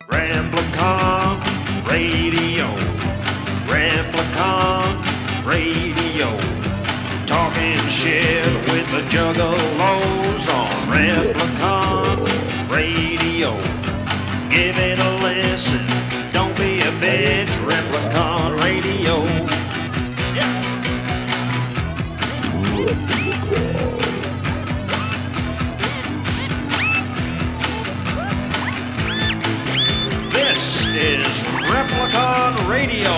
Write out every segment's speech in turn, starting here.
Replicon Radio. Replicon Radio. Talking shit with the Juggalos on Replicon Radio. Give it a listen. Don't be a bitch. Replicon Radio. Yeah. This is Replicon Radio.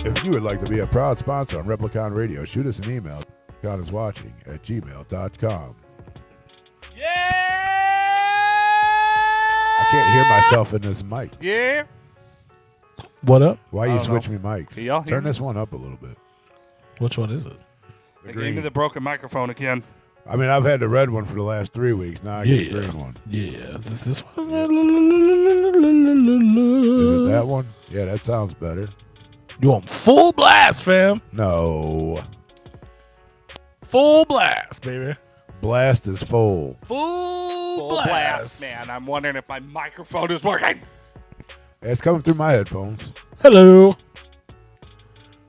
If you would like to be a proud sponsor on Replicon Radio, shoot us an email, replicon@gmail.com. Yeah! I can't hear myself in this mic. Yeah. What up? Why you switch me mics? Can y'all hear Turn me? this one up a little bit. Which one is it? They gave me the broken microphone again. I mean, I've had the red one for the last 3 weeks. Now I get the green one. Yeah. This is one. Is it that one? Yeah, that sounds better. You want full blast, fam? No. Full blast, baby. Blast is full. Full blast, man. I'm wondering if my microphone is working. It's coming through my headphones. Hello.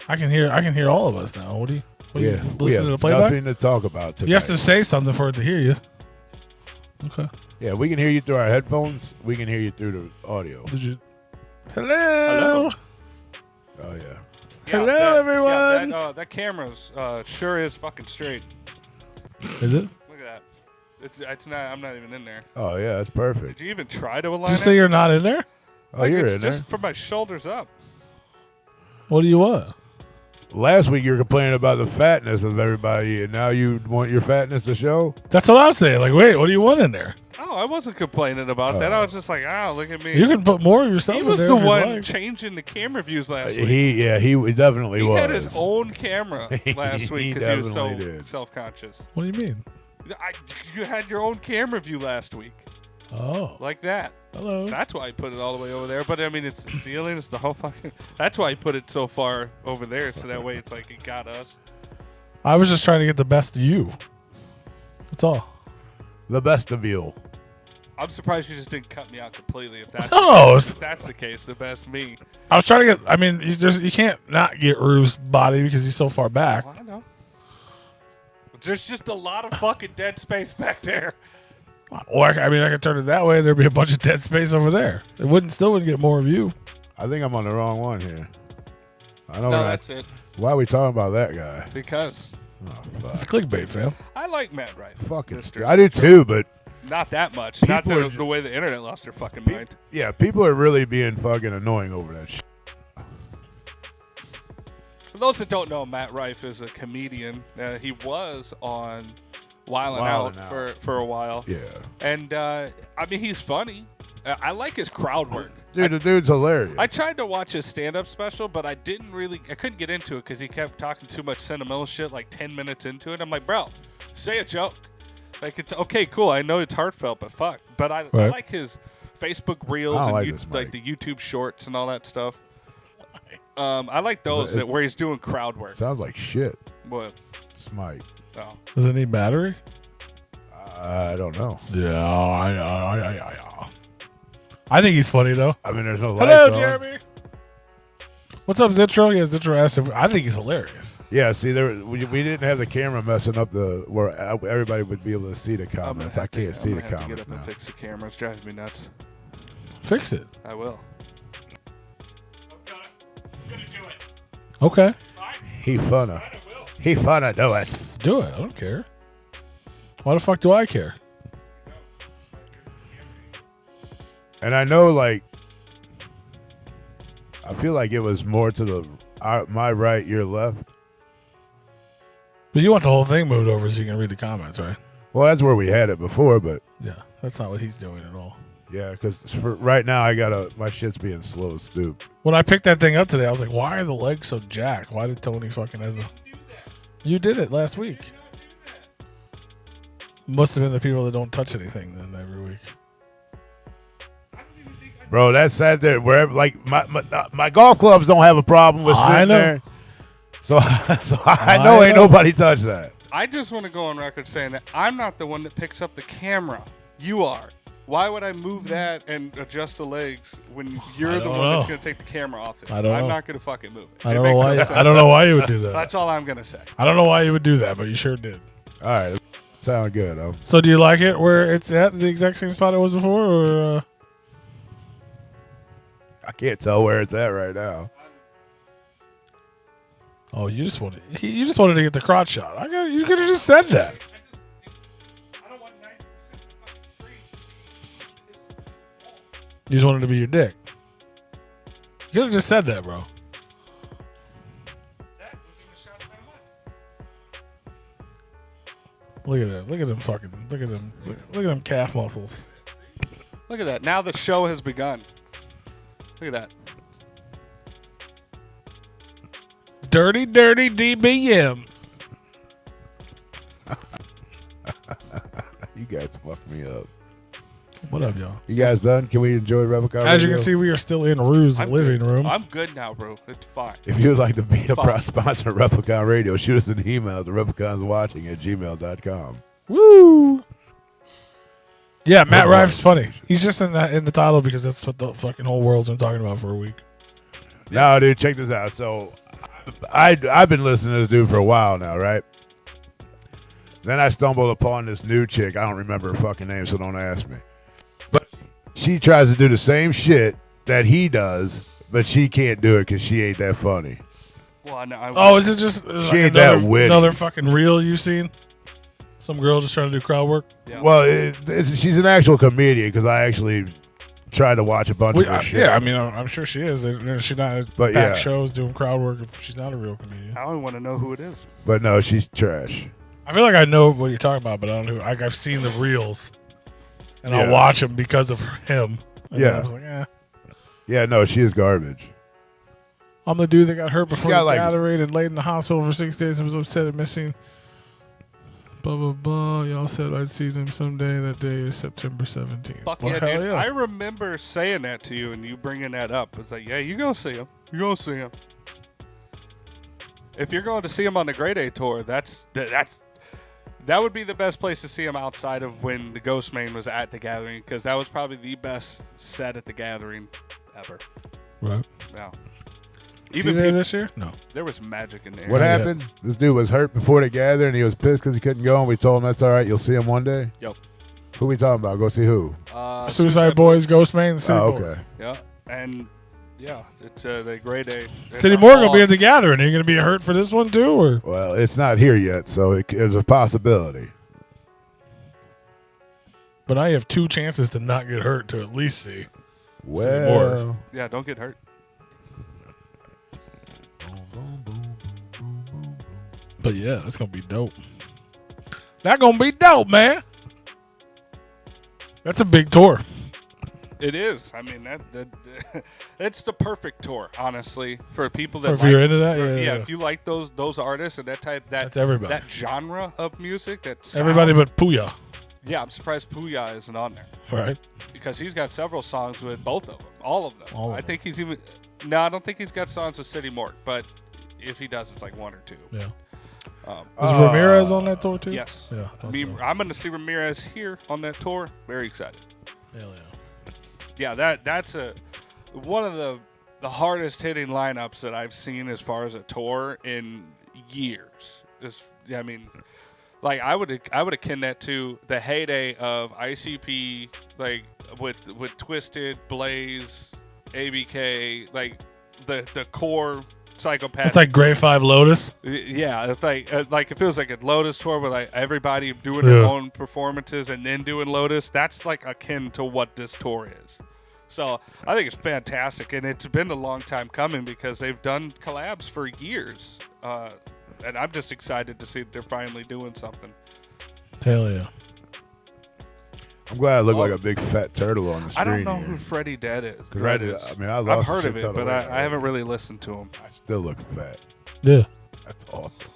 I can hear all of us now. What do you We listen to the have playback? nothing to talk about today. You have to say something for it to hear you. Okay. Yeah, we can hear you through our headphones. We can hear you through the audio. Did you? Hello. Oh, yeah. Hello, everyone. That camera's sure is fucking straight. Is it? Look at that. It's not. I'm not even in there. Oh, yeah, that's perfect. Did you even try to align Did you it? say you're not in there? Oh, you're it's in there. just from my shoulders up. What do you want? Last week you were complaining about the fatness of everybody, and now you want your fatness to show? That's what I'm saying. Like, wait, what do you want in there? Oh, I wasn't complaining about that. I was just like, look at me. You can put more of yourself He in was there the if you'd one like. changing the camera views last week. He definitely He was. had his own camera last week because he was so definitely did. self-conscious. What do you mean? You had your own camera view last week. Oh. Like that. Hello. That's why I put it all the way over there. But I mean, it's the ceiling. It's the whole fucking. That's why I put it so far over there, so that way it's like it got us. I was just trying to get the best of you. That's all. The best of you. I'm surprised you just didn't cut me out completely. If that's No. if that's the case, the best me. I was trying to get. I mean, you can't not get Rube's body because he's so far back. Oh, I know. But there's just a lot of fucking dead space back there. Or I could turn it that way. There'd be a bunch of dead space over there. It still wouldn't get more of you. I think I'm on the wrong one here. I know. No, that's it. Why are we talking about that guy? Because Oh, fuck. It's clickbait, fam. I like Matt Rife. Fucking Mr. I do too, but Not that much. People Not are the way the internet lost their fucking mind. yeah, people are really being fucking annoying over that shit. For those that don't know, Matt Rife is a comedian. He was on Wild 'N Out for a while. Yeah. And, I mean, he's funny. I like his crowd work. Dude, the dude's hilarious. I tried to watch his stand-up special, but I couldn't get into it because he kept talking too much sentimental shit like 10 minutes into it. I'm like, bro, say a joke. Like, it's okay, cool. I know it's heartfelt, but fuck. But I like his Facebook Reels and like the YouTube Shorts and all that stuff. I like those where he's doing crowd work. Sounds like shit. What? It's Mike. Oh. Does it need battery? I don't know. Yeah, I think he's funny though. I mean, there's no lights Hello, on. Jeremy. What's up, Zitro? Yeah, Zitro asked if I think he's hilarious. Yeah, see, we didn't have the camera messing up where everybody would be able to see the comments. I can't see the I'm gonna have to comments get up now. and fix the camera. It's driving me nuts. Fix it. I will. Okay. He funna do it. Do it. I don't care. Why the fuck do I care? And I know, like, I feel like it was more to my right, your left. But you want the whole thing moved over so you can read the comments, right? Well, that's where we had it before, but Yeah, that's not what he's doing at all. Yeah, because for right now my shit's being slow as stoop. When I picked that thing up today, I was like, why are the legs so jacked? Why did Tony fucking have them? You did it last week. Must have been the people that don't touch anything then every week. Bro, that's sad there. Wherever, like my golf clubs don't have a problem with I sitting know. there. So I know ain't nobody touched that. I just want to go on record saying that I'm not the one that picks up the camera. You are. Why would I move that and adjust the legs when you're the one that's going to take the camera off it? I don't know. I'm not going to fucking move it. I don't know why. I don't know why you would do that. That's all I'm going to say. I don't know why you would do that, but you sure did. All right, sound good. Though. So do you like it where it's at the exact same spot it was before, or? I can't tell where it's at right now. Oh, you just wanted to get the crotch shot. You could have just said that. You just wanted to be your dick. You could have just said that, bro. Look at that. Look at them fucking. Look at them. Look at them calf muscles. Look at that. Now the show has begun. Look at that. Dirty DBM. You guys fucked me up. What up, y'all? You guys done? Can we enjoy Replicon? As you can see, we are still in Rue's living room. I'm good now, bro. It's fine. If you would like to be a proud sponsor of Replicon Radio, shoot us an email to replicanswatching@gmail.com. Woo! Yeah, Matt Rife's funny. He's just in the title because that's what the fucking whole world's been talking about for a week. No, dude, check this out. So, I've been listening to this dude for a while now, right? Then I stumbled upon this new chick. I don't remember her fucking name, so don't ask me. But she tries to do the same shit that he does, but she can't do it because she ain't that funny. Well, is it just she ain't that witty. Another fucking reel you've seen? Some girl just trying to do crowd work? Yeah. Well, she's an actual comedian because I actually tried to watch a bunch of her shit. Yeah, I mean, I'm sure she is. She's not at packed shows doing crowd work if she's not a real comedian. I don't want to know who it is. But no, she's trash. I feel like I know what you're talking about, but I don't know. I've seen the reels, and I'll watch them because of him. And I was like, Yeah, no, she is garbage. I'm the dude that got hurt before the like, gathering and laid in the hospital for 6 days and was upset at missing. Blah, blah, blah. Y'all said I'd see them someday. That day is September 17th. Fuck yeah, dude. I remember saying that to you and you bringing that up. It's like, yeah, you go see him. You go see him. If you're going to see him on the Grade A tour, that would be the best place to see him outside of when the Ghost Main was at the gathering, because that was probably the best set at the gathering ever. Right. Yeah. Even there this year? No. There was magic in there. What happened? This dude was hurt before the gathering, and he was pissed because he couldn't go, and we told him that's all right. You'll see him one day. Yep. Who we talking about? Go see who? Suicide Boys, Ghost Main, City Oh, Morgue. okay. Yeah. And yeah, it's the Grade A. City Morgue will be at the gathering. Are you going to be hurt for this one too? Or? Well, it's not here yet, so there's a possibility. But now you have 2 chances to not get hurt to at least see. Well, yeah, don't get hurt. But yeah, that's gonna be dope. That's gonna be dope, man. That's a big tour. It is. I mean, that it's the perfect tour, honestly, for people that if you're into that. Yeah, if you like those artists and that's everybody. that genre of music. That's everybody but Puya. Yeah, I'm surprised Puya isn't on there. Right. Because he's got several songs with both of them, all of them. I think he's even. No, I don't think he's got songs with City Morgue, but if he does, it's like 1 or 2. Yeah. Is Ramirez on that tour too? Yes. Yeah. I'm going to see Ramirez here on that tour. Very excited. Hell yeah. Yeah, that's one of the hardest hitting lineups that I've seen as far as a tour in years. I mean, like I would akin that to the heyday of ICP, like with Twisted, Blaze, ABK, like the core psychopath. It's like Grade 5 Lotus. Yeah, it's like if it was like a Lotus tour with like everybody doing their own performances and then doing Lotus, that's like akin to what this tour is. So I think it's fantastic, and it's been a long time coming because they've done collabs for years, and I'm just excited to see that they're finally doing something. Hell yeah. I'm glad I look like a big fat turtle on the screen. I don't know here. who Freddie Dead is. 'Cause Red is. I mean, I've heard of it, but I haven't really listened to him. I still look fat. Yeah. That's awesome.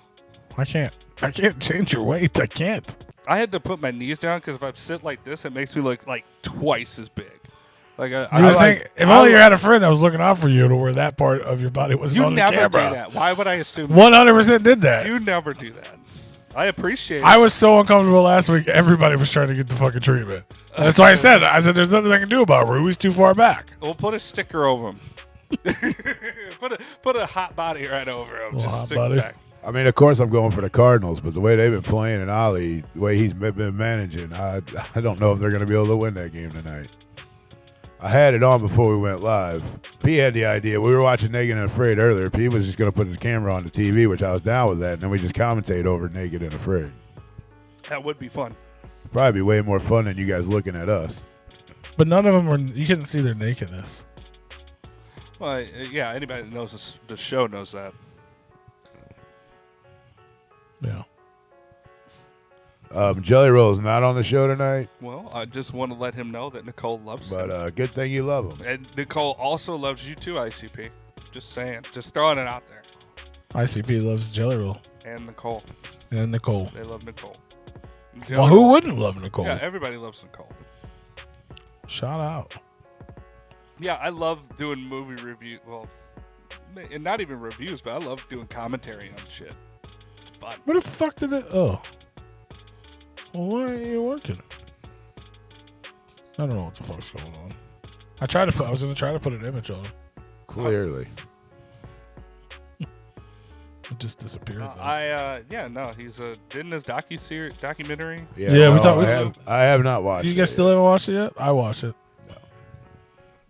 I can't change your weight. I can't. I had to put my knees down because if I sit like this, it makes me look like twice as big. Like You would think, if only you had a friend that was looking out for you to where that part of your body wasn't you on the never camera. do that. Why would I assume? 100% did that. You never do that. I appreciate it. I was so uncomfortable last week. Everybody was trying to get the fucking treatment. That's why I said, there's nothing I can do about it. Rui's too far back. We'll put a sticker over him. put a hot body right over him. Little Just hot stick body. back. I mean, of course, I'm going for the Cardinals, but the way they've been playing and Ollie, the way he's been managing, I don't know if they're going to be able to win that game tonight. I had it on before we went live. P had the idea. We were watching Naked and Afraid earlier. P was just going to put his camera on the TV, which I was down with that, and then we just commentate over Naked and Afraid. That would be fun. Probably be way more fun than you guys looking at us. But none of them were, you couldn't see their nakedness. Well, yeah, anybody that knows the show knows that. Yeah. Jelly Roll's not on the show tonight, Well, I just want to let him know that Nicole loves him. but good thing you love him. And Nicole also loves you too, ICP. Just saying. Just throwing it out there. ICP loves Jelly Roll. And Nicole. And Nicole. They love Nicole. Well, who wouldn't love Nicole? Yeah, everybody loves Nicole. Shout out. Yeah, I love doing movie review. Well, and not even reviews, but I love doing commentary on shit. It's fun. Where the fuck did it? Oh. Well, why ain't you working? I don't know what the fuck's going on. I was gonna try to put an image on. Clearly. It just disappeared. He's didn't his documentary. Yeah, we talked. I have not watched it. You guys still haven't watched it yet? I watched it. No.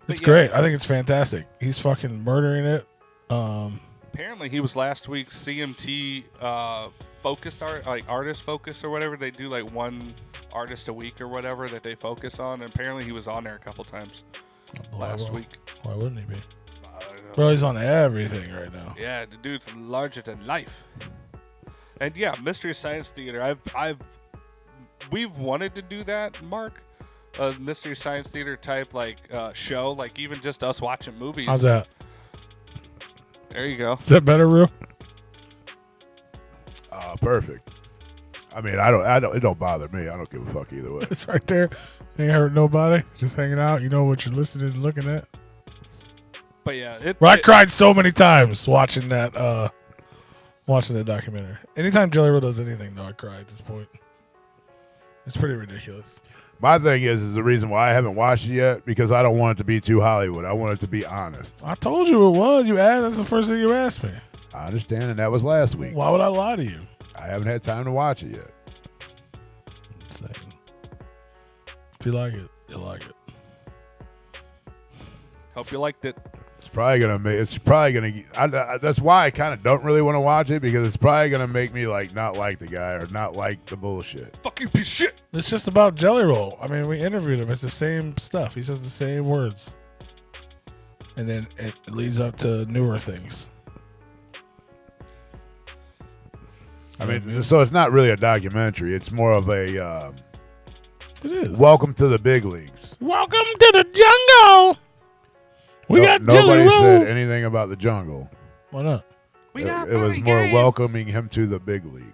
It's great. I think it's fantastic. He's fucking murdering it. Apparently, he was last week's CMT focused artist focus or whatever. They do like one artist a week or whatever that they focus on. And apparently, he was on there a couple times last week. Why wouldn't he be? Bro, he's on everything right now. Yeah, the dude's larger than life. And yeah, Mystery Science Theater. We've wanted to do that, Mark. A Mystery Science Theater type show, like even just us watching movies. How's that? There you go. Is that better, Real? Perfect. I mean, it don't bother me. I don't give a fuck either way. It's right there. Ain't hurt nobody. Just hanging out. You know what you're listening and looking at. But yeah, I cried so many times watching that documentary. Anytime Jelly Roll does anything, though, I cry at this point. It's pretty ridiculous. My thing is the reason why I haven't watched it yet, because I don't want it to be too Hollywood. I want it to be honest. I told you it was. You asked. That's the first thing you asked me. I understand, and that was last week. Why would I lie to you? I haven't had time to watch it yet. If you like it, you'll like it. Hope you liked it. It's probably gonna. That's why I kind of don't really want to watch it, because it's probably gonna make me not like the guy or not like the bullshit. Fuck you, piece of shit. It's just about Jelly Roll. I mean, we interviewed him. It's the same stuff. He says the same words. And then it leads up to newer things. I mean, so it's not really a documentary. It's more of a It is. welcome to the big leagues. Welcome to the jungle. We got Jelly Nobody Roll. said anything about the jungle. Why not? It was more welcoming him to the big league.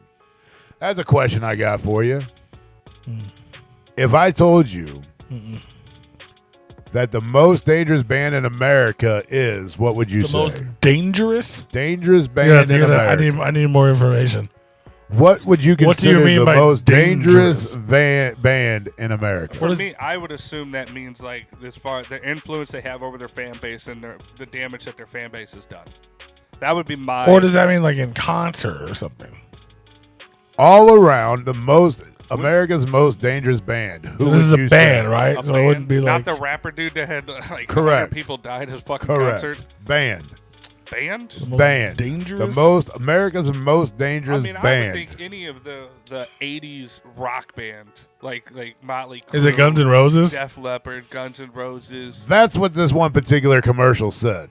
That's a question I got for you. If I told you that the most dangerous band in America is, what would you say? The most dangerous? Dangerous band in America. I need more information. What would you consider What do you mean the by most dangerous dangerous? band in America? For me, I would assume that means as far as the influence they have over their fan base and the damage that their fan base has done. That would be my. Or does that mean in concert or something? All around, America's most dangerous band. Who This is would a you band, say? right? So it wouldn't be not the rapper dude that had 100 Correct. people died at his fucking Correct. concert. Band. Band? The most Band. dangerous? America's most dangerous I would band. think any of the 80s rock band, like Motley Crue, Is it Guns N' Roses? Def Leppard, Guns N' Roses. That's what this one particular commercial said.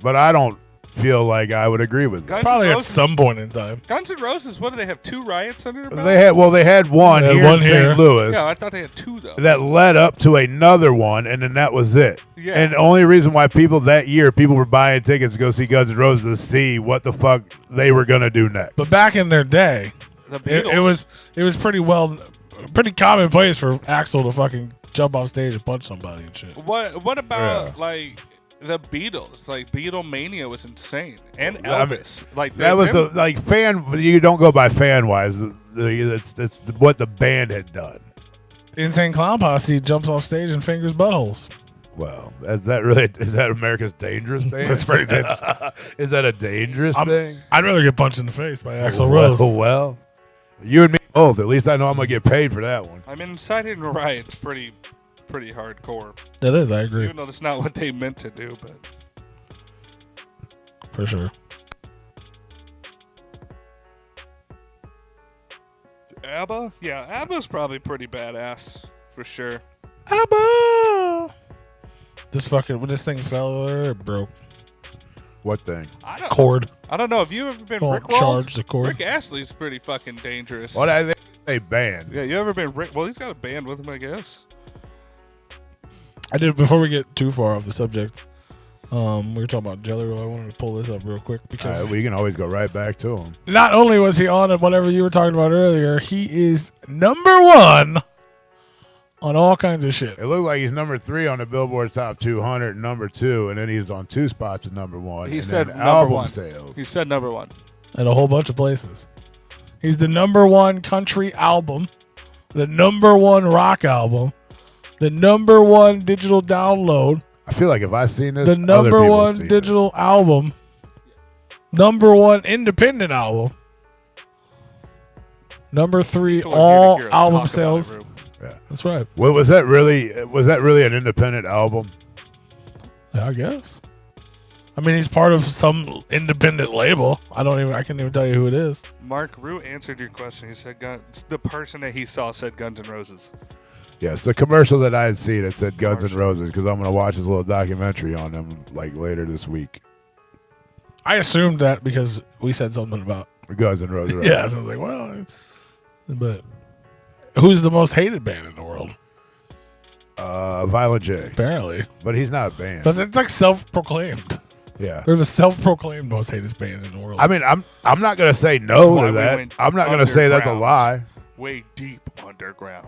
But I don't feel like I would agree with that. Probably at some point in time. Guns N' Roses, what do they have? 2 riots under their belt? They had one They had here one in here. St. Louis. Yeah, I thought they had 2 though. That led up to another one, and then that was it. Yeah. And the only reason why people were buying tickets to go see Guns N' Roses to see what the fuck they were gonna do next. But back in their day, The it Beatles. was pretty commonplace for Axl to fucking jump off stage and punch somebody and shit. What about Yeah. like the Beatles? Like Beatlemania was insane, and I mean, Elvis. Like That was them- the fan. You don't go by fan wise. It's what the band had done. Insane Clown Posse jumps off stage and fingers buttholes. Well, is that America's Dangerous Band? That's pretty dangerous. Is that a dangerous thing? I'd rather get punched in the face by Axl Rose. Well, you and me both. At least I know I'm gonna get paid for that one. I mean, Inciting a Riot's pretty hardcore. That is, I agree. Even though that's not what they meant to do, but For sure. ABBA? Yeah, ABBA's probably pretty badass for sure. ABBA! This fucking, when this thing fell there, it broke. What thing? Cord. I don't know. Have you ever been Don't rickrolled? charge the cord. Rick Astley's pretty fucking dangerous. What I think they banned. Yeah, you ever been Rick? Well, he's got a band with him, I guess. I did, before we get too far off the subject, we were talking about Jelly Roll. I wanted to pull this up real quick because We can always go right back to him. not only was he on at whatever you were talking about earlier, he is #1 on all kinds of shit. It looked like he's number 3 on the Billboard Top 200, and number 2, and then he's on 2 spots at number 1. He and said then number album 1. sales. He said number 1. At a whole bunch of places. He's the #1 country album, the #1 rock album, the #1 digital download, I feel like if I seen this, the other people #1 seen digital album, #1 independent album, #3 all album sales. That's right. it. Well, was that really an independent album? I guess. I mean, he's part of some independent label. I can't even tell you who it is. Mark Rue answered your question. He said the person that he saw said Guns N' Roses. Yes, the commercial that I had seen, it said Guns N' Roses, because I'm going to watch his little documentary on them like later this week. I assumed that because we said something about Guns N' Roses. Right? yeah, so I was like, well, but who's the most hated band in the world? Violent J. Apparently. But he's not a band. But it's like self-proclaimed. Yeah. They're the self-proclaimed most hated band in the world. I mean, I'm not going to say no Why to we that. went I'm not going to say that's a underground. lie. Way deep underground.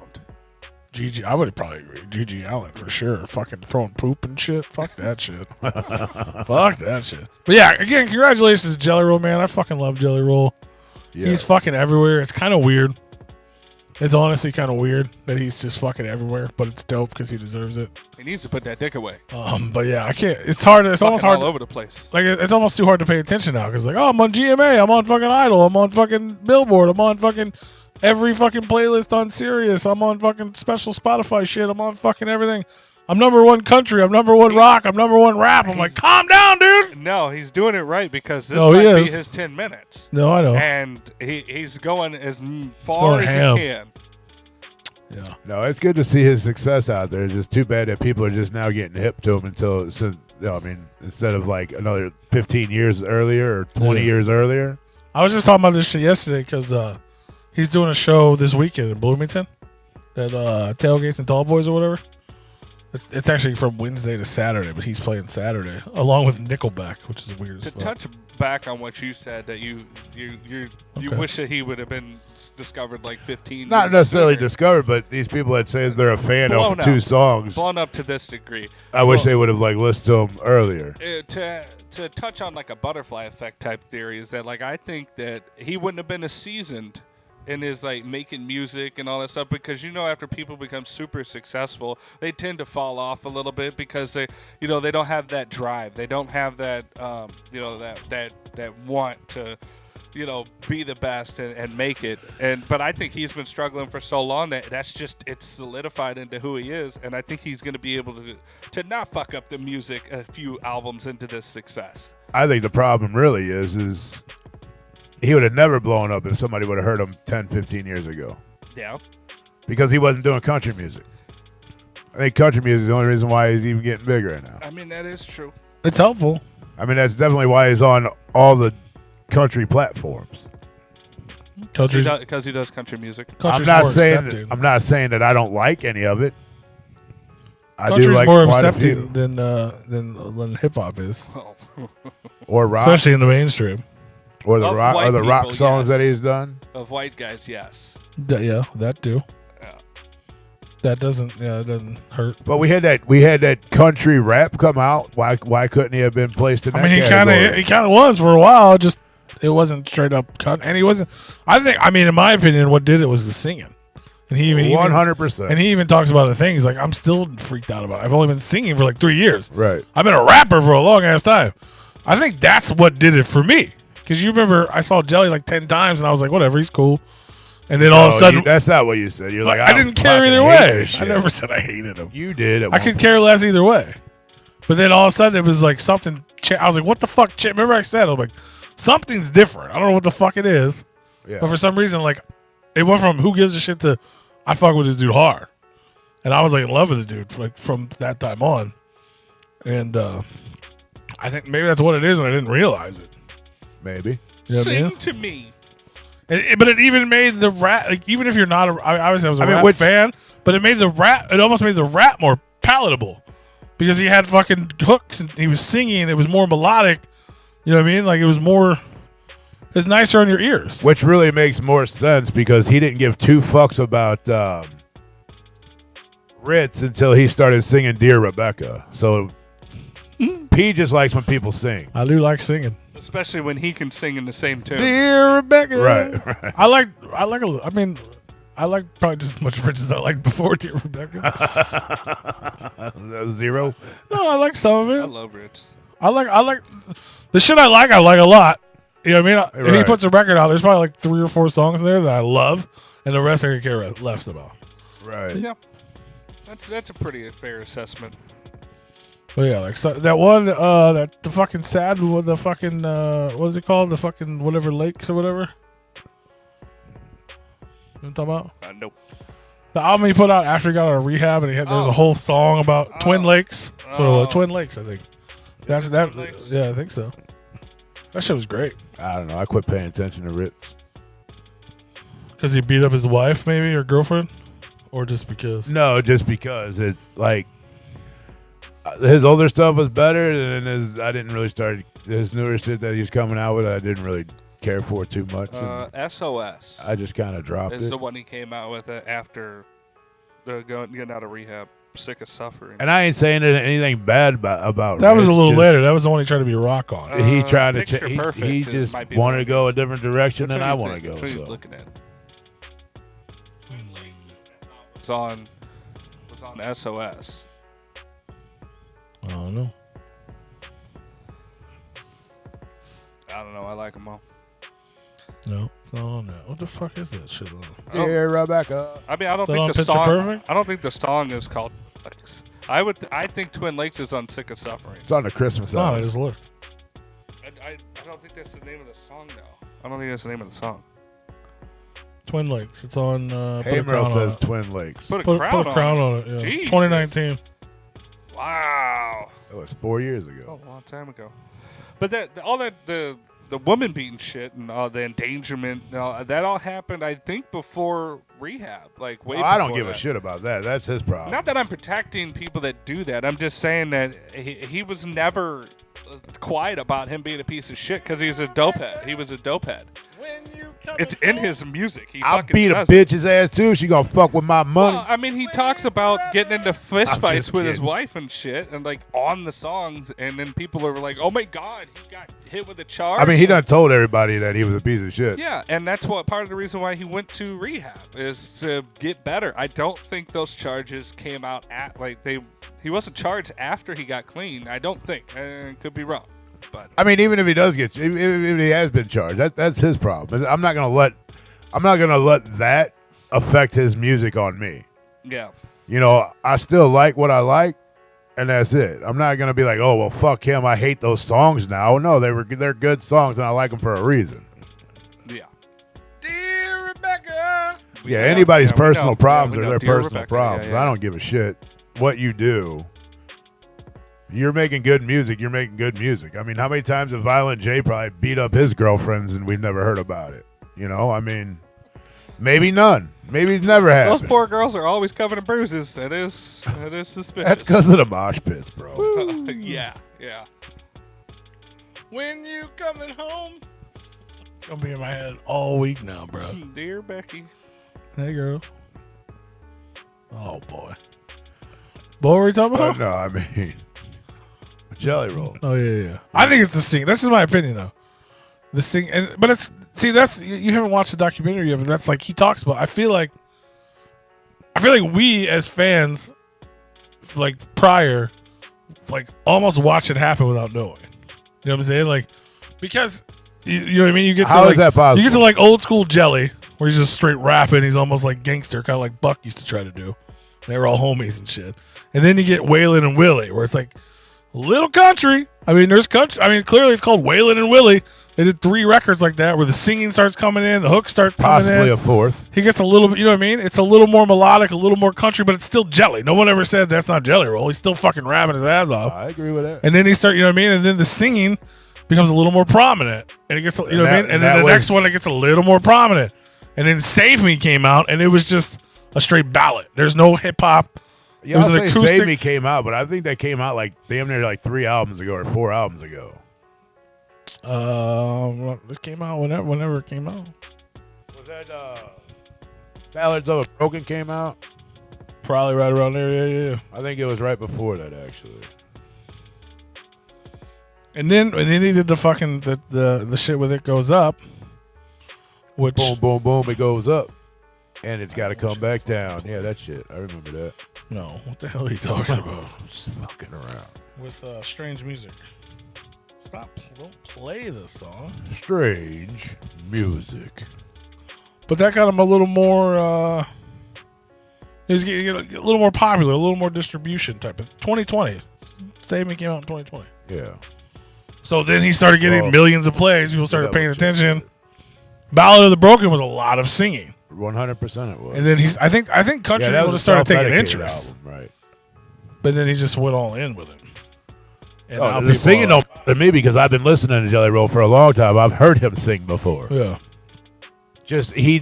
Gigi, I would probably agree. Gigi Allen for sure. Fucking throwing poop and shit. Fuck that shit. Fuck that shit. But yeah, again, congratulations to Jelly Roll, man. I fucking love Jelly Roll. Yeah. He's fucking everywhere. It's kind of weird. It's honestly kind of weird that he's just fucking everywhere, but it's dope because he deserves it. He needs to put that dick away. But yeah, I can't. It's hard. It's almost Fucking hard. all over the place. Like it's almost too hard to pay attention now because like, oh, I'm on GMA, I'm on fucking Idol, I'm on fucking Billboard, I'm on fucking every fucking playlist on Sirius, I'm on fucking special Spotify shit, I'm on fucking everything. I'm #1 country, I'm #1 rock, I'm #1 rap. I'm like, calm down, dude. No, he's doing it right because this No, he might be is. his 10 minutes. No, I know. And he's going as far going as ham. he can. Yeah. No, it's good to see his success out there. It's just too bad that people are just now getting hip to him instead of like another 15 years earlier or 20 Yeah. years earlier. I was just talking about this shit yesterday because he's doing a show this weekend in Bloomington at Tailgates and Tall Boys or whatever. It's actually from Wednesday to Saturday, but he's playing Saturday along with Nickelback, which is weird as To fuck. touch back on what you said, that you Okay. wish that he would have been discovered like 15 Not years necessarily sooner. discovered, but these people that say they're a fan Blown of 2 up. songs, Blown up to this degree. I wish they would have like listened to them earlier. To touch on like a butterfly effect type theory is that like I think that he wouldn't have been as seasoned in his like making music and all that stuff because after people become super successful they tend to fall off a little bit because they don't have that drive, they don't have that that want to be the best and make it. But I think he's been struggling for so long that's just it's solidified into who he is, and I think he's going to be able to not fuck up the music a few albums into this success. I think the problem really is he would have never blown up if somebody would have heard him 10, 15 years ago. Yeah. Because he wasn't doing country music. I think country music is the only reason why he's even getting bigger now. I mean, that is true. It's helpful. I mean, that's definitely why he's on all the country platforms. Country's, Because he does country music. country's I'm not more saying accepting. I'm not saying that I don't like any of it. I do Country's like more quite a accepting few. than hip hop is, Or rock, especially in the mainstream. or the Of rock, white or the rock people, songs yes. that he's done. Of white guys, yes. Yeah, that too. Yeah. That doesn't. Yeah, it doesn't hurt. But we had that country rap come out. Why couldn't he have been placed in that I mean, category? he kind of was for a while. Just it wasn't straight up cut, and he wasn't. I mean, in my opinion, what did it was the singing, and he even 100%. and he even talks about the thing. He's like, I'm still freaked out about it. I've only been singing for like 3 years. Right. I've been a rapper for a long ass time. I think that's what did it for me. Because you remember, I saw Jelly like 10 times, and I was like, whatever, he's cool. And then all of a sudden, that's not what you said. You're like, I didn't care fucking either hate way. this I shit. never said I hated him. You did. I could care less either way. But then all of a sudden, it was like something. I was like, what the fuck? Remember I said, I was like, something's different. I don't know what the fuck it is. Yeah. But for some reason, like, it went from who gives a shit to I fuck with this dude hard. And I was like in love with the dude like from that time on. And I think maybe that's what it is, and I didn't realize it. Maybe. You know what I Sing mean? to me. But it even made the rap, like, even if you're not a, I obviously I was a rap which- fan, but it made the rap, it almost made the rap more palatable because he had fucking hooks and he was singing. It was more melodic. You know what I mean? Like it was nicer on your ears. Which really makes more sense because he didn't give two fucks about Ritz until he started singing Dear Rebecca. So P just likes when people sing. I do like singing. Especially when he can sing in the same tune. Dear Rebecca. Right. I like probably just as much Ritz as I liked before Dear Rebecca. Zero. No, I like some of I it. love Ritz. I like the shit I like a lot. You know what I mean? If he Right. puts a record out, there's probably like 3 or 4 songs there that I love, and the rest I could care less about. Right. Yeah. That's a pretty fair assessment. But yeah, like so that one, that the fucking sad with the fucking what is it called? The fucking whatever lakes or whatever. You know what I'm talking about? Nope. The album he put out after he got out of rehab, and there was a whole song about Twin Lakes. So Twin Lakes, I think. That's that. Twin Lakes? Yeah, I think so. That shit was great. I don't know. I quit paying attention to Ritz. Because he beat up his wife, maybe, or girlfriend, or just because. No, just because it's like his older stuff was better, and I didn't really start his newer shit that he's coming out with. I didn't really care for too much. and SOS I just kind of dropped is it. the one he came out with after getting out of rehab, sick of suffering. And I ain't saying anything bad about That was a Ritz, little just- later. That was the one he tried to be rock on. He tried to Picture change. Perfect He is- just might be wanted to one. go a different direction Which than one I you want to think? go. Which one you So looking at? It's on SOS. I don't know. I don't know. I like them all. No, it's not on that. What the fuck is that shit on? Dear Rebecca. I mean, I don't Is that think on the Picture song. Perfect? I don't think the song is called Lakes. I think Twin Lakes is on Sick of Suffering. It's on the Christmas It's not. I album. just looked. I don't think that's the name of the song though. I don't think that's the name of the song. Twin Lakes. It's on. Put a Hamerl crown on says it. Twin Lakes. Put a Put crown, a crown on on it. Yeah. Jesus. 2019. Wow. That was 4 years Oh, ago. a long time ago. But the woman beating shit and all the endangerment, that all happened, I think, before rehab. Like way. I don't before give a that. shit about that. That's his problem. Not that I'm protecting people that do that. I'm just saying that he was never quiet about him being a piece of shit because he's a dopehead. He was a dopehead. It's in his music. He I'll fucking beat a says it. bitch's ass too. She gonna fuck with my money. Well, I mean, he talks about getting into fist I'm fights just with his kidding. wife and shit, and like on the songs, and then people are like, "Oh my god, he got hit with a charge." I mean, he done told everybody that he was a piece of shit. Yeah, and that's what part of the reason why he went to rehab is to get better. I don't think those charges came out at he wasn't charged after he got clean. I don't think. Could be wrong, but I mean, even if he does get, if he has been charged, that's his problem. I'm not gonna let that affect his music on me. yeah. You know, I still like what I like, and that's it. I'm not gonna be like, oh well, fuck him. I hate those songs now. No, they're good songs, and I like them for a reason. Yeah. Dear Rebecca. Yeah, anybody's we personal know. problems Yeah, we are know. their Dear personal Rebecca. problems. Yeah. I don't give a shit what you do. You're making good music. You're making good music. I mean, how many times have Violent J probably beat up his girlfriends and we've never heard about it? You know, I mean, maybe none. Maybe it's never happened. Those poor girls are always covered in bruises. It is suspicious. That's because of the mosh pits, bro. Yeah. When you coming home? It's gonna be in my head all week now, bro. Dear Becky. Hey, girl. Oh boy. What were we talking about? No, I mean, Jelly Roll. Oh yeah. I think it's the singing. That's just my opinion, though. The sing, but it's that's you haven't watched the documentary yet, but that's like he talks about. I feel like we as fans, like prior, like almost watch it happen without knowing. You know what I'm saying? Like because you know what I mean. You get to How like, is that possible? You get to like old school Jelly, where he's just straight rapping. He's almost like gangster, kind of like Buck used to try to do. They were all homies and shit. And then you get Waylon and Willie, where it's like little country. I mean, there's country. I mean, clearly it's called Waylon and Willie. They did 3 records like that, where the singing starts coming in, the hook starts coming in. Possibly a fourth. He gets a little, you know what I mean? It's a little more melodic, a little more country, but it's still Jelly. No one ever said that's not Jelly Roll. He's still fucking rapping his ass off. I agree with that. And then he start, you know what I mean? And then the singing becomes a little more prominent, and it gets, you know what I mean? And then the next one, it gets a little more prominent. And then Save Me came out, and it was just a straight ballad. There's no hip hop. Yeah, I'll say Save Me came out, but I think that came out like damn near like 3 albums ago or 4 albums ago. It came out whenever it came out. Was that Ballads of a Broken came out? Probably right around there. Yeah. I think it was right before that actually. And then he did the fucking the shit with It Goes Up, which boom, boom, boom, it goes up, and it's got to come back down. Yeah, that shit. I remember that. No, what the hell are you talking about? Just fucking around. With strange music. Don't play this song. Strange music. But that got him a little more. He's getting a little more popular, a little more distribution type of 2020. Save Me came out in 2020. Yeah. So then he started getting millions of plays. People started paying attention. Ballad of the Broken was a lot of singing. 100% it was. And then I think country people just started taking interest. Album, right. But then he just went all in with it. And the singing don't bother me because I've been listening to Jelly Roll for a long time. I've heard him sing before. Yeah. He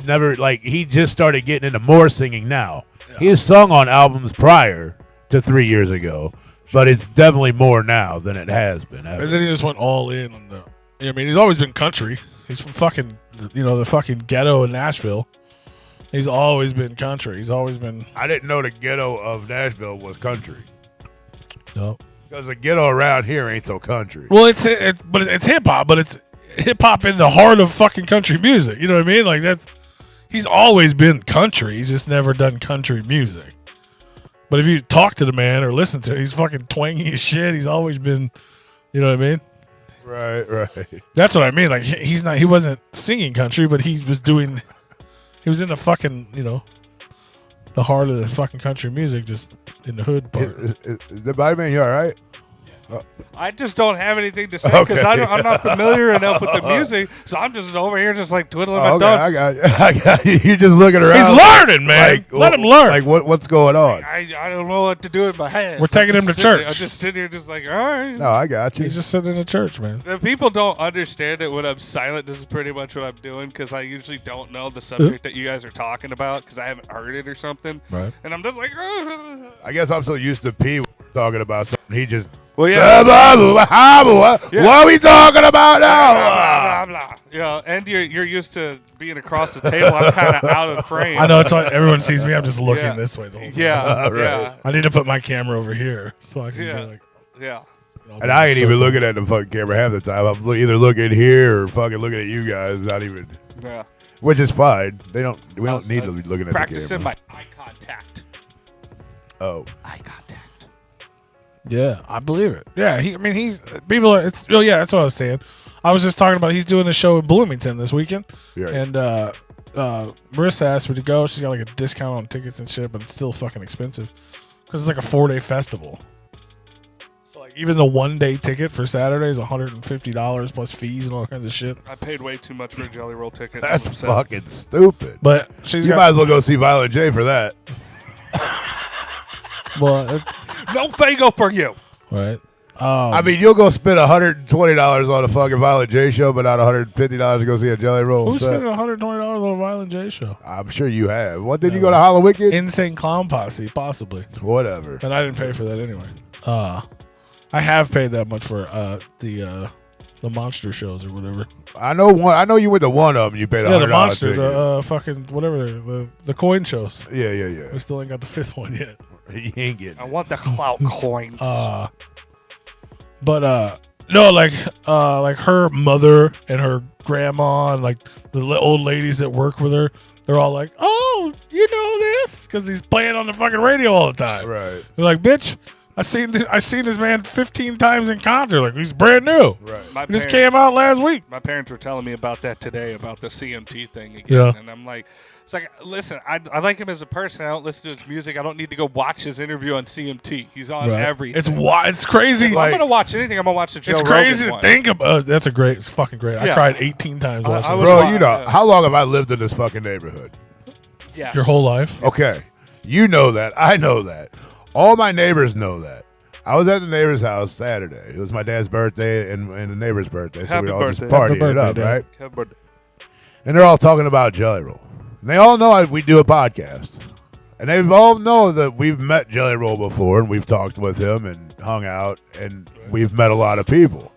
just started getting into more singing now. Yeah. He has sung on albums prior to 3 years ago, but it's definitely more now than it has been. And then he just went all in on the. I mean, he's always been country. He's from fucking, the fucking ghetto in Nashville. He's always been country. He's always been. I didn't know the ghetto of Nashville was country. No. Because the ghetto around here ain't so country. Well, it's hip hop, but it's hip hop in the heart of fucking country music. You know what I mean? Like he's always been country. He's just never done country music. But if you talk to the man or listen to him, he's fucking twangy as shit. He's always been, you know what I mean? Right. That's what I mean. Like he wasn't singing country, but he was in the fucking, the heart of the fucking country music, just in the hood part. Is the body man, you all right? I just don't have anything to say because I'm not familiar enough with the music, so I'm just over here just like twiddling my thumbs. I got you. You're just looking around. He's learning, man. Let him learn. Like what's going on? I don't know what to do with my hands. We're taking him to church. I'm just sitting here just like, all right. No, I got you. He's just sitting in the church, man. The people don't understand it when I'm silent. This is pretty much what I'm doing because I usually don't know the subject that you guys are talking about because I haven't heard it or something. Right. And I'm just like, I guess I'm so used to P talking about something. He just. Well, yeah. What are we talking about now? Blah, blah, blah. Yeah, and you're used to being across the table. I'm kind of out of frame. I know that's why everyone sees me. I'm just looking this way the whole time. Yeah, right. Yeah. I need to put my camera over here so I can be like. Yeah. And I ain't even looking at the fucking camera half the time. I'm either looking here or fucking looking at you guys. Not even. Yeah. Which is fine. We don't need to be looking at the camera. Practicing my eye contact. Oh. Eye contact. Yeah, I believe it. Yeah, he's people are. That's what I was saying. I was just talking about he's doing a show in Bloomington this weekend, and Marissa asked me to go. She's got like a discount on tickets and shit, but it's still fucking expensive because it's like a 4-day festival. So like even the 1-day ticket for Saturday is $150 plus fees and all kinds of shit. I paid way too much for a Jelly Roll ticket. That's fucking stupid. But you might as well go see Violent J for that. Well, no Fago for you. Right. I mean, you'll go spend $120 on a fucking Violent J show, but not $150 to go see a Jelly Roll. Who's spending $120 on a Violent J show? I'm sure you have. What, did you go to Hollowicked? Insane Clown Posse, possibly. Whatever. And I didn't pay for that anyway. I have paid that much for the monster shows or whatever. I know you went to one of them. You paid $100. Yeah, the monster, the fucking whatever, the coin shows. Yeah. We still ain't got the 5th one yet. You ain't getting I want the clout coins. But no, like her mother and her grandma and like the old ladies that work with her, they're all like, "Oh, you know this?" Because he's playing on the fucking radio all the time. Right. They're like, "Bitch, I seen this man 15 times in concert. Like he's brand new. Right. He just came out last week." My parents were telling me about that today, about the CMT thing again. Yeah. And I'm like, it's like, listen, I like him as a person. I don't listen to his music. I don't need to go watch his interview on CMT. He's on everything. It's crazy. If I'm going to watch anything, I'm going to watch the Joe It's Rogan crazy to one. think about. It's fucking great. I Yeah. cried 18 times watching I it. was Bro, wild, you know, yeah. how long have I lived in this fucking neighborhood? Yes. Your whole life. Okay. You know that. I know that. All my neighbors know that. I was at the neighbor's house Saturday. It was my dad's birthday and the neighbor's birthday. So Happy we all birthday. just party Happy it up, birthday, right? Happy birthday. And they're all talking about Jelly Roll. And they all know we do a podcast. And they all know that we've met Jelly Roll before and we've talked with him and hung out and we've met a lot of people.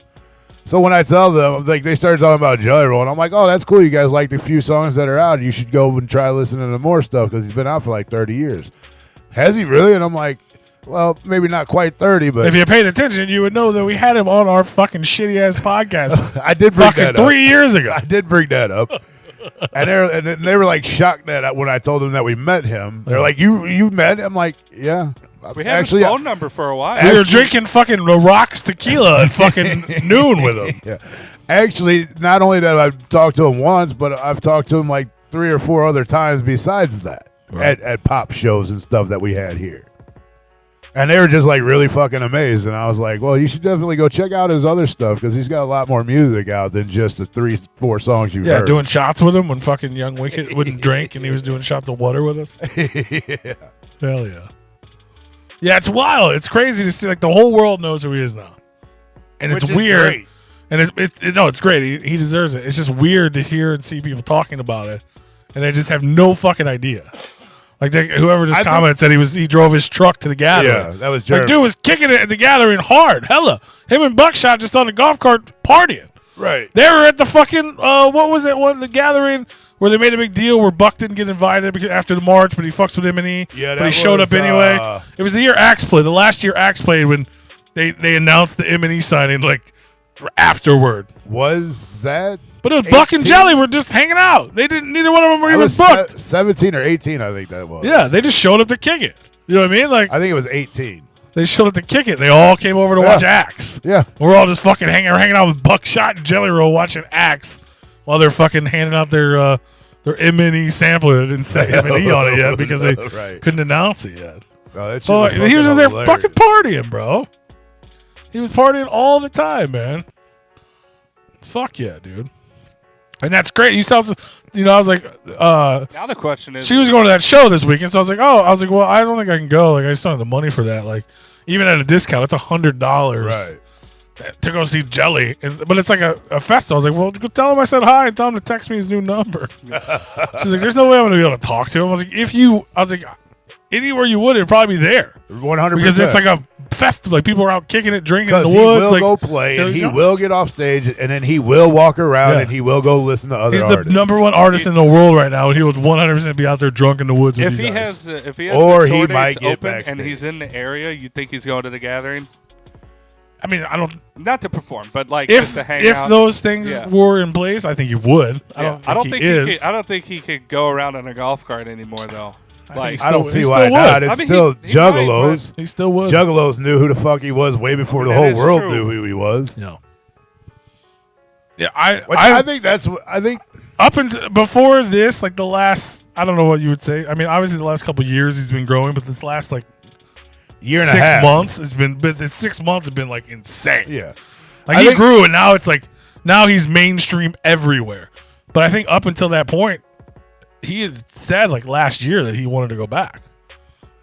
So when I tell them, like, they started talking about Jelly Roll, and I'm like, "Oh, that's cool. You guys like the few songs that are out. You should go and try listening to more stuff because he's been out for like 30 years." Has he really? And I'm like, well, maybe not quite 30, but If you paid attention, you would know that we had him on our fucking shitty ass podcast I did bring fucking that up. 3 years ago. I did bring that up. And they were like shocked that when I told them that we met him. They're like, "You met?" I'm like, "Yeah." We had his phone number for a while. We were drinking fucking rocks tequila at fucking noon with him. Yeah. Actually, not only that I've talked to him once, but I've talked to him like 3 or 4 other times besides that at pop shows and stuff that we had here. And they were just like really fucking amazed. And I was like, "Well, you should definitely go check out his other stuff because he's got a lot more music out than just the 3-4 songs you've heard." Doing shots with him when fucking Young Wicked wouldn't drink and he was doing shots of water with us. Yeah. Hell yeah. Yeah, it's wild. It's crazy to see. Like, the whole world knows who he is now. And Which it's is weird. great. And it's great. He deserves it. It's just weird to hear and see people talking about it. And they just have no fucking idea. Like, whoever just commented said he drove his truck to the gathering. Yeah, that was Jeremy. Like, dude was kicking it at the gathering hard. Hella. Him and Buckshot just on the golf cart partying. Right. They were at the fucking, what was it, the gathering where they made a big deal where Buck didn't get invited because after the march, but he fucks with M&E. Yeah, but he showed was, up anyway. It was the year Axe played, the last year Axe played when they announced the M&E signing, like, afterward. Was that? But it was 18? Buck and Jelly were just hanging out. Neither one of them were I even was booked. 17 or 18, I think that was. Yeah, they just showed up to kick it. You know what I mean? Like, I think it was 18. they showed up to kick it. They all came over to watch Axe. Yeah. We're all just fucking hanging out with Buckshot and Jelly Roll watching Axe while they're fucking handing out their M&E sampler. They didn't say M&E on it yet because they couldn't announce it yet. No, that shit So was he was just there hilarious. fucking partying, bro. He was partying all the time, man. Fuck yeah, dude. And that's great. I was like, Now the question is, she was going to that show this weekend, so I was like, well, I don't think I can go. Like, I just don't have the money for that. Like, even at a discount, it's $100 Right. to go see Jelly. But it's like a festival. I was like, well, go tell him I said hi and tell him to text me his new number. She's like, there's no way I'm going to be able to talk to him. I was like, anywhere you would, it'd probably be there. 100%. Because it's like a festival. Like, people are out kicking it, drinking in the he woods. will Like, go play, and he he's- will get off stage, and then he will walk around, and he will go listen to other he's artists. the number one artist in the world right now, and he would 100% be out there drunk in the woods with if you he guys. has the Or tour he dates might get open backstage. and he's in the area, you think he's going to the gathering? I mean, I don't. Not to perform, but like just If to hang out. those things Yeah. were in place, I think he would. Yeah. I don't think he is. I don't think he could go around in a golf cart anymore, though. Like, he I don't still- see he why still not. would. It's I mean, still he Juggalos. He still would. Juggalos knew who the fuck he was way before the That whole is world true. knew who he was. No. Yeah, I think up until before this, like the last, I don't know what you would say. I mean, obviously the last couple of years he's been growing, but this last like year and 6 a half. months has been. But the 6 months have been like insane. Yeah. Like I he think- grew, and now it's like now he's mainstream everywhere. But I think up until that point, he had said like last year that he wanted to go back.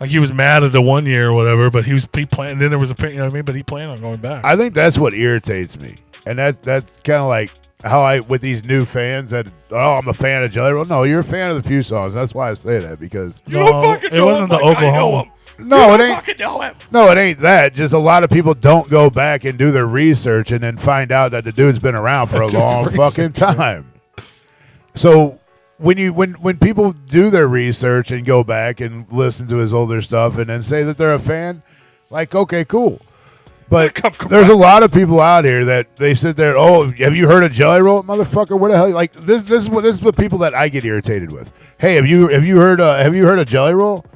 Like he was mad at the 1 year or whatever, but he planned. Then there was you know what I mean? But he planned on going back. I think that's what irritates me, and that's kind of like how I with these new fans that I'm a fan of Jelly Roll. No, you're a fan of the few songs. That's why I say that because it wasn't the Oklahoma. No, it ain't. Fucking know him. No, it ain't that. Just a lot of people don't go back and do their research and then find out that the dude's been around for a long fucking time. So when people do their research and go back and listen to his older stuff and then say that they're a fan, like, okay, cool. But there's a lot of people out here that they sit there, oh, have you heard of Jelly Roll? Motherfucker, where the hell? Like this is the people that I get irritated with. Hey, have you heard of Jelly Roll?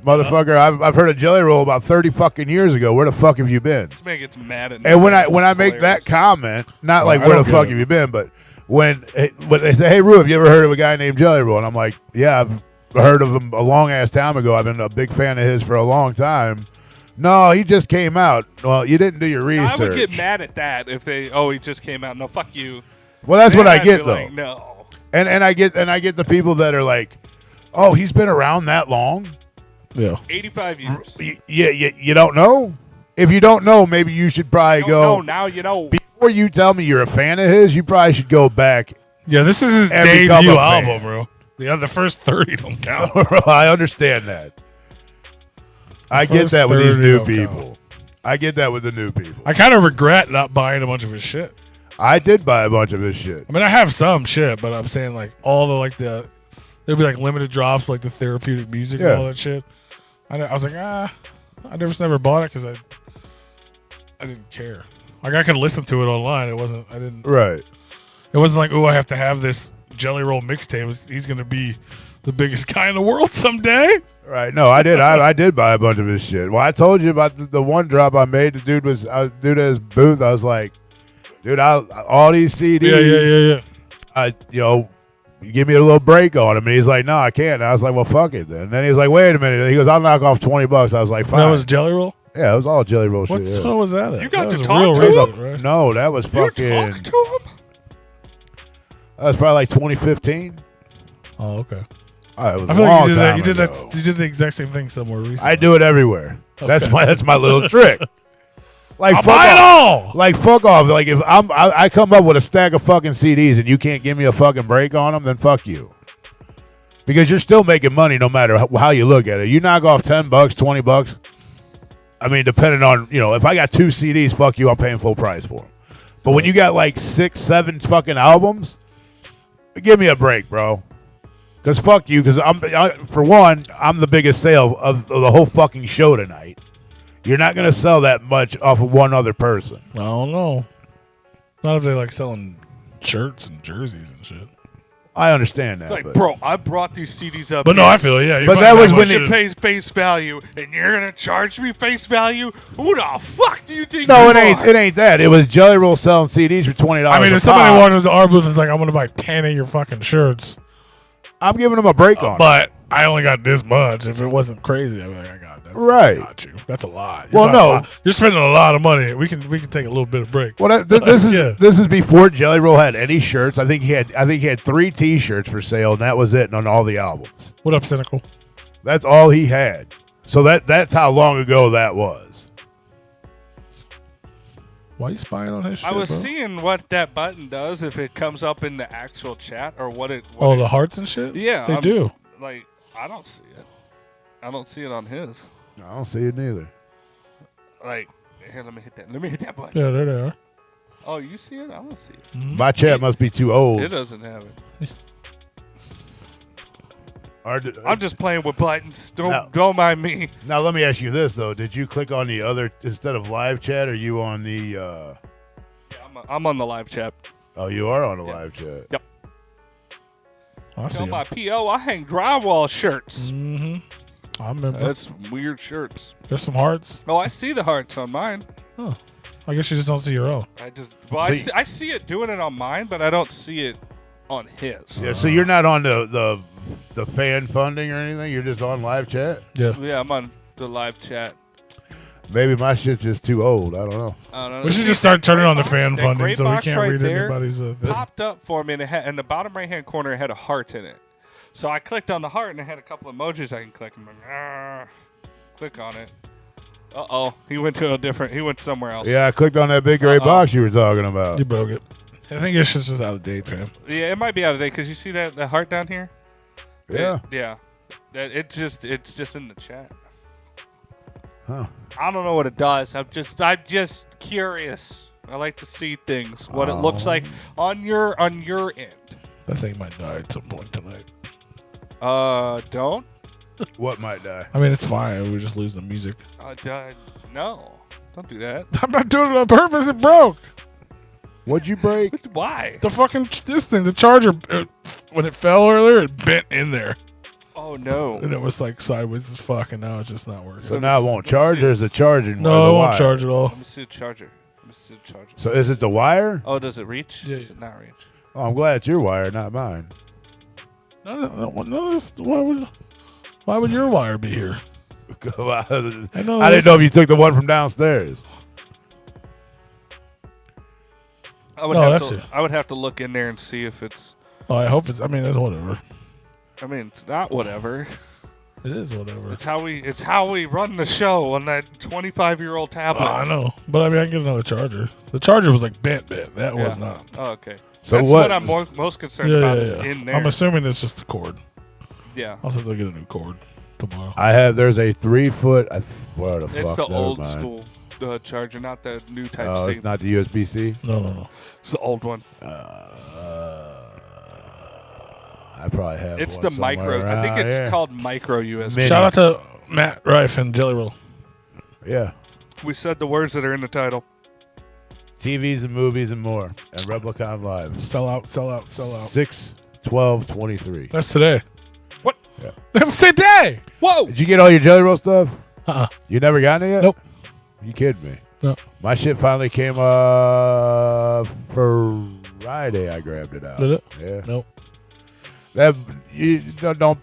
Motherfucker, I've heard of Jelly Roll about 30 fucking years ago. Where the fuck have you been? This man gets mad at me. And when I make that comment, not like where the fuck have you been, but when they say, hey, Rue, have you ever heard of a guy named Jelly Roll? And I'm like, yeah, I've heard of him a long ass time ago. I've been a big fan of his for a long time. No, he just came out. Well, you didn't do your research. I would get mad at that if he just came out. No, fuck you. Well, that's what I get though. Like, no. And I get the people that are like, oh, he's been around that long. Yeah. 85 years. You don't know? If you don't know, maybe you should probably go. No, now you know. Before you tell me you're a fan of his, you probably should go back. Yeah, this is his debut album, bro. The first 30 don't count. I understand that. I get that with these new people. I get that with the new people. I kind of regret not buying a bunch of his shit. I did buy a bunch of his shit. I mean, I have some shit, but I'm saying like all the there'd be like limited drops, like the therapeutic music and all that shit. I was like, I never bought it because I didn't care. Like I could listen to it online. It wasn't. I didn't. Right. It wasn't like, oh, I have to have this Jelly Roll mixtape. He's gonna be the biggest guy in the world someday. Right. No, I did. I did buy a bunch of his shit. Well, I told you about the one drop I made. The dude at his booth. I was like, dude, all these CDs. Yeah. Give me a little break on him. And he's like, no, I can't. And I was like, well, fuck it then. And then he's like, wait a minute. He goes, I'll knock off $20. I was like, fine. That was Jelly Roll? Yeah, it was all Jelly Roll shit. What was that at? You got that to talk to recent, him? right? No, that was fucking. You talk to him? That was probably like 2015. Oh, okay. It was I feel like you did the exact same thing somewhere recently. I do it everywhere. Okay. That's my little trick. Like I'll buy it all. Like fuck off. Like if I come up with a stack of fucking CDs and you can't give me a fucking break on them, then fuck you. Because you're still making money no matter how you look at it. You knock off $10, $20. I mean, depending on if I got 2 CDs, fuck you, I'm paying full price for them. But when you got like 6, 7 fucking albums, give me a break, bro. Because fuck you. Because for one, I'm the biggest sale of the whole fucking show tonight. You're not gonna sell that much off of one other person. I don't know. Not if they like selling shirts and jerseys and shit. I understand that. It's like, bro, I brought these CDs up. But no, I feel it. Yeah. But that was when it pays face value, and you're gonna charge me face value. Who the fuck do you think? No, you it ain't. are? It ain't that. It was Jelly Roll selling CDs for $20. I mean, if somebody walked into our booth and was like, "I'm gonna buy 10 of your fucking shirts," I'm giving them a break on it. But I only got this much. If it wasn't crazy, I'd be like, I got that. Right. I got you. That's a lot. Well, no. You're spending a lot of money. We can take a little bit of break. Well, this is before Jelly Roll had any shirts. I think he had 3 T-shirts for sale, and that was it on all the albums. What up, Cynical? That's all he had. So that's how long ago that was. Why are you spying on his shit, I was bro? seeing what that button does if it comes up in the actual chat or what it. The hearts and shit. Yeah, they do. Like, I don't see it. I don't see it on his. No, I don't see it neither. Like, here, let me hit that. Let me hit that button. Yeah, there they are. Oh, you see it? I don't see it. Mm-hmm. My chat must be too old. It doesn't have it. I'm just playing with buttons. Don't mind me. Now let me ask you this though: did you click on the other instead of live chat? Or are you on the? Yeah, I'm on the live chat. Oh, you are on the live chat. Yep. I see On my PO, I hang drywall shirts. Mm-hmm. I remember. That's weird shirts. There's some hearts. Oh, I see the hearts on mine. Oh, I guess you just don't see your own. I see it doing it on mine, but I don't see it on his. Yeah, so you're not on the fan funding or anything. You're just on live chat. Yeah. Yeah, I'm on the live chat. Maybe my shit's just too old. I don't know. We should just start turning on the fan that funding gray so we box can't right read there anybody's thing. popped up for me, and it had, in the bottom right-hand corner, it had a heart in it. So I clicked on the heart, and it had a couple emojis I can click. I'm like, click on it. Uh-oh. He went somewhere else. Yeah, I clicked on that big gray box you were talking about. You broke it. I think it's just out of date, fam. Yeah, it might be out of date, because you see that heart down here? Yeah. It's just in the chat. Huh. I don't know what it does. I'm just curious. I like to see things, what it looks like on your end. That thing might die at some point tonight. Don't? What might die? I mean, it's fine. We just lose the music. No. Don't do that. I'm not doing it on purpose. It broke. What'd you break? Why? The fucking this thing, the charger, when it fell earlier, it bent in there. Oh, no. And it was like sideways as fuck, and now it's just not working. So now it won't charge, or is it charging? No, it won't charge at all. Let me see the charger. So is it the wire? Oh, does it reach? Yeah. Does it not reach? Oh, I'm glad it's your wire, not mine. No, why would your wire be here? I didn't know if you took the one from downstairs. I would have to look in there and see if it's. Oh, I hope it's. I mean, it's whatever. I mean, it's not whatever. It is whatever. It's how we run the show on that 25-year-old tablet. I know, but I mean, I can get another charger. The charger was like bent. That was not. Oh, okay. So that's what I'm most concerned about is in there. I'm assuming it's just the cord. Yeah. I'll have to get a new cord tomorrow. There's a 3-foot. Where the fuck? It's the Never old mind. school charger, not the new Type Oh, C. it's not the USB-C? No. It's the old one. I probably have It's one the somewhere micro. I think around it's here. called micro USB. Mini. Shout out to Matt Rife and Jelly Roll. Yeah. We said the words that are in the title. TVs and movies and more. And Replicon Live. Sell out. 6/12/23. That's today. What? Yeah. That's today. Whoa! Did you get all your Jelly Roll stuff? You never gotten it yet? Nope. You kidding me? No. My shit finally came Friday. I grabbed it out. Did it? Yeah. Nope. That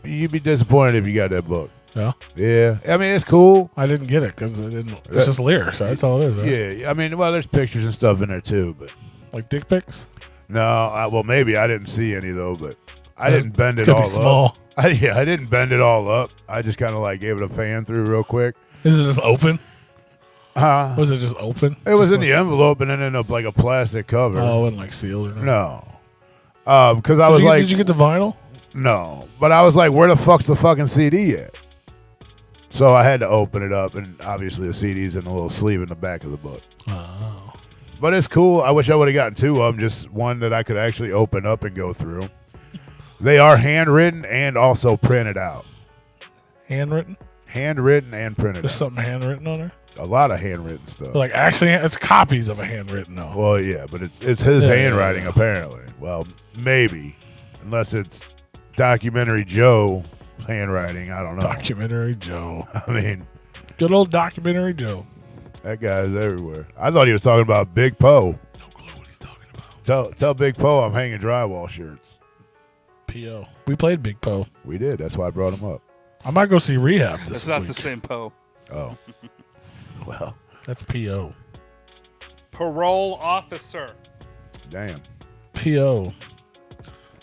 you'd be disappointed if you got that book. Yeah. Yeah. I mean, it's cool. I didn't get it because it's just lyrics. Right? That's all it is. Right? Yeah. I mean, well, there's pictures and stuff in there too, but Like dick pics. no. Well, maybe I didn't see any though, but I didn't bend it Could all be small. up. I didn't bend it all up. I just kind of like gave it a fan through real quick. Is it just open? Huh? Was it just open? It was Just in the envelope and then in like a plastic cover. Oh, and like sealed or nothing. No. Because I was like, did you get the vinyl? no. But I was like, where the fuck's the fucking CD at? So I had to open it up, and obviously the CD's in the little sleeve in the back of the book. Oh. But it's cool. I wish I would have gotten 2 of them, just one that I could actually open up and go through. They are handwritten and also printed out. Handwritten? Handwritten and printed There's out. something handwritten on there? A lot of handwritten stuff. Like actually, it's copies of a handwritten though. Well, yeah, but it's his Yeah, handwriting yeah. apparently. Well, maybe, unless it's Documentary Joe handwriting. I don't know. Documentary Joe. I mean, Good old Documentary Joe. that guy's everywhere. I thought he was talking about Big Poe. No clue what he's talking about. Tell Big Poe I'm hanging drywall shirts. P.O. We played Big Poe. We did. That's why I brought him up. I might go see Rehab this It's not week. the same Poe. Oh, well, That's P.O. Parole officer. damn. P.O.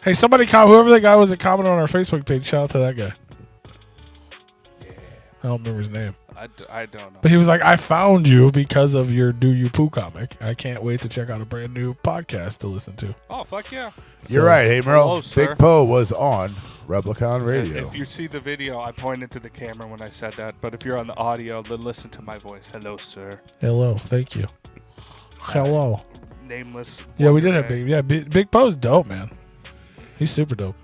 Hey, somebody, whoever that guy was that commented on our Facebook page, shout out to that guy. Yeah. I don't remember his name. I don't know. But he was like, I found you because of your Do You Poo comic. I can't wait to check out a brand new podcast to listen to. Oh, fuck yeah. You're right. Hey, Merle. Hello, sir. Big Poe was on Replicon Radio. If you see the video, I pointed to the camera when I said that. But if you're on the audio, then listen to my voice. Hello, sir. Hello. Thank you. Hello. Nameless. Yeah, we did Wonder have Man. Big. Yeah, Big Poe's dope, man. He's super dope.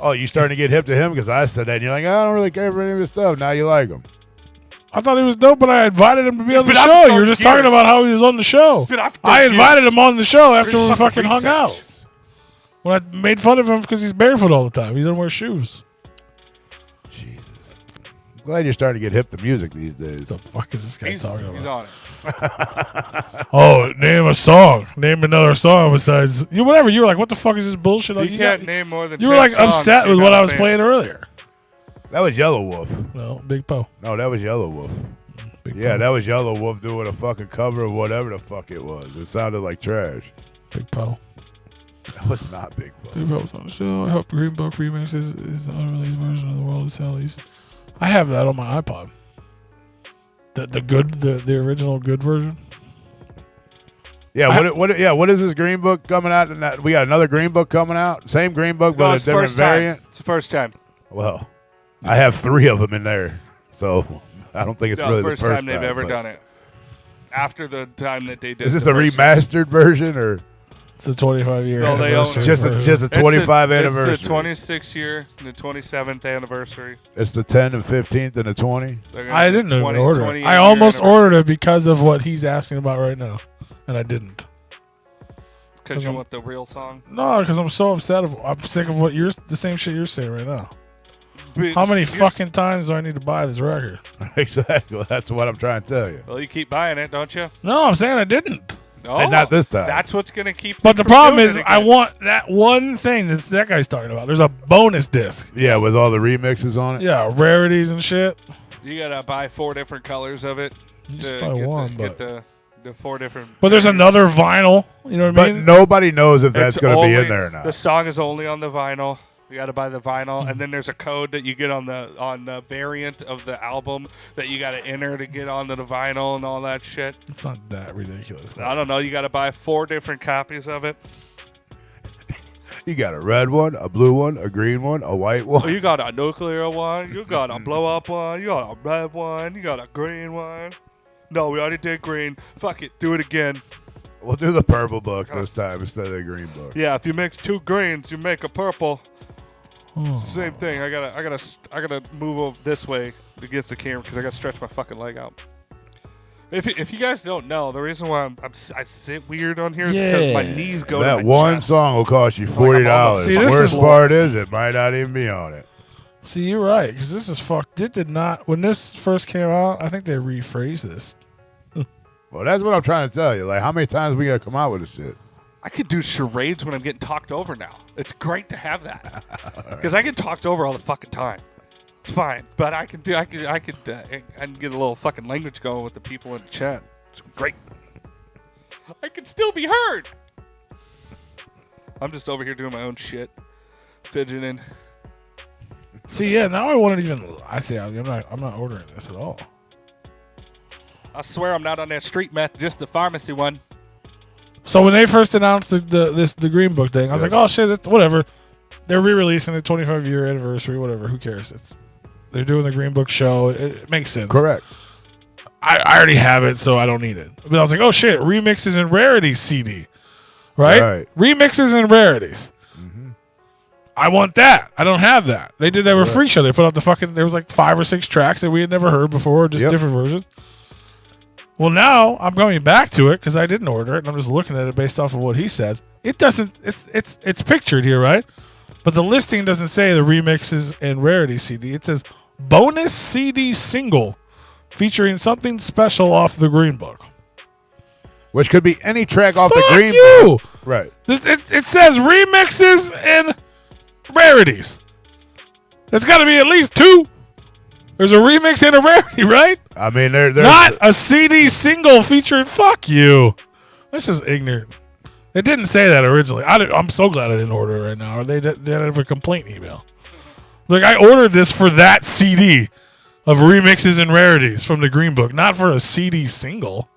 Oh, you starting to get hip to him because I said that. And you're like, I don't really care for any of his stuff. Now you like him. I thought he was dope, but I invited him to be on the been out show. for You were just 12 talking years. about how he was on the show. It's been out for I 12 invited him on the show after There's we some fucking hung research. out. When I made fun of him because he's barefoot all the time. He doesn't wear shoes. Jesus. I'm glad you're starting to get hip to music these days. What the fuck is this guy He's talking about? on it. Oh, name a song. Name another song besides you. Whatever. You were like, what the fuck is this bullshit? Like, You can't name more than you were 10 like songs, upset you're with what not I a was fan. playing earlier. That was Yellow Wolf. No, Big Poe. No, that was Yellow Wolf. Big Yeah, Poe. that was Yellow Wolf doing a fucking cover of whatever the fuck it was. It sounded like trash. Big Poe. That was not Big Book. Two Pebbles on the show. I hope Green Book remix is the unreleased version of the world is hell. I have that on my iPod. The original good version. Yeah, what is this Green Book coming out? We got another Green Book coming out. Same Green Book, but a different variant. It's the first time. Well, I have 3 of them in there, so I don't think it's really the first time they've ever done it. After the time that they did. Is this a remastered version or? It's the 25-year No, they anniversary. own Just a 25 anniversary. It's the 26th year, the 27th anniversary. It's the 10th and 15th and the 20. I didn't even order it. I almost ordered it because of what he's asking about right now, and I didn't. Because you want the real song? No, because I'm so upset. I'm sick of the same shit you're saying right now. How many fucking times do I need to buy this record? Exactly. That's what I'm trying to tell you. Well, you keep buying it, don't you? No, I'm saying I didn't. No, and not this time. That's what's going to keep. But the problem is, I want that one thing that guy's talking about. There's a bonus disc. Yeah, with all the remixes on it. Yeah, rarities and shit. You gotta buy 4 different colors of it. You just buy one, but get the 4 different. But there's another vinyl. You know what I mean? But nobody knows if that's going to be in there or not. The song is only on the vinyl. You got to buy the vinyl, and then there's a code that you get on the variant of the album that you got to enter to get onto the vinyl and all that shit. It's not that ridiculous. I don't know. You got to buy 4 different copies of it. You got a red one, a blue one, a green one, a white one. Oh, you got a nuclear one. You got a blow up one. You got a red one. You got a green one. No, we already did green. Fuck it. Do it again. We'll do the purple book this time instead of the green book. Yeah, if you mix 2 greens, you make a purple. It's the same thing. I gotta move over this way against the camera because I gotta stretch my fucking leg out. If you guys don't know, the reason why I sit weird on here is because my knees go to my That one chest. song will cost you $40. See, The worst part is it might not even be on it. See, you're right, because this is fucked. It did not. When this first came out, I think they rephrased this. Well, that's what I'm trying to tell you. Like, how many times we gotta come out with this shit? I could do charades when I'm getting talked over now. It's great to have that because I get talked over all the fucking time. It's fine, but I can get a little fucking language going with the people in the chat. It's great. I can still be heard. I'm just over here doing my own shit, fidgeting. See, yeah, now I want to even. I say I'm not ordering this at all. I swear I'm not on that street meth, just the pharmacy one. So when they first announced the Green Book thing, I was like, oh shit, it's whatever. They're re-releasing the 25-year anniversary, whatever. Who cares? They're doing the Green Book show. It makes sense. Correct. I already have it, so I don't need it. But I was like, oh shit, remixes and rarities CD, right? Remixes and rarities. Mm-hmm. I want that. I don't have that. They did that with Freak Show. They put out there was like 5 or 6 tracks that we had never heard before, just different versions. Well, now I'm going back to it because I didn't order it, and I'm just looking at it based off of what he said. It doesn't. It's pictured here, right? But the listing doesn't say the remixes and rarity CD. It says bonus CD single featuring something special off the Green Book, which could be any track off the Green Book. Right. It says remixes and rarities. It's got to be at least 2. There's a remix and a rarity, right? I mean, they're not a CD single featuring. Fuck you. This is ignorant. It didn't say that originally. I'm so glad I didn't order it right now. Or they didn't have a complaint email. Like, I ordered this for that CD of remixes and rarities from the Green Book, not for a CD single.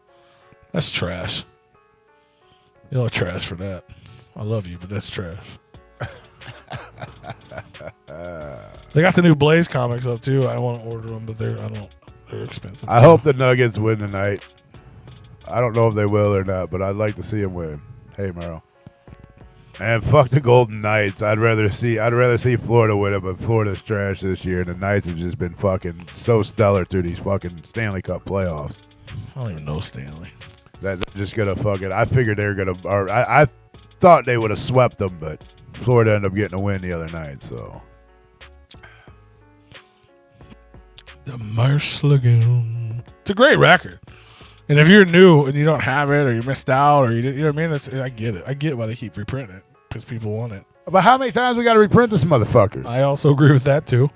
That's trash. Y'all trash for that. I love you, but that's trash. They got the new Blaze comics up too. I want to order them, but they're expensive. I hope the Nuggets win tonight. I don't know if they will or not, but I'd like to see them win. Hey, Merrill. And fuck the Golden Knights. I'd rather see Florida win it, but Florida's trash this year, and the Knights have just been fucking so stellar through these fucking Stanley Cup playoffs. I don't even know Stanley. That they're just gonna fucking. I figured they were gonna. Or I thought they would have swept them, but Florida ended up getting a win the other night. So. The Marsh Lagoon. It's a great record. And if you're new and you don't have it or you missed out or you know what I mean, I get it. I get why they keep reprinting it because people want it. But how many times we got to reprint this motherfucker? I also agree with that too.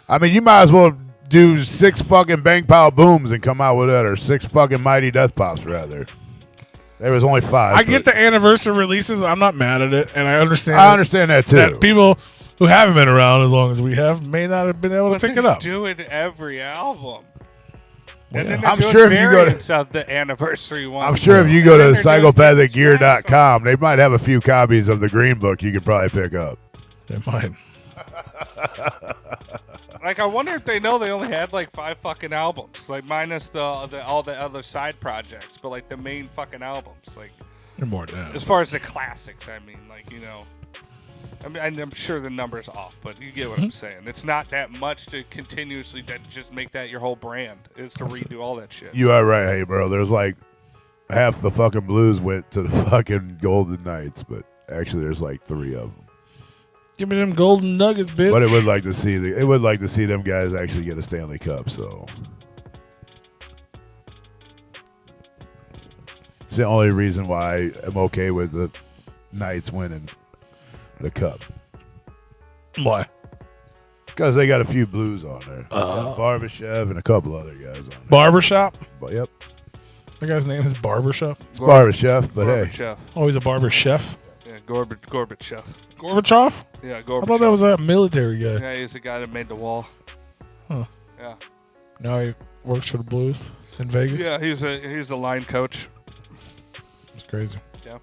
I mean, you might as well do 6 fucking Bang Pow Booms and come out with it, or 6 fucking Mighty Death Pops rather. There was only 5. I get the anniversary releases. I'm not mad at it, and I understand. I understand that too. That people who haven't been around as long as we have may not have been able to pick it up. Do it every album. Well, And then I'm they're sure doing if you go to- variants of the anniversary one. I'm sure if you go to And then they're doing psychopathicgear.com, they might have a few copies of the Green Book you could probably pick up. They might. Like, I wonder if they know they only had like 5 fucking albums, like minus all the other side projects, but like the main fucking albums, like They're more than that. as far as the classics. I mean, like, you know, I mean, I'm sure the number's off, but you get what I'm saying. It's not that much to continuously just make that your whole brand. Is to redo all that shit. You are right, hey bro. There's like half the fucking blues went to the fucking Golden Knights, but actually there's like 3 of them. Give me them golden nuggets, bitch. But it would like to see them guys actually get a Stanley Cup. So it's the only reason why I'm okay with the Knights winning the cup, Why? because they got a few blues on there. Barbashev and a couple other guys on there. Barbershop? But yep, That guy's name is Barbershop? it's Barbashev. But hey, Gorbachev. Oh, he's a barber chef? Yeah, Gorbachev. Gorbachev? Yeah, I Gorbachev. thought that was a military guy. Yeah, he's the guy that made the wall. Huh. Yeah. Now he works for the Blues in Vegas? Yeah, he's a line coach. It's crazy. Yeah.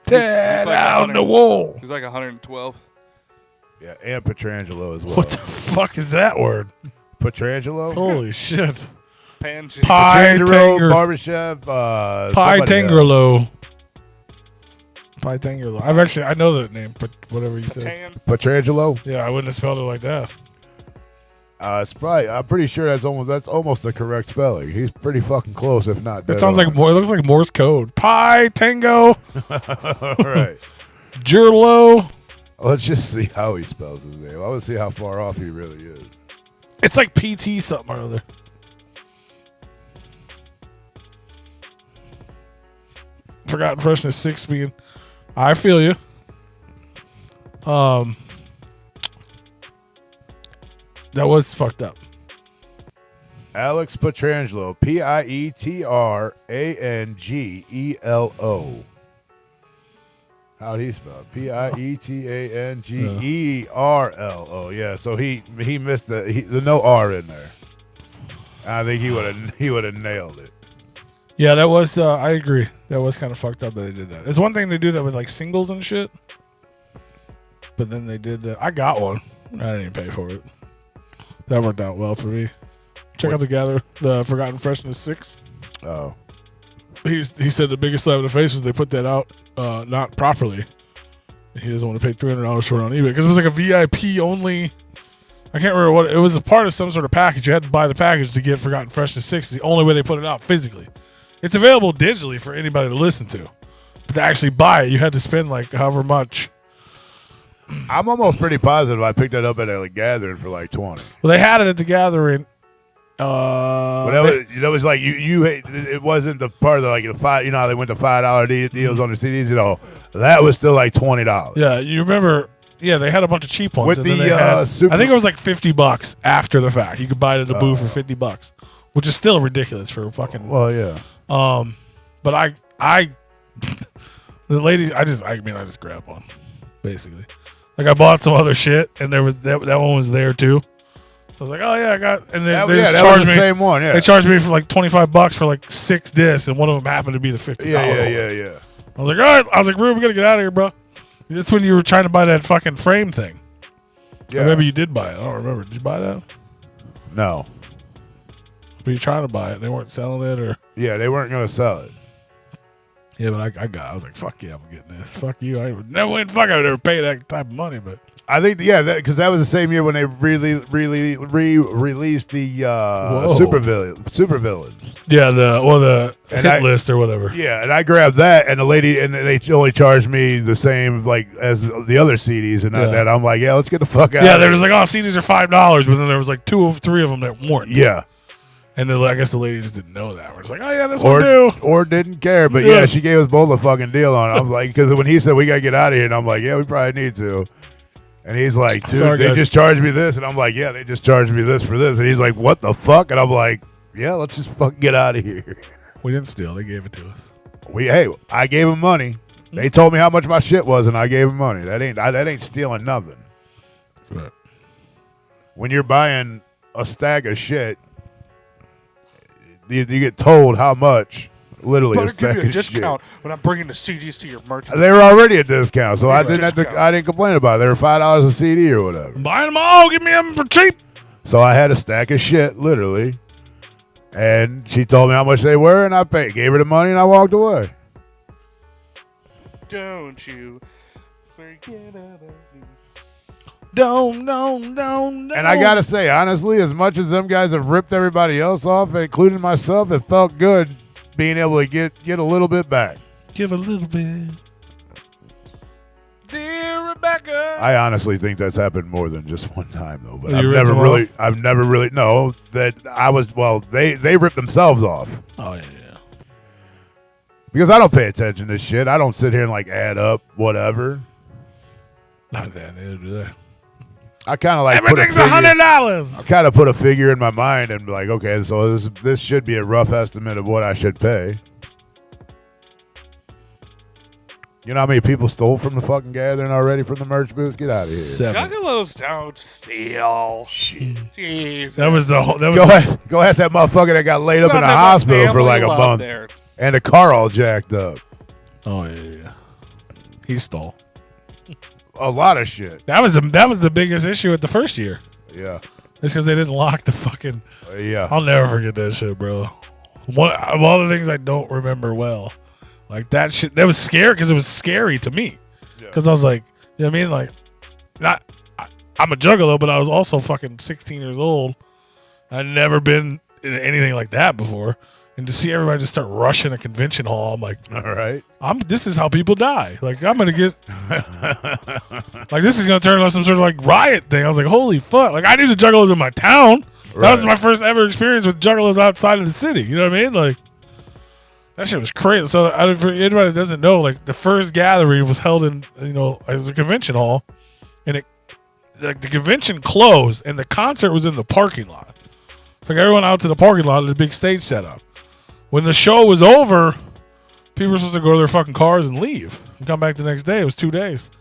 Tear like down 100 the wall. He's like 112. yeah, and Petrangelo as well. What the fuck is that word? Petrangelo, Holy shit. Panji. Pie Petrangelo, Tanger. Barbashev, Pie somebody else. Tangerlo. Pie Tangerlo. I know that name, but whatever you said. Tan. Petrangelo. Yeah, I wouldn't have spelled it like that. It's probably. I'm pretty sure that's almost the correct spelling. He's pretty fucking close, if not. It dead sounds on. like more. It looks like Morse code. Pi Tango All right. Jurlo. Let's just see how he spells his name. I want to see how far off he really is. It's like PT something or other. Forgotten Freshness 6 being. I feel you. That was fucked up. Alex Petrangelo, Pietrangelo. How'd he spell? Pietangerlo. Yeah, so he missed the no R in there. I think he would have nailed it. Yeah, that was. I agree. That was kind of fucked up that they did that. It's one thing to do that with like singles and shit, but then they did that. I got one. I didn't even pay for it. That worked out well for me. Check out the Forgotten Freshness 6. Oh, He said the biggest slap in the face was they put that out not properly. He doesn't want to pay $300 for it on eBay because it was like a VIP only. I can't remember what it was. A part of some sort of package. You had to buy the package to get Forgotten Freshness 6. It's the only way they put it out physically. It's available digitally for anybody to listen to, but to actually buy it, you had to spend like however much. I'm almost pretty positive I picked that up at a gathering for like 20. Well, they had it at the gathering. But that was like it wasn't the part of like the $5. You know how they went to $5 deals on the CDs. You know that was still like $20. Yeah, you remember? Yeah, they had a bunch of cheap ones. With and then the, they had, super- I think it was like $50 after the fact. You could buy it at the booth for $50, which is still ridiculous for fucking. Well, yeah. But I the lady, I just grabbed one, basically. Like I bought some other shit, and there was that one was there too. So I was like, oh yeah, I got, and then they just that charged was the me. same one. Yeah, They charged me for like $25 for like 6 discs, and one of them happened to be the $50. yeah. I was like, all right. I was like, Rube, we gotta get out of here, bro. That's when you were trying to buy that fucking frame thing. Yeah. Or maybe you did buy it. I don't remember. Did you buy that? No. But you trying to buy it. They weren't selling it, or Yeah, they weren't gonna sell it. yeah. But I was like, fuck yeah, I'm getting this. Fuck you. I would never pay that type of money, but. I think because that was the same year when they re-released the supervillains. Yeah, the And hit list or whatever. Yeah, and I grabbed that, and the lady, and they only charged me the same like as the other CDs, and that I'm like, yeah, let's get the fuck out. Yeah, they're just like, oh, CDs are $5, but then there was like 2 or 3 of them that weren't. Yeah. And then I guess the lady just didn't know that. We're just like, oh yeah, this one do. Or didn't care, but yeah, she gave us both a fucking deal on it. I was like, because when he said we gotta get out of here, and I'm like, yeah, we probably need to. And he's like, dude, Sorry, they guys. just charged me this. And I'm like, yeah, they just charged me this for this. And he's like, what the fuck? And I'm like, yeah, let's just fucking get out of here. we didn't steal. They gave it to us. I gave them money. They told me how much my shit was, and I gave them money. That ain't stealing nothing. That's right. When you're buying a stack of shit, you get told how much. Literally, I'm a gonna give you a stack of discount when I'm bringing the CDs to your merch. They were already a discount, so I Discount. didn't complain about it. They were $5 a CD or whatever. Buying them all. Give me them for cheap. So I had a stack of shit, literally, and she told me how much they were, and I gave her the money, and I walked away. Don't you forget about me. Don't. And I gotta say, honestly, as much as them guys have ripped everybody else off, including myself, it felt good being able to get a little bit back. Give a little bit. Dear Rebecca. I honestly think that's happened more than just one time, though. But You I've ripped never really no that I was. Well, they ripped themselves off. Oh yeah. Because I don't pay attention to shit. I don't sit here and like add up whatever. Not that. Neither do they. I kind of like Everything's I $100. kind of put a figure in my mind and be like, okay, so this should be a rough estimate of what I should pay. You know how many people stole from the fucking gathering already from the merch booth? Get out of here. 7. Juggalos don't steal. Jeez. That was the whole. That was Go ask that motherfucker that got laid up in Nothing the but hospital for family like a love month there. and a car all jacked up. Oh yeah. He stole. A lot of shit. That was the biggest issue at the first year. Yeah. It's because they didn't lock the fucking. Yeah. I'll never forget that shit, bro. One of all the things I don't remember well, like that shit. That was scary because it was scary to me. Because I was like, you know what I mean? Like, I'm a juggalo, but I was also fucking 16 years old. I'd never been in anything like that before. And to see everybody just start rushing a convention hall, I'm like, all right. This is how people die. Like, I'm going to get, like, this is going to turn into some sort of, like, riot thing. I was like, holy fuck. Like, I knew the juggalos in my town. That was my first ever experience with juggalos outside of the city. You know what I mean? Like, that shit was crazy. So, for anybody that doesn't know, like, the first gathering was held in, it was a convention hall. And the convention closed, and the concert was in the parking lot. So, like, everyone out to the parking lot, the big stage set up. When the show was over, people were supposed to go to their fucking cars and leave and come back the next day. It was 2 days.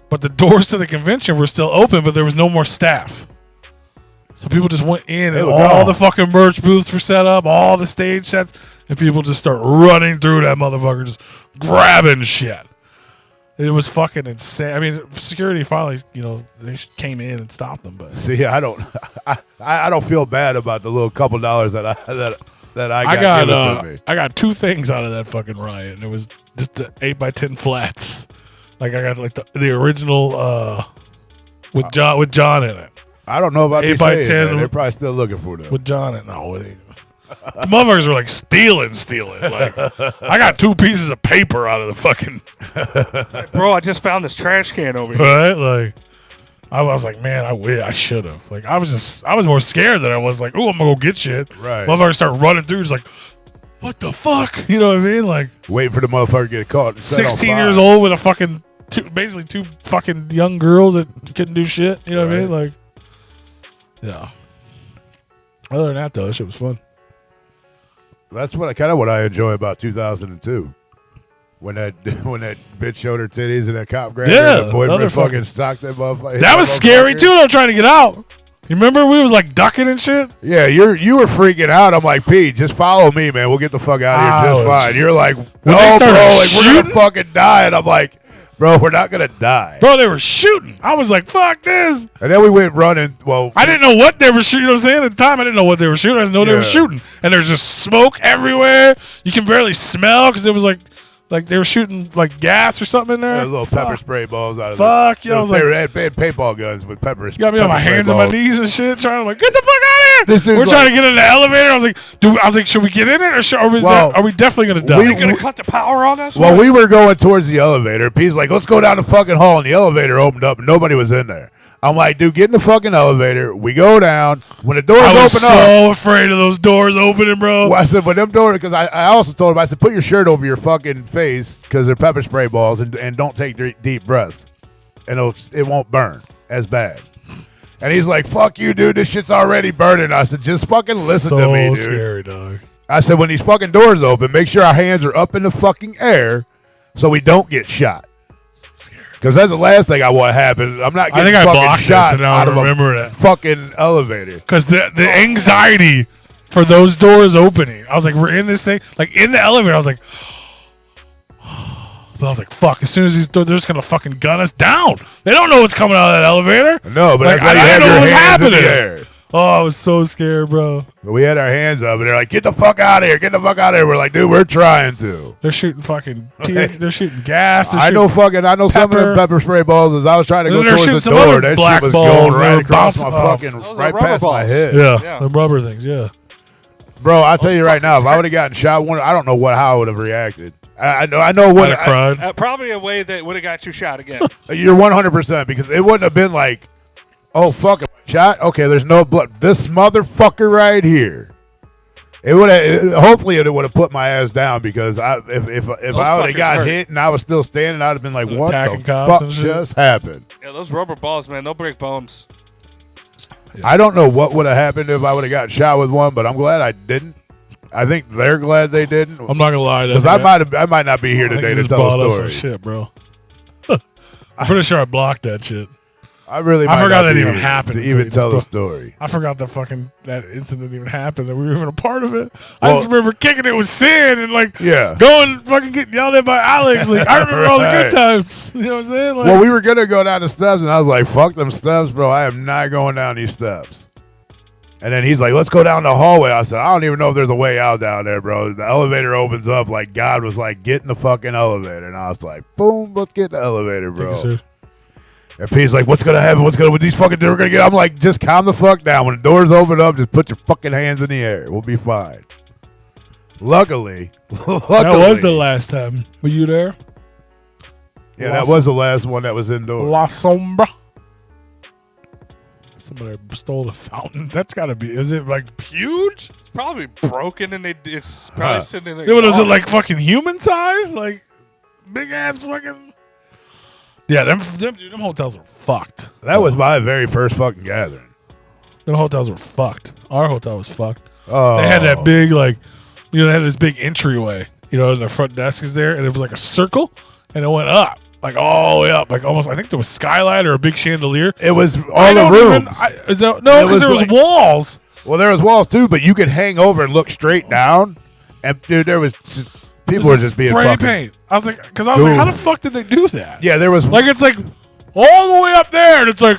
But the doors to the convention were still open, but there was no more staff. So people just went in and all the fucking merch booths were set up, all the stage sets, and people just start running through that motherfucker, just grabbing shit. It was fucking insane. I mean, security finally, they came in and stopped them. But see, I don't feel bad about the little couple dollars that I got given to me. I got 2 things out of that fucking riot, and it was just the 8x10 flats. Like I got like the original with John in it. I don't know about 8x10. They're probably still looking for them. With John in it. No, the motherfuckers were like stealing. Like I got 2 pieces of paper out of the fucking. Bro, I just found this trash can over here. Right, like. I was like, man, I should have. Like, I was more scared than I was like, oh, I'm gonna go get shit. Right. Motherfuckers start running through, just like, what the fuck? You know what I mean? Like, waiting for the motherfucker to get caught. 16 years old with a fucking, basically 2 fucking young girls that couldn't do shit. You know what I mean? Like, yeah. Other than that, though, that shit was fun. That's what I enjoy about 2002. When that bitch showed her titties and that cop grabbed her and the boyfriend fucking stocked that motherfucker. That was scary too, though, trying to get out. You remember we was like ducking and shit? Yeah, you were freaking out. I'm like, Pete, just follow me, man. We'll get the fuck out of here just fine. You're like, no, bro, like, we're gonna fucking die. And I'm like, bro, we're not gonna die. Bro, they were shooting. I was like, fuck this. And then we went running. Well, I didn't know what they were shooting. You know what I'm saying? At the time, I didn't know what they were shooting. I just know they were shooting. And there's just smoke everywhere. You can barely smell because it was like they were shooting like gas or something in there. Little pepper spray balls out of fuck, yeah. I was like, they had paintball guns with pepper. You got me on my hands and my knees and shit, trying to like, get the fuck out of here. We're like, trying to get in the elevator. I was like, should we get in it or are we definitely gonna die? Are you gonna cut the power on us? Well, we were going towards the elevator. Pete's like, let's go down the fucking hall, and the elevator opened up, and nobody was in there. I'm like, dude, get in the fucking elevator. We go down. When the doors open up. I was so afraid of those doors opening, bro. Well, I said, but them doors, because I also told him, I said, put your shirt over your fucking face because they're pepper spray balls and don't take deep breaths. And it won't burn as bad. And he's like, fuck you, dude. This shit's already burning. I said, just fucking listen to me, dude. So scary, dog. I said, when these fucking doors open, make sure our hands are up in the fucking air so we don't get shot. Because that's the last thing I want to happen. I'm not getting fucking shot out of a fucking elevator. Because the anxiety for those doors opening. I was like, we're in this thing. Like, in the elevator, I was like... But I was like, fuck, as soon as these doors, they're just going to fucking gun us down. They don't know what's coming out of that elevator. No, but like, that's why you have your hands happening. In the air. Oh, I was so scared, bro. But we had our hands up, and they're like, get the fuck out of here. Get the fuck out of here. We're like, dude, we're trying to. They're shooting fucking they're shooting gas. I know some of them pepper spray balls. As I was trying to go towards the door, that shit was going right across my fucking, right past my head. Yeah, the rubber things, yeah. Bro, I'll tell you right now, if I would have gotten shot, I don't know how I would have reacted. I know what I cried. Probably a way that would have got you shot again. You're 100% because it wouldn't have been like, oh fuck, am I shot? Okay, there's no blood. This motherfucker right here. It would have. Hopefully, it would have put my ass down because if I would have got hit and I was still standing, I'd have been like, what the fuck just happened? Yeah, those rubber balls, man, they'll break bones. Yeah. I don't know what would have happened if I would have got shot with one, but I'm glad I didn't. I think they're glad they didn't. I'm not gonna lie, because I might not be here today to tell the story. Shit, bro. I'm pretty sure I blocked that shit. I forgot that even happened to even tell the story. I forgot that incident even happened, that we were even a part of it. I just remember kicking it with Sid and going fucking getting yelled at by Alex. Like I remember all the good times. You know what I'm saying? Well, we were gonna go down the steps, and I was like, "Fuck them steps, bro! I am not going down these steps." And then he's like, let's go down the hallway. I said, I don't even know if there's a way out down there, bro. The elevator opens up like God was like, get in the fucking elevator. And I was like, boom, let's get in the elevator, bro. And Pete's like, what's going to happen? What's going to, with these fucking, we're going to get, I'm like, just calm the fuck down. When the doors open up, just put your fucking hands in the air. We'll be fine. Luckily. That was the last time. Were you there? Yeah, that was the last one that was indoors. La Sombra. Somebody stole the fountain. That's got to be. Is it like huge? It's probably broken and it's probably sitting in a. Yeah, but is it like fucking human size? Like big ass fucking. Yeah, them hotels are fucked. That was my very first fucking gathering. Them hotels were fucked. Our hotel was fucked. Oh. They had that big they had this big entryway. And the front desk is there, and it was like a circle, and it went up. Like all the way up, like almost. I think there was skylight or a big chandelier. It was all the rooms. Because there was walls. Well, there was walls too, but you could hang over and look straight down. And dude, there was people were just being spray paint. I was like, how the fuck did they do that? Yeah, there was it's like all the way up there, and it's like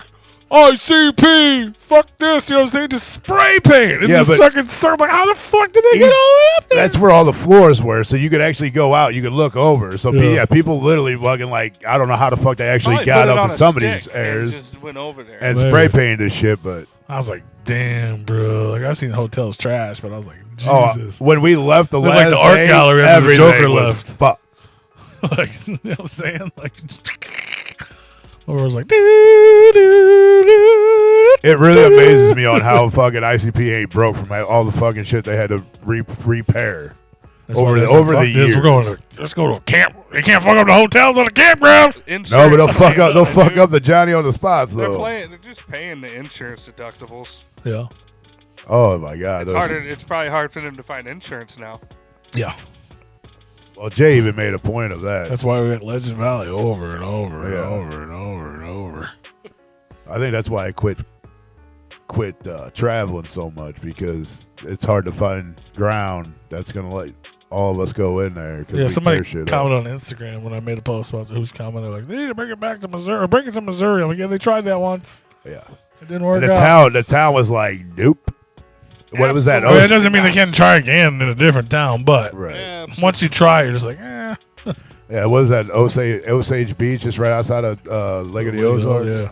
ICP. Fuck this, you know what I'm saying? Just spray paint in the second circle. Like, how the fuck did they get all the way up there? That's where all the floors were, so you could actually go out. You could look over. So people literally fucking I don't know how the fuck they actually got up in somebody's airs. Just went over there and spray painted this shit. But I was like, damn, bro. Like I've seen hotels trash, but I was like, Jesus. When we left the last the art gallery after the Joker left. Fuck. You know what I'm saying? Or it was like, doo, doo, doo, it really amazes me on how fucking ICP ain't broke from all the fucking shit they had to repair over the years. Let's go to a camp. They can't fuck up the hotels on the campground. No, but they'll fuck up the Johnny on the spots though. They're just paying the insurance deductibles. Yeah. Oh my God. It's probably hard for them to find insurance now. Yeah. Well, Jay even made a point of that. That's why we went Legend Valley over and over and over and over and over. I think that's why I quit traveling so much, because it's hard to find ground that's gonna let all of us go in there. Yeah, somebody commented on Instagram when I made a post about who's commenting like, they need to bring it back to Missouri, or bring it to Missouri. I'm like, yeah, they tried that once. Yeah, it didn't work out. The town was like, nope. What was that? It doesn't mean they can't try again in a different town, but once you try, you're just like, eh. Yeah, what was that? Osage Beach, just right outside of Lake of the Ozarks. Yeah.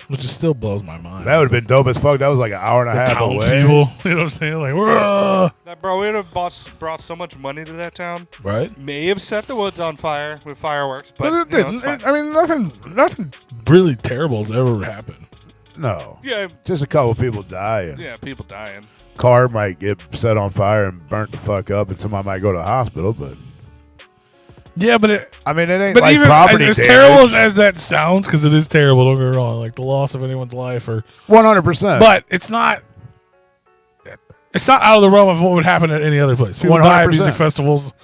Which just still blows my mind. That would have been dope as fuck. That was like an hour and a half away. People, you know what I'm saying? Like, that bro, we would have brought so much money to that town. Right? May have set the woods on fire with fireworks, but it didn't. I mean, nothing really terrible has ever happened. No. Yeah. Just a couple people dying. Yeah, people dying. Car might get set on fire and burnt the fuck up, and somebody might go to the hospital, but. Yeah, but it ain't but like even property as damage. Terrible as that sounds, because it is terrible, don't get me wrong, like the loss of anyone's life or 100%. But it's not. It's not out of the realm of what would happen at any other place. People die at music 100%. festivals.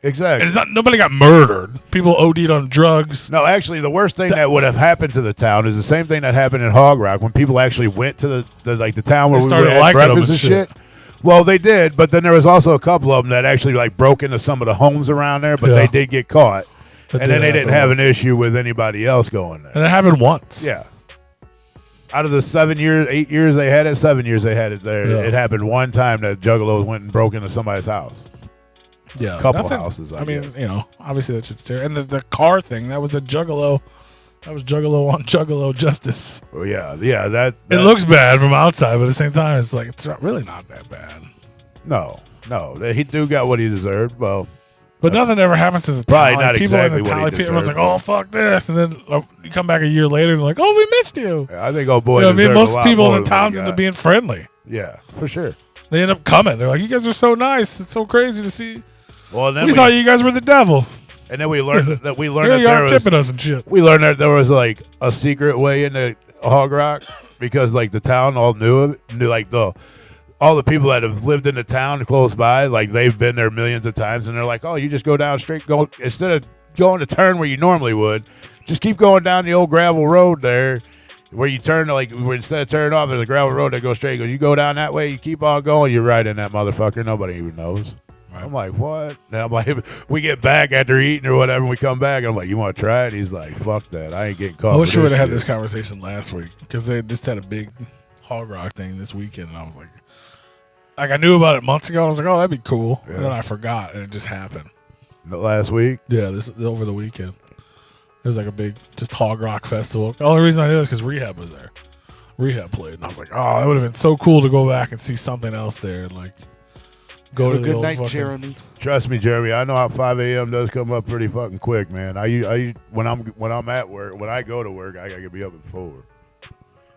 Exactly. It's not. Nobody got murdered. People OD'd on drugs. No, actually, the worst thing that would have happened to the town is the same thing that happened in Hog Rock when people actually went to the town where They we started had liking them breakfast and and shit. Well, they did, but then there was also a couple of them that actually like broke into some of the homes around there, but Yeah. they did get caught, That and then they did didn't happen have an once. issue with anybody else going there. And it happened once. Yeah. Out of the 8 years they had it, 7 years they had it there. Yeah. It happened one time that Juggalos went and broke into somebody's house. Yeah, Couple houses, I mean, guess. you know, obviously that shit's terrible. And the car thing, that was a Juggalo. That was Juggalo on Juggalo justice. Well, yeah, that It looks bad from outside, but at the same time, it's like it's really not that bad. no. He do got what he deserved. Well, But nothing ever happens to the Probably town. not Like, people exactly in the what town, he like, everyone's like, deserved, "Oh, fuck this," and then you come back a year later and like, "Oh, we missed you." I think old boy. You know what I mean? deserved a Most lot people more in the than what towns he end up got. being friendly. Yeah, for sure. They end up coming. They're like, "You guys are so nice. It's so crazy to see. Well, and then We thought you guys were the devil. and then we learned that Here that you there are was tipping us and shit." we learned that there was like a secret way into Hog Rock because like the town all knew like all the people that have lived in the town close by, like they've been there millions of times, and they're like, "Oh, you just go down straight, go instead of going to turn where you normally would, just keep going down the old gravel road there, where you turn where instead of turning off, there's a gravel road that goes straight. Goes, you go down that way, you keep on going, you're right in that motherfucker. Nobody even knows." Right. I'm like, what? And I'm like, we get back after eating or whatever, and we come back, and I'm like, you want to try it? He's like, fuck that, I ain't getting caught. I wish we with would have had shit." this conversation last week because they just had a big Hog Rock thing this weekend, and I was like I knew about it months ago. I was like, "Oh, that'd be cool," and then I forgot, and it just happened. Last week. Yeah, this over the weekend. It was like a big just Hog Rock festival. The only reason I knew this because Rehab was there. Rehab played, and I was like, "Oh, it would have been so cool to go back and see something else there." And like, go to the Good old night, fucking. Jeremy. Trust me, Jeremy. I know how 5 a.m. does come up pretty fucking quick, man. I when I'm at work, when I go to work, I gotta be up at 4.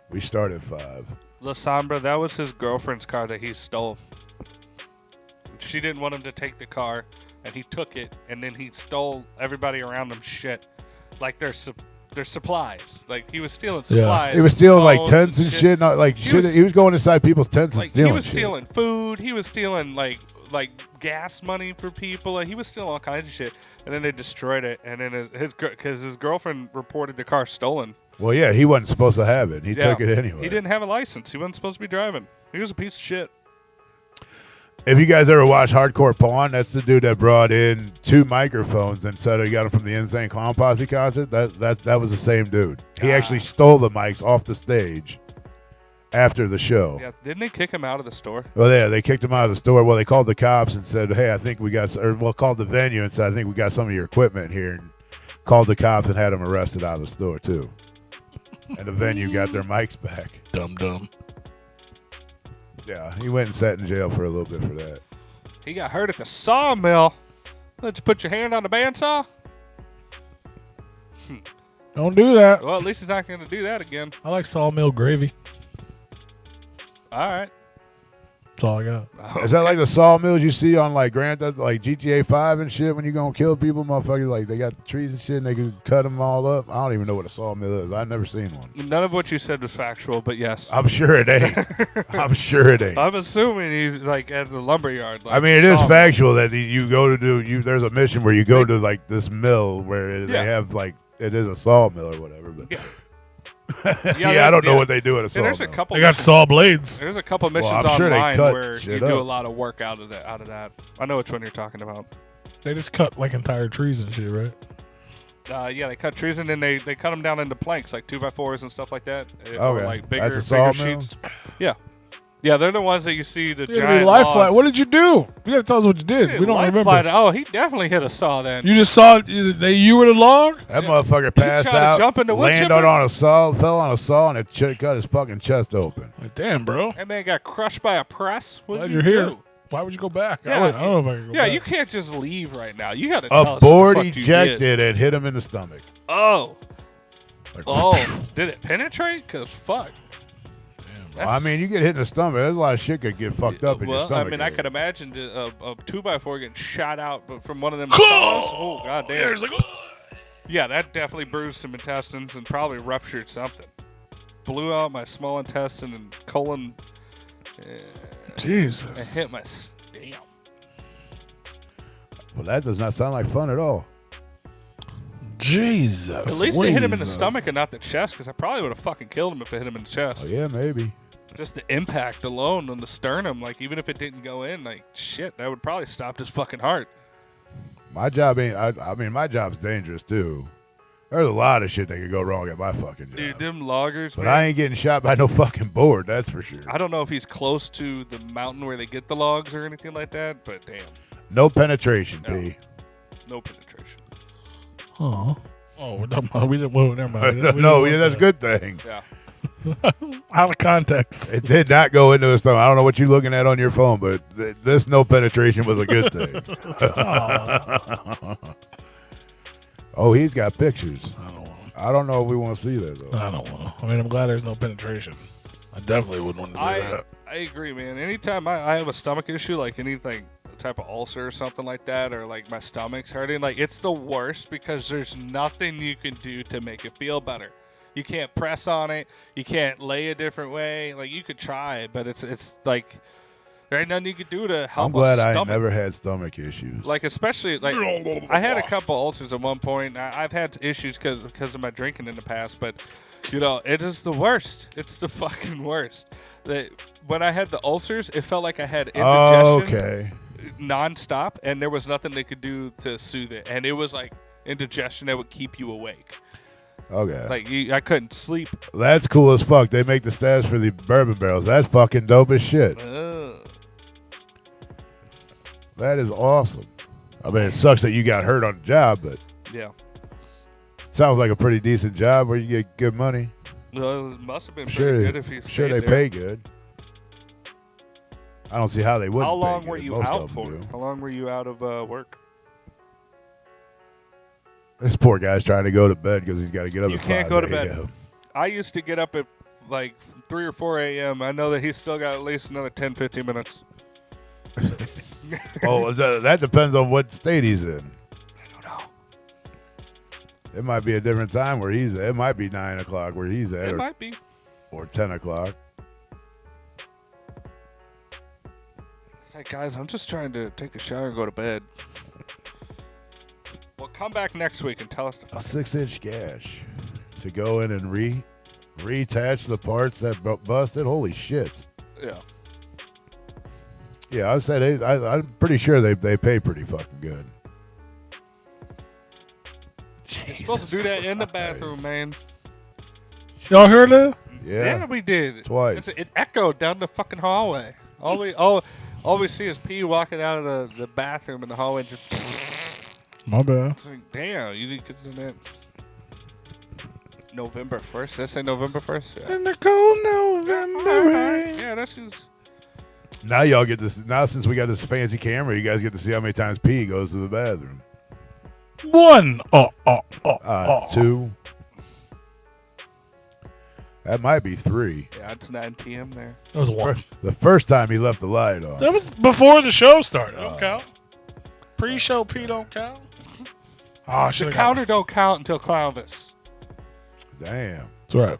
We start at 5. La Sombra, that was his girlfriend's car that he stole. She didn't want him to take the car, and he took it, and then he stole everybody around him shit, like their supplies. Like he was stealing Yeah. supplies. He was stealing like phones tents and shit, not like He shit. was- He was going inside people's tents and Like stealing he was shit. stealing food. He was stealing like gas money for people. Like, he was stealing all kinds of shit. And then they destroyed it. And then his girlfriend reported the car stolen. Well, yeah, he wasn't supposed to have it. He Yeah. took it anyway. He didn't have a license. He wasn't supposed to be driving. He was a piece of shit. If you guys ever watch Hardcore Pawn, that's the dude that brought in 2 microphones and said he got them from the Insane Clown Posse concert. That was the same dude. He actually stole the mics off the stage after the show. Yeah, didn't they kick him out of the store? Well, yeah, they kicked him out of the store. Well, they called the cops and said, "Hey, I think we got," called the venue and said, "I think we got some of your equipment here," and called the cops and had them arrested out of the store too. And the venue got their mics back. Dumb. Yeah, he went and sat in jail for a little bit for that. He got hurt at the sawmill. Let you put your hand on the bandsaw? Don't do that. Well, at least he's not going to do that again. I like sawmill gravy. All right. That's all I got. Is that like the sawmills you see on like Grand Theft, like GTA 5 and shit? When you gonna kill people, motherfuckers, like they got trees and shit, and they can cut them all up. I don't even know what a sawmill is. I've never seen one. None of what you said was factual, but yes. I'm sure it ain't. I'm sure it ain't. I'm assuming he's like at the lumberyard. Like I mean, it is sawmill. factual that you go to there's a mission where you go to like this mill where they have like it is a sawmill or whatever. But Yeah. yeah, I don't know what they do at a Yeah, sawmill. there's a couple. They got saw blades. There's a couple missions I'm sure they online cut where shit you do up. a lot of work out of that. I know which one you're talking about. They just cut like entire trees and shit, right? Yeah, they cut trees and then they cut them down into planks, like 2x4s and stuff like that. Or Okay. like bigger, That's a bigger sawmill? sheets. Yeah, they're the ones that you see the You gotta giant be lifeline. logs. What did you do? You gotta tell us what you did. We don't Lifeline- remember. Oh, he definitely hit a saw then. You just saw you were the log? That motherfucker passed tried to out, jump into wood landed chipper? on a saw, fell on a saw, and it cut his fucking chest open. Like, damn, bro. That man got crushed by a press. What Glad did you're you here. do? Why would you go back? Yeah, I don't know if I can go Yeah, back. you can't just leave right now. You got to tell A us what board the fuck you did. ejected and hit him in the stomach. Oh. Like, Oh, did it penetrate? Because fuck. Well, I mean, you get hit in the stomach. There's a lot of shit could get fucked up in your Well, stomach. I mean, I area. could imagine a 2x4 getting shot out from one of them saws. Oh, goddamn. Yeah, it's like, Yeah, that definitely bruised some intestines and probably ruptured something. Blew out my small intestine and colon. Jesus. I hit my damn. Well, that does not sound like fun at all. Jesus. At least it hit him in the Jesus. stomach and not the chest, because I probably would have fucking killed him if it hit him in the chest. Oh, yeah, maybe. Just the impact alone on the sternum, like even if it didn't go in, like shit, that would probably stop his fucking heart. My job ain't. I mean, my job's dangerous too. There's a lot of shit that could go wrong at my fucking job. Dude, them loggers, But man. I ain't getting shot by no fucking board. That's for sure. I don't know if he's close to the mountain where they get the logs or anything like that, but damn, No penetration, No. P. no penetration. Oh. Oh, we're talking about, we didn't, well, never mind. No, yeah, that's a good thing. Yeah. Out of context. It did not go into his stomach. I don't know what you're looking at on your phone, but this no penetration was a good thing. Oh, he's got pictures. I don't want I don't know if we want to see that, though. I don't want to. I mean, I'm glad there's no penetration. I definitely wouldn't want to see that. I agree, man. Anytime I have a stomach issue, like anything type of ulcer or something like that, or like my stomach's hurting, like it's the worst because there's nothing you can do to make it feel better. You can't press on it. You can't lay a different way. Like you could try, but it's like there ain't nothing you could do to help. I'm glad a I stomach. ain't never had stomach issues. Like especially like I had a couple ulcers at one point. I've had issues because of my drinking in the past, but you know it is the worst. It's the fucking worst. When I had the ulcers, it felt like I had indigestion nonstop, and there was nothing they could do to soothe it. And it was like indigestion that would keep you awake. Okay. Like I couldn't sleep. That's cool as fuck. They make the stabs for the bourbon barrels. That's fucking dope as shit. That is awesome. I mean, it sucks that you got hurt on the job, but Yeah. sounds like a pretty decent job where you get good money. Well, it must have been Sure, pretty good if he sure stayed they there. pay good. I don't see how they wouldn't. How pay long were good. you Most out of them for? do. How long were you out of work? This poor guy's trying to go to bed because he's got to get up. You at can't 5 go to bed. a.m. I used to get up at like 3 or 4 a.m. I know that he's still got at least another 10, 15 minutes. Oh, that depends on what state he's in. I don't know. It might be a different time where he's at. It might be 9 o'clock where he's at, It might be. or 10 o'clock. It's like, guys, I'm just trying to take a shower and go to bed. Well, come back next week and tell us to A fucking 6-inch gash to go in and reattach the parts that busted. Holy shit! yeah. Yeah, I said I'm pretty sure they pay pretty fucking good. You're supposed to do that in the bathroom, man. Y'all heard that? Yeah, we did. twice. It echoed down the fucking hallway. All we see is P walking out of the bathroom in the hallway. Just My bad. it's like, damn, you didn't get to that. November 1st. Did I say November 1st? Yeah. In the cold November rain. Yeah, that's just. Now y'all get this. Now since we got this fancy camera, you guys get to see how many times P goes to the bathroom. 1. 2. That might be 3. Yeah, it's 9 p.m. there. That was 1. The first time he left the light on. That was before the show started. Don't count. Pre-show P don't count. Oh, The counter don't count until Clovis. Damn. That's right.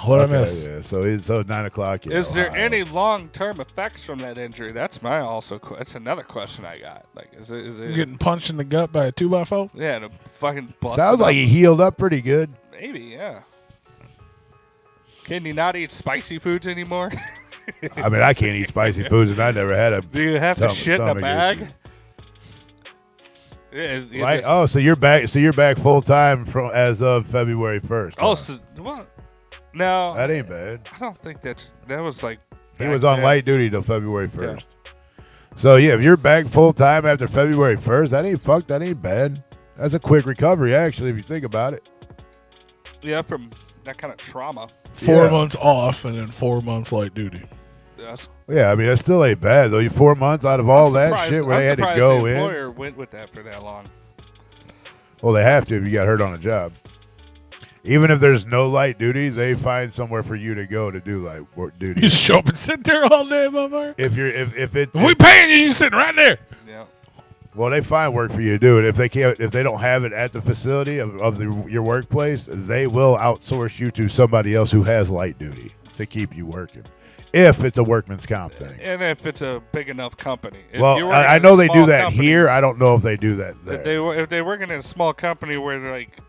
What I Okay, missed? yeah. So it's 9 o'clock. Yeah, Is there Ohio. any long-term effects from that injury? That's that's another question I got. Like, is You it? getting punched in the gut by a 2x4? Yeah, the fucking bust. Sounds like he healed up pretty good. Maybe, yeah. Can you not eat spicy foods anymore? I mean, I can't eat spicy foods, and I never had a. Do you have to shit in a stomach bag? issue. Yeah, Like, oh, so you're back. So you're back full time from as of February 1st. oh, huh? so, what? No, That ain't bad. I don't think that was like. He back was on then. light duty till February 1st. So yeah, if you're back full time after February 1st, that ain't bad. That's a quick recovery, actually, if you think about it. Yeah, from that kind of trauma. 4 Yeah. months off and then 4 months light duty. That's Yeah, I mean, that still ain't bad though. You 4 months out of all I'm that surprised- shit where I'm they had to surprised go the in. employer went with that for that long. Well, they have to if you got hurt on a job. Even if there's no light duty, they find somewhere for you to go to do light work You duty. just show up and sit there all day, motherfucker. if you're if it If we paying you, you sitting right there. Yeah. Well, they find work for you to do it. If they can't, if they don't have it at the facility of your workplace, they will outsource you to somebody else who has light duty to keep you working. If it's a workman's comp thing. And if it's a big enough company. If Well, you're working I in a know they do small that company, here. I don't know if they do that there. If they're working in a small company where they're like,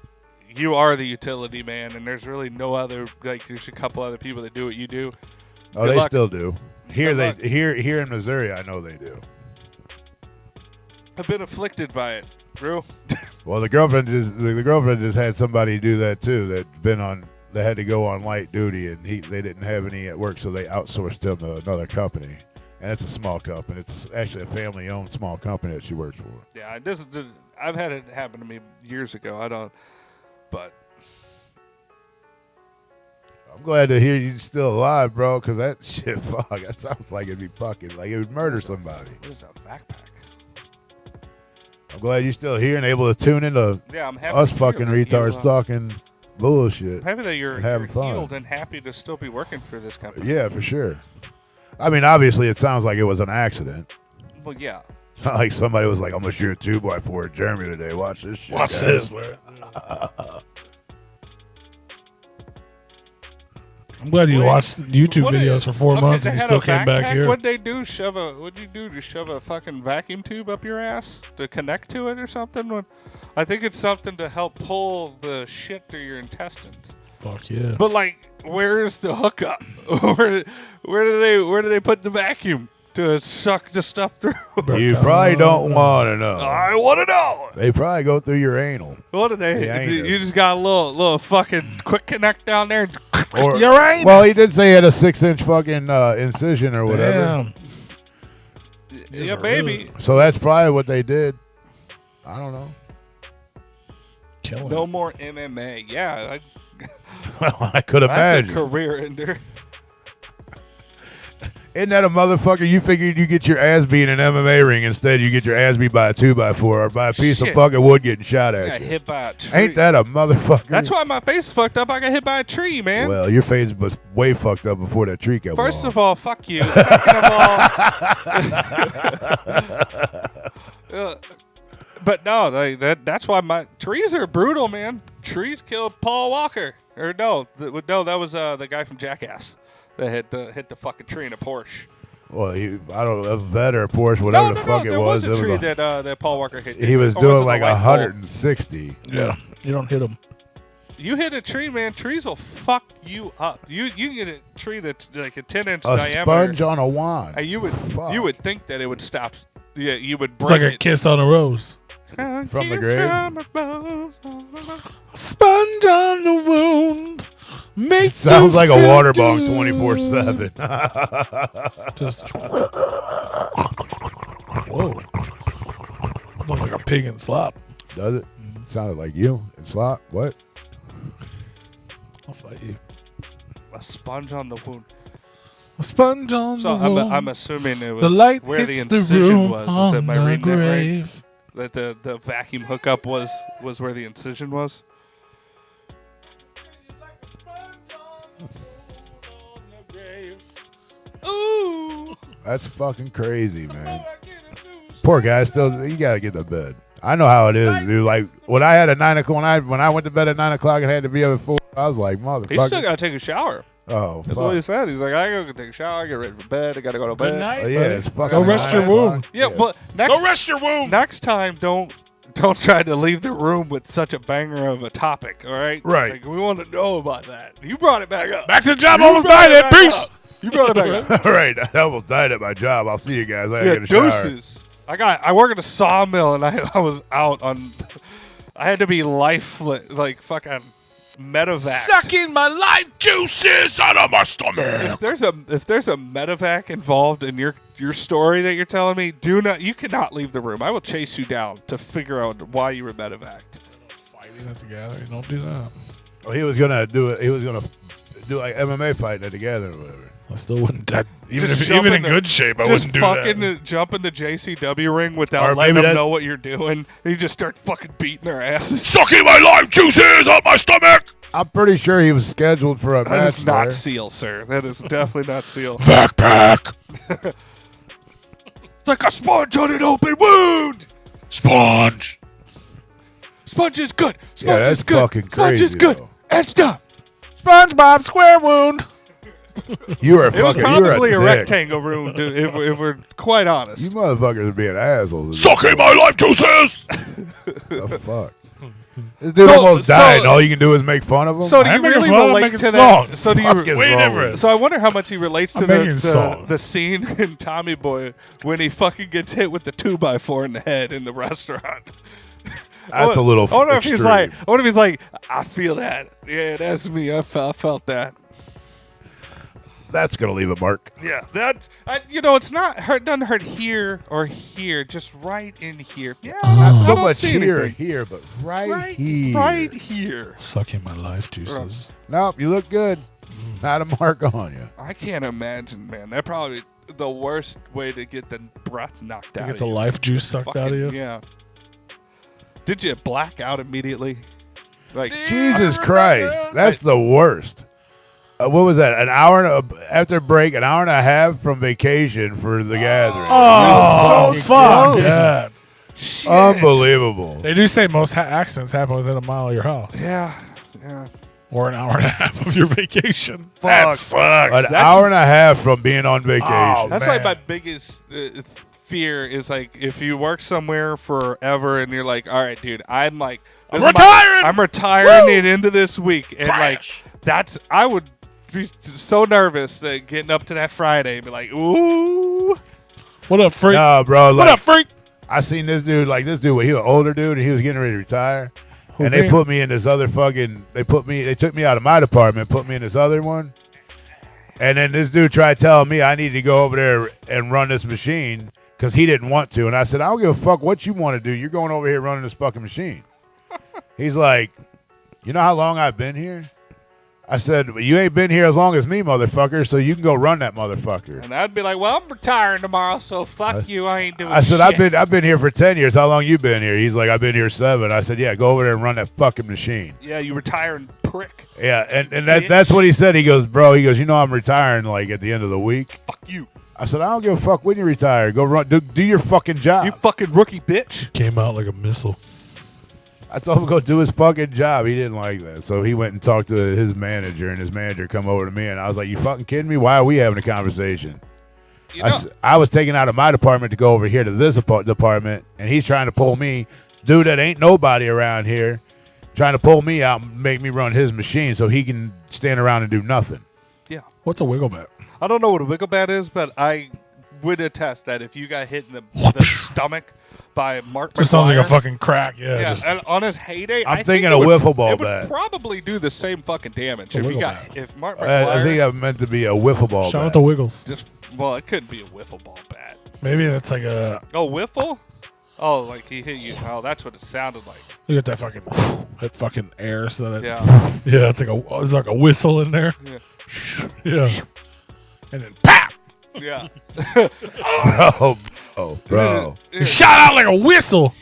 you are the utility man, and there's really no other, like, there's a couple other people that do what you do. Oh, Good they luck. still do. Here Good they here in Missouri, I know they do. I've been afflicted by it, Drew. Well, the girlfriend just had somebody do that too. They had to go on light duty, and they didn't have any at work, so they outsourced them to another company. And it's a small company. It's actually a family-owned small company that she works for. Yeah, I've had it happen to me years ago. But I'm glad to hear you still alive, bro, because that shit, fuck, that sounds like it'd be fucking, like it would murder somebody. what is that backpack? I'm glad you're still here and able to tune into Yeah, I'm happy us to hear fucking that you, retards talking bullshit. I'm happy that you're having fun. healed and happy to still be working for this company. Yeah, for sure. I mean, obviously, it sounds like it was an accident. Well, yeah. It's not like somebody was like, I'm going to shoot a 2x4 at Jeremy today. Watch this shit. Watch guys." this. I'm glad you Wait, watched YouTube What videos is- for 4 okay, months they and you had still a came back backpack? here. What'd you do? Just shove a fucking vacuum tube up your ass to connect to it or something? I think it's something to help pull the shit through your intestines. Fuck yeah. But like, where's the hookup? where do they put the vacuum to suck the stuff through? You probably don't want to know. I want to know. They probably go through your anal. What do they? The anus. You just got a little fucking quick connect down there. Or, Your anus. well, he did say he had a 6-inch fucking incision or whatever. Damn. Yeah, baby. So that's probably what they did. I don't know. Killing No it. more MMA. Yeah, Well, I could that's a imagine. career ender. Isn't that a motherfucker? You figured you get your ass beat in an MMA ring. Instead, you get your ass beat by a 2x4 or by a piece of Shit. fucking wood getting shot I at got you. hit by a tree. Ain't that a motherfucker? That's why my face is fucked up. I got hit by a tree, man. Well, your face was way fucked up before that tree came First along. of all, fuck you. Second of all, but no, that's why my trees are brutal, man. Trees killed Paul Walker. Or no, that was the guy from Jackass that hit the fucking tree in a Porsche. Well, I don't know, a vet or a Porsche, whatever the fuck it there was. was a it tree was that Paul Walker hit. he was Or doing it like a light pole? 160. Yeah. You don't hit them. You hit a tree, man. Trees will fuck you up. You can get a tree that's like a 10-inch A diameter. sponge on a wand. And you Fuck. would think that it would stop. Yeah, you would It's break like a it. kiss on a rose. From the grave? Sponge on the wound. Makes Sounds you like a feel water bong good. 24/7. Just. Whoa. Looks like a pig in slop. Does it? Sounded like you and slop. What? I'll fight you. A sponge on the wound. A sponge on So the wound. I'm assuming it was The light where the hits the incision room was. on Am I the reading that right? grave. That the vacuum hookup was where the incision was. Ooh. That's fucking crazy, man. Poor guy. Still, you gotta get to bed. I know how it is, dude. Like when I had a 9 o'clock, when I went to bed at 9 o'clock and had to be up at 4, I was like, He motherfucker. still gotta take a shower. Oh, That's what he fuck. said. He's like, I gotta take a shower, get ready for bed. I gotta go to bed. Good night. Oh, yeah, buddy. it's fucking Go rest 9 your o'clock. wound. Yeah, but next Go rest your wound. next time, don't try to leave the room with such a banger of a topic. All right, Right. Like, we want to know about that. You brought it back up. Back to the job. You Almost brought died it at. back Peace. up. You brought it back up. All right, I almost died at my job. I'll see you guys. I gotta Yeah, get a shower. deuces. I work at a sawmill and I was out on. I had to be like fucking medevac. Sucking my life juices out of my stomach. If there's a medevac involved in your story that you're telling me, you cannot leave the room. I will chase you down to figure out why you were medevaced. Fighting at the gathering. Don't do that. Oh, he was gonna do it. He was gonna do like MMA fighting together or whatever. I still wouldn't. Even Just if, jump even in in the- good shape, I Just wouldn't do fucking that. jump in the JCW ring without Or letting maybe them that- know what you're doing. And you just start fucking beating their asses. Sucking my life juices out my stomach. I'm pretty sure he was scheduled for a That match. is not there. SEAL, sir. That is definitely not SEAL. Backpack. It's like a sponge on an open wound. Sponge. Sponge is good. Yeah, Sponge that's is good. fucking Sponge crazy. is good. Though. And stuff. SpongeBob Square Wound. You are It was fucking. You're probably a dick. rectangle room, dude, if we're quite honest. You motherfuckers are being assholes. Sucking my life juices. The fuck. This dude almost died. And all you can do is make fun of him. So do I'm you making really fun, I'm relate making to songs. that? So do Fuck is you? wrong with different. you? So I wonder how much he relates to I'm making songs. the scene in Tommy Boy when he fucking gets hit with the 2x4 in the head in the restaurant. That's a little. I wonder if extreme. he's like. I wonder if he's like. I feel that. Yeah, that's me. I felt that. That's gonna leave a mark. Yeah, that's. It's not hurt. Doesn't hurt here or here. Just right in here. Yeah, Not I so don't much see here, anything. here, but right here. Right here. Sucking my life juices. Nope, you look good. Not a mark on you. I can't imagine, man. That probably the worst way to get the breath knocked out. Get of the you. life juice sucked out of Fucking- you. Yeah. Did you black out immediately? Like Jesus Christ, that's the worst. What was that? An hour after break, an hour and a half from vacation for the gathering. Oh, You fuck fucking that. shit. Unbelievable. They do say most accidents happen within a mile of your house. Yeah. Or an hour and a half of your vacation. Fuck. That sucks. An hour and a half from being on vacation. Oh, That's man. like my biggest fear is like if you work somewhere forever and you're like, all right, dude, I'm like, I'm this is retiring! I'm retiring Woo! it into this week, and Trash. I would be so nervous that getting up to that Friday and be like, ooh, What up, freak? No, bro. What Like, up, freak? I seen this dude, he was an older dude, and he was getting ready to retire. Who, And they me? put me in this other fucking, they took me out of my department, put me in this other one. And then this dude tried telling me I needed to go over there and run this machine because he didn't want to. And I said, I don't give a fuck what you want to do. You're going over here running this fucking machine. He's like, you know how long I've been here? I said, well, you ain't been here as long as me, motherfucker, so you can go run that motherfucker. and I'd be like, well, I'm retiring tomorrow, so fuck you, I ain't doing. I said, shit. I've been here for 10 years. How long you been here? He's like, I've been here 7. I said, yeah, go over there and run that fucking machine. Yeah, you retiring prick. Yeah, and that's what he said. He goes, bro, you know I'm retiring like at the end of the week. Fuck you, I said, I don't give a fuck when you retire. Go run, do your fucking job. you fucking rookie bitch. Came out like a missile. I told him to go do his fucking job. He didn't like that. So he went and talked to his manager, and his manager come over to me, and I was like, you fucking kidding me? Why are we having a conversation? You know, I was taken out of my department to go over here to this department, and he's trying to pull me, dude that ain't nobody around here, trying to pull me out and make me run his machine so he can stand around and do nothing. yeah. What's a wiggle bat? I don't know what a wiggle bat is, but I would attest that if you got hit in the stomach by Mark Just sounds like a McGuire, fucking crack. Yeah. yeah, Just, and on his heyday, I'm I thinking think a it would- wiffle ball it would bat. probably do the same fucking damage A if you wiggle got bat. if Mark I McGuire think I meant to be a wiffle ball shout bat. out the Wiggles. just well, it couldn't be a wiffle ball bat. Maybe that's like a. Oh, wiffle? Oh, like he hit you. Oh, that's what it sounded like. You get that fucking that fucking air, so that Yeah. yeah, it's like a whistle in there. Yeah. Yeah, and then pop, Yeah. Bro. it shot out like a whistle,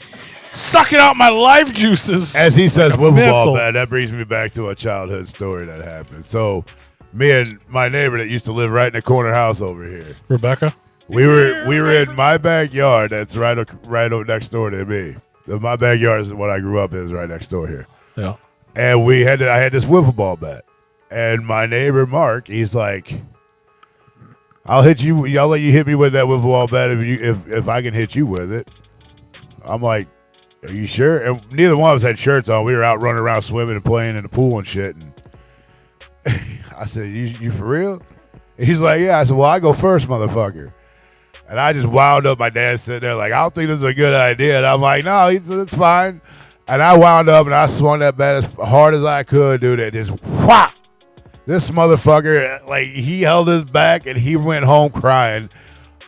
sucking out my life juices. As he says, Like a wiffle missile. ball bat, that brings me back to a childhood story that happened. So, me and my neighbor that used to live right in the corner house over here, Rebecca, we were in my backyard. That's right over next door to me. My backyard is what I grew up in, is right next door here. yeah, And I had this wiffle ball bat, and my neighbor Mark, he's like, I'll let you hit me with that wiffle ball bat if I can hit you with it. I'm like, are you sure? And neither one of us had shirts on. We were out running around swimming and playing in the pool and shit. And I said, you for real? And he's like, yeah. I said, well, I go first, motherfucker. And I just wound up. My dad sitting there like, I don't think this is a good idea. And I'm like, no, it's fine. And I wound up and I swung that bat as hard as I could, dude. And just whop. This motherfucker, like, he held his back and he went home crying.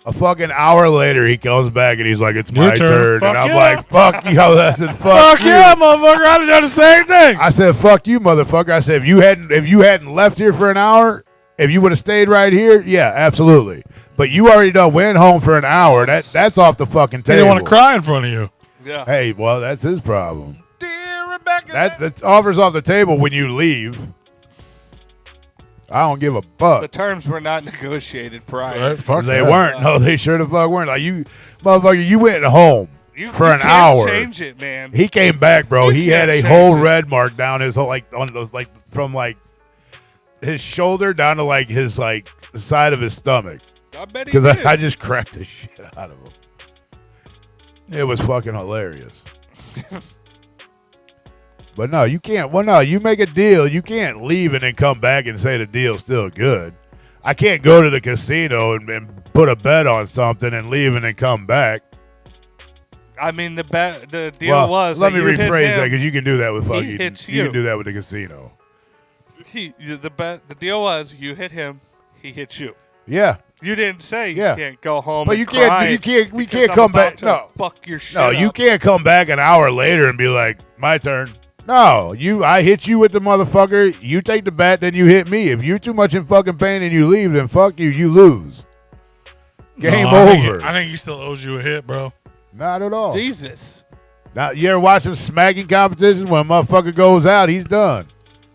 A fucking hour later, he comes back and he's like, it's Your my turn. turn. Fuck And I'm yeah. like, fuck you. I said, fuck you. yeah, motherfucker! I'd have done the same thing. I said, fuck you, motherfucker. I said, if you hadn't left here for an hour, if you would have stayed right here, yeah, absolutely. But you already done went home for an hour. That's off the fucking He table. didn't want to cry in front of you. Yeah. Hey, well, that's his problem. Dear Rebecca, That offers off the table when you leave. I don't give a The fuck. terms were not negotiated prior. Right, fuck They that. weren't. No, they sure the fuck weren't. Like, you, motherfucker, you went home. You an can't hour. Change it, man. He came back, bro. He had a can't whole change it. red mark down his whole on those from his shoulder down to his side of his stomach. I bet he Because did. I just cracked the shit out of him. It was fucking hilarious. But no, you can't. Well, no, you make a deal. You can't leave and then come back and say the deal's still good. I can't go to the casino and put a bet on something and leave and then come back. I mean, the deal was. Let me that you hit rephrase him, that because you can do that with fucking. hits You you. can do that with the casino. The deal was you hit him, he hit you. Yeah. You didn't say you Yeah. can't go home. But and you can't. cry You can't. We because can't I'm come about back. to No. Fuck your shit. No, you up. can't come back an hour later and be like, "My turn." No, I hit you with the motherfucker. You take the bat, then you hit me. If you're too much in fucking pain and you leave, then fuck you. You lose. Game over. I think he still owes you a hit, bro. Not at all. Jesus. Now, you ever watch some smacking competitions when a motherfucker goes out, he's done.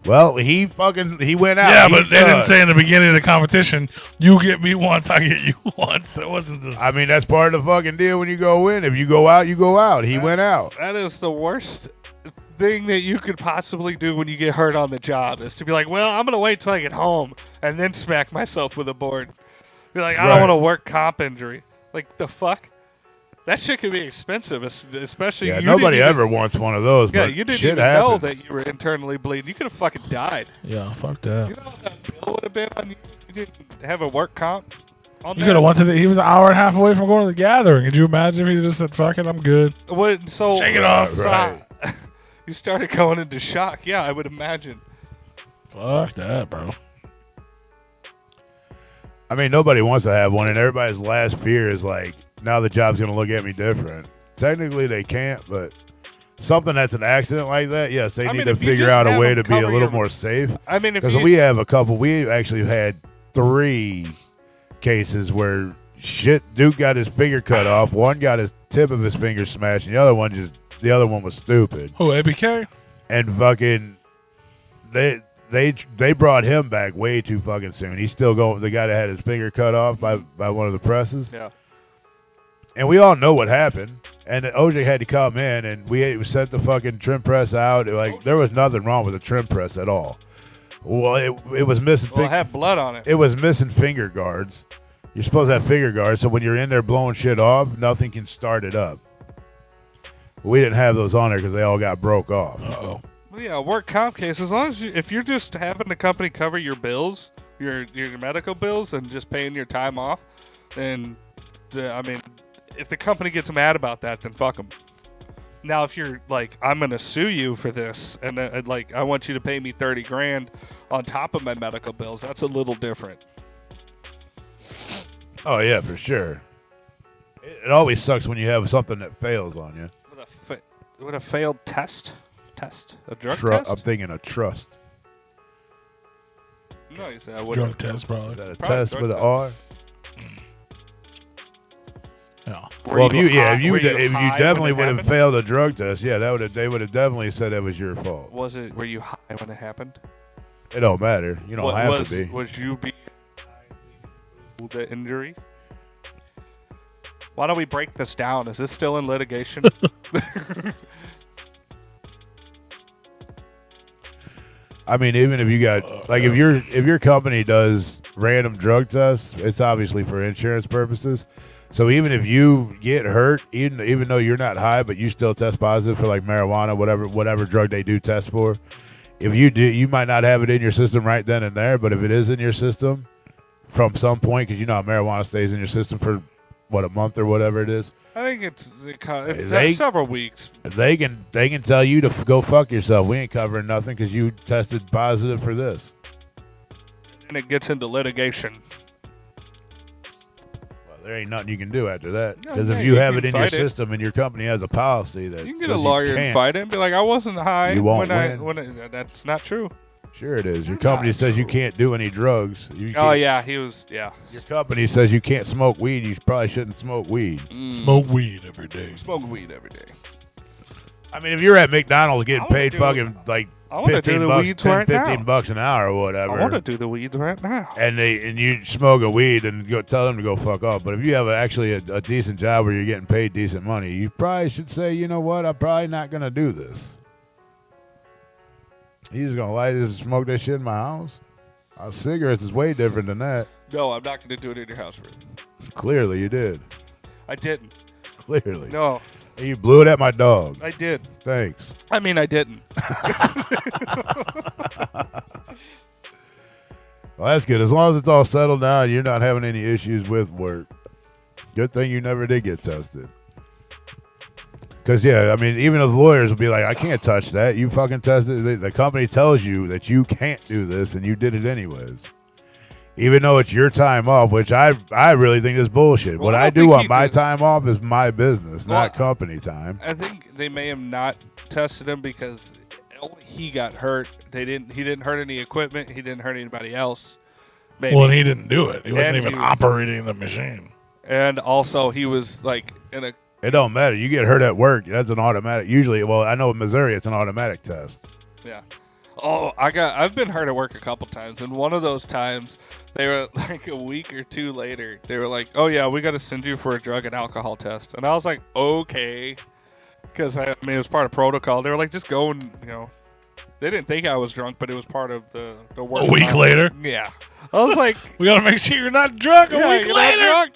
Well, he went out. Yeah, He's but they done. didn't say in the beginning of the competition, you get me once, I get you once. It wasn't the... I mean, that's part of the fucking deal when you go in. If you go out, you go out. He went out. That is the worst thing that you could possibly do when you get hurt on the job is to be like, well, I'm going to wait till I get home and then smack myself with a board. Be like, I don't Right. want to work comp injury. Like, the fuck? That shit can be expensive, especially Yeah, you nobody didn't ever wants one of those. Yeah, but you didn't shit even know happens. that you were internally bleeding. You could have fucking died. Yeah, fuck that. You know what that bill would have been on you? You didn't have a work comp on You could have went to he was an hour and a half away from going to the gathering. Could you imagine if he just said, fuck it, I'm good. So Shake it off. Right. You started going into shock. Yeah, I would imagine. Fuck that, bro. I mean, nobody wants to have one, and everybody's last fear is like, now the job's going to look at me different. Technically, they can't, but something that's an accident like that, yes, they need to if you figure just out a have way them to be a cover little your- more safe. I mean, if Because you, we have a couple, we actually had 3 cases where Duke got his finger cut off, one got his tip of his finger smashed, and the other one was stupid. Who, ABK? And fucking, they brought him back way too fucking soon. He's still going. The guy that had his finger cut off by one of the presses. yeah. And we all know what happened. And OJ had to come in, and we sent the fucking trim press out. Like, there was nothing wrong with the trim press at all. Well, it was missing. Well, it had blood on it. It was missing finger guards. You're supposed to have finger guards, so when you're in there blowing shit off, nothing can start it up. We didn't have those on there because they all got broke off. Uh-oh. Well, yeah, work comp case. As long as if you're just having the company cover your bills, your medical bills, and just paying your time off, then I mean, if the company gets mad about that, then fuck them. Now, if you're like, I'm gonna sue you for this, and like, I want you to pay me $30,000 on top of my medical bills, that's a little different. Oh yeah, for sure. It always sucks when you have something that fails on you. With a failed test, a drug I'm test. thinking a trust. No, you said I wouldn't. Drug test, probably. Is that a Probably test drug with an test. R? Yeah. Well, if you high definitely when it would have happened? failed a drug test, yeah, they would have definitely said that was your fault. Were you high when it happened? It don't matter. You don't have to be. Was you being the injury? Why don't we break this down? Is this still in litigation? I mean, even if you got if your company does random drug tests, it's obviously for insurance purposes. So even if you get hurt, even though you're not high, but you still test positive for like marijuana, whatever drug they do test for, if you do, you might not have it in your system right then and there. But if it is in your system from some point, because you know how marijuana stays in your system for a month or whatever it is, I think it's They- several weeks. they can tell you to go fuck yourself. We ain't covering nothing because you tested positive for this. And it gets into litigation. Well, there ain't nothing you can do after that. Yeah, Because yeah, if you have can it in your fight it. system and your company has a policy that You can get a says lawyer and can't, fight it and be like, I wasn't high You won't that's not true. Sure it is. Your Not company says you true. can't do any drugs. You Oh, can't- yeah, he was, yeah. Your company says you can't smoke weed. You probably shouldn't smoke weed. Smoke weed every day. Smoke weed every day. I mean, if you're at McDonald's getting wanna paid do- fucking like I want to do 15 the bucks, weeds 10, right 15 now. bucks an hour or whatever. I want to do the weeds right now. And you smoke a weed and go tell them to go fuck off. But if you have actually a decent job where you're getting paid decent money, you probably should say, you know what, I'm probably not gonna do this. You just gonna light this and smoke that shit in my house? Cigarettes is way different than that. No, I'm not going to do it in your house, Rick. Clearly, you did. I didn't. Clearly. No, And you blew it at my dog. I did. Thanks. I mean, I didn't. Well, that's good. As long as it's all settled down, you're not having any issues with work. Good thing you never did get tested. Because, yeah, I mean, even those lawyers will be like, I can't touch that. You fucking tested it. The company tells you that you can't do this, and you did it anyways. Even though it's your time off, which I really think is bullshit. Well, What I I don't do think on you my could- time off is my business, Well, not company time. I think they may have not tested him because he got hurt. He didn't hurt any equipment. He didn't hurt anybody else. Maybe. Well, and he didn't do it. He wasn't And even he was- operating the machine. And also, he was like in a. It don't matter. You get hurt at work, that's an automatic. Usually, well, I know in Missouri, it's an automatic test. Yeah. Oh, I've been hurt at work a couple times, and one of those times, they were like a week or two later, they were like, "Oh yeah, we got to send you for a drug and alcohol test," and I was like, "Okay," because I mean it was part of protocol. They were like, "Just go and They didn't think I was drunk, but it was part of the work. A week later? Yeah. I was like, We got to make sure you're not drunk a yeah, week you're not later. drunk.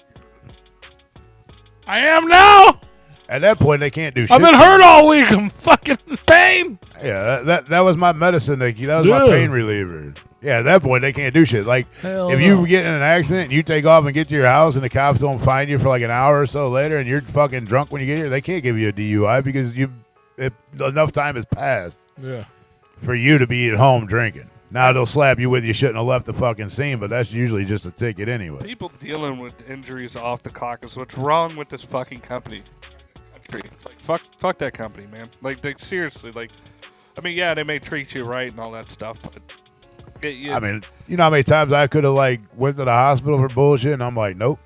I am now. At that point, they can't do shit. I've been hurt all week. I'm fucking in pain. Yeah, that was my medicine, Nikki. That was my Dude. pain reliever. Yeah, at that point, they can't do shit. Like, Hell if no. you get in an accident and you take off and get to your house and the cops don't find you for like an hour or so later and you're fucking drunk when you get here, they can't give you a DUI because enough time has passed Yeah. for you to be at home drinking. Now, they'll slap you with you shouldn't have left the fucking scene, but that's usually just a ticket anyway. People dealing with injuries off the clock is what's wrong with this fucking company. Country. Like, fuck that company, man. Like, they seriously, like, I mean, yeah, they may treat you right and all that stuff, but I mean, you know how many times I could have like went to the hospital for bullshit, and I'm like, nope,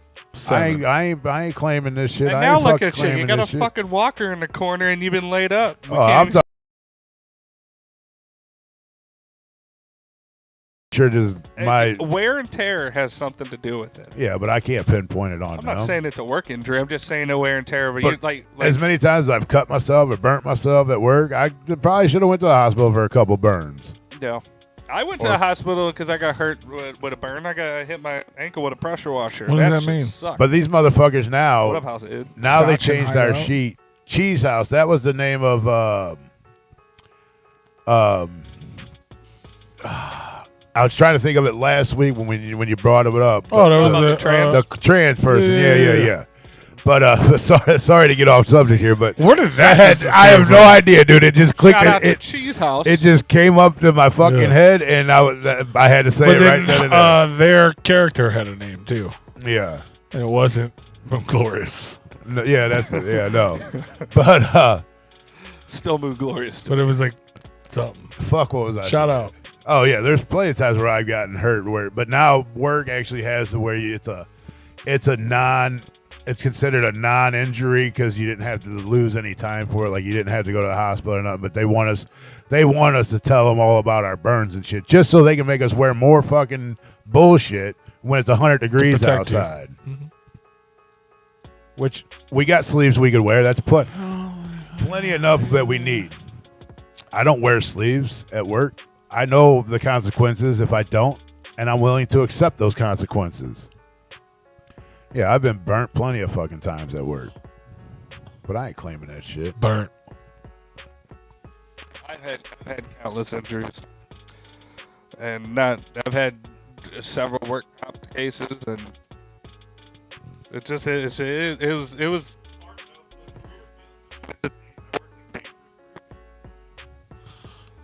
I ain't claiming this shit. and I now ain't look fucking at you. You claiming got a this shit. fucking walker in the corner and you've been laid up. We Oh, I'm can't- talking. Sure, just my wear and tear has something to do with it. yeah, but I can't pinpoint it on I'm them. not saying it's a work injury. I'm just saying the wear and tear. But you But like As many times as I've cut myself or burnt myself at work, I probably should have went to the hospital for a couple burns. yeah. I went to the hospital because I got hurt with a burn. I hit my ankle with a pressure washer. What does that shit mean? sucked. But these motherfuckers what now, up, House Ed? now they Scotch and changed our hideout? sheet. Cheese House. That was the name of I was trying to think of it last week when you brought it up. Oh, that was the the trans- The trans person. Yeah, Yeah. yeah. But sorry to get off subject here, but Where did that? I have no idea, dude. It just clicked. Shout out to It Cheese House. just came up to my fucking Yeah. head, and I had to say But it right then then and there. their character had a name too, Yeah. and it wasn't Glorious, No, yeah, that's it. Yeah, no. But Still move glorious. To but it was like something. fuck, what was I? Shout saying? out. Oh yeah, there's plenty of times where I've gotten hurt but now work actually has to where it's considered a non-injury because you didn't have to lose any time for it, like you didn't have to go to the hospital or nothing. But they want us to tell them all about our burns and shit, just so they can make us wear more fucking bullshit when it's 100 degrees protect you. outside. Which we got sleeves we could wear. That's plenty enough that we need. I don't wear sleeves at work. I know the consequences if I don't, and I'm willing to accept those consequences. Yeah, I've been burnt plenty of fucking times at work, but I ain't claiming that shit. Burnt. I've had countless injuries, and I've had several work comp cases, and it was.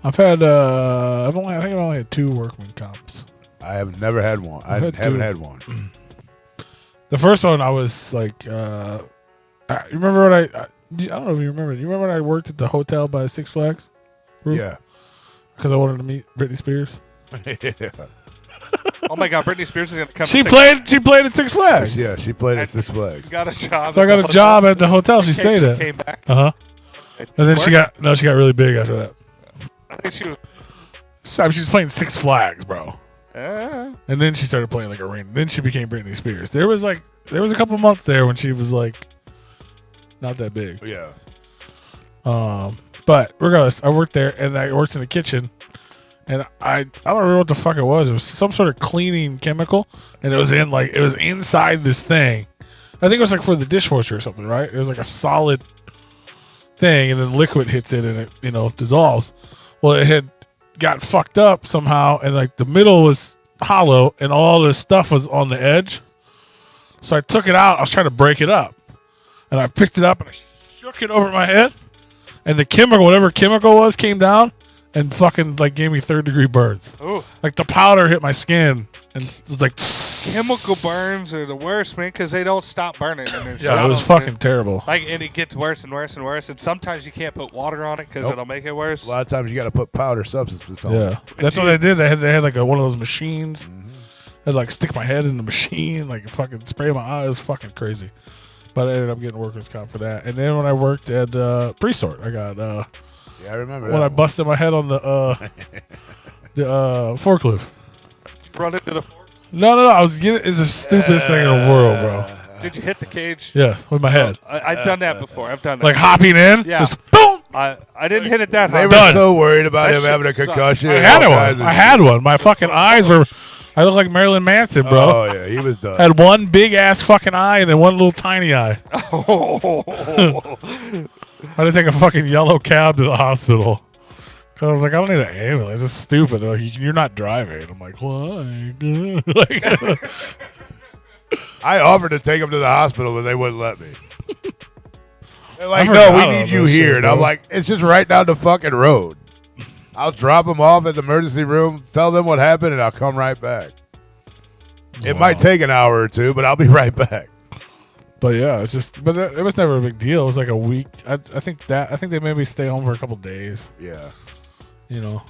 I've had I think I've only had 2 workman comps. I have never had one. I I've had haven't 2. had one. The first one I was like, you remember when I don't know if you remember. You remember when I worked at the hotel by Six Flags? Yeah. Because I wanted to meet Britney Spears. Yeah. Oh my God, Britney Spears is gonna come. She to played at Six Flags. Yeah, she played at Six Flags. Got a job. So I got a job at the hotel she She stayed at. came back. Uh huh. And then she got really big after that. I think she was. So she was playing Six Flags, bro. And then she started playing like arena. Then she became Britney Spears. There was a couple months there when she was like not that big. Yeah. But regardless, I worked there and I worked in the kitchen, and I don't remember what the fuck it was. It was some sort of cleaning chemical, and it was inside this thing. I think it was like for the dishwasher or something, right? It was like a solid thing, and then liquid hits it and it dissolves. Well, it had got fucked up somehow, and like the middle was hollow and all the stuff was on the edge. So I took it out. I was trying to break it up, and I picked it up and I shook it over my head, and the chemical, whatever chemical was, came down and fucking like gave me 3rd-degree burns. Ooh. Like the powder hit my skin and it was like Chemical burns are the worst, man, because they don't stop burning. And yeah, it was fucking terrible. Like, and it gets worse and worse and worse. And sometimes you can't put water on it because it'll make it worse. A lot of times you got to put powder substances on. Yeah, that's what I did. They had like one of those machines. I'd like stick my head in the machine, like fucking spray my eyes. It was fucking crazy. But I ended up getting workers' comp for that. And then when I worked at Presort, I got yeah, I remember when that I busted my head on the forklift. Run into the fork. No. I was getting. It's the stupidest thing in the world, bro. Did you hit the cage? Yeah, with my head. I've done that before. I've done that. Like hopping in, Yeah. just boom. I didn't hit it that They hard. were Done. so worried about That him having a shit sucks. concussion. I and had all one. kinds of I shit. had one. My fucking eyes were. I looked like Marilyn Manson, bro. Oh yeah, he was done. I had one big ass fucking eye and then one little tiny eye. I had to take a fucking yellow cab to the hospital. Cause I was like, I don't need an ambulance. It's stupid. They're like, you're not driving. I'm like, why? Like, I offered to take him to the hospital, but they wouldn't let me. They're like, forgot no, we all need that you shit, here. And I'm bro. like, it's just right down the fucking road. I'll drop him off at the emergency room, tell them what happened, and I'll come right back. It might take an hour or two, but I'll be right back. but yeah, it's just. But it was never a big deal. It was like a week. I think they made me stay home for a couple days. Yeah. You know,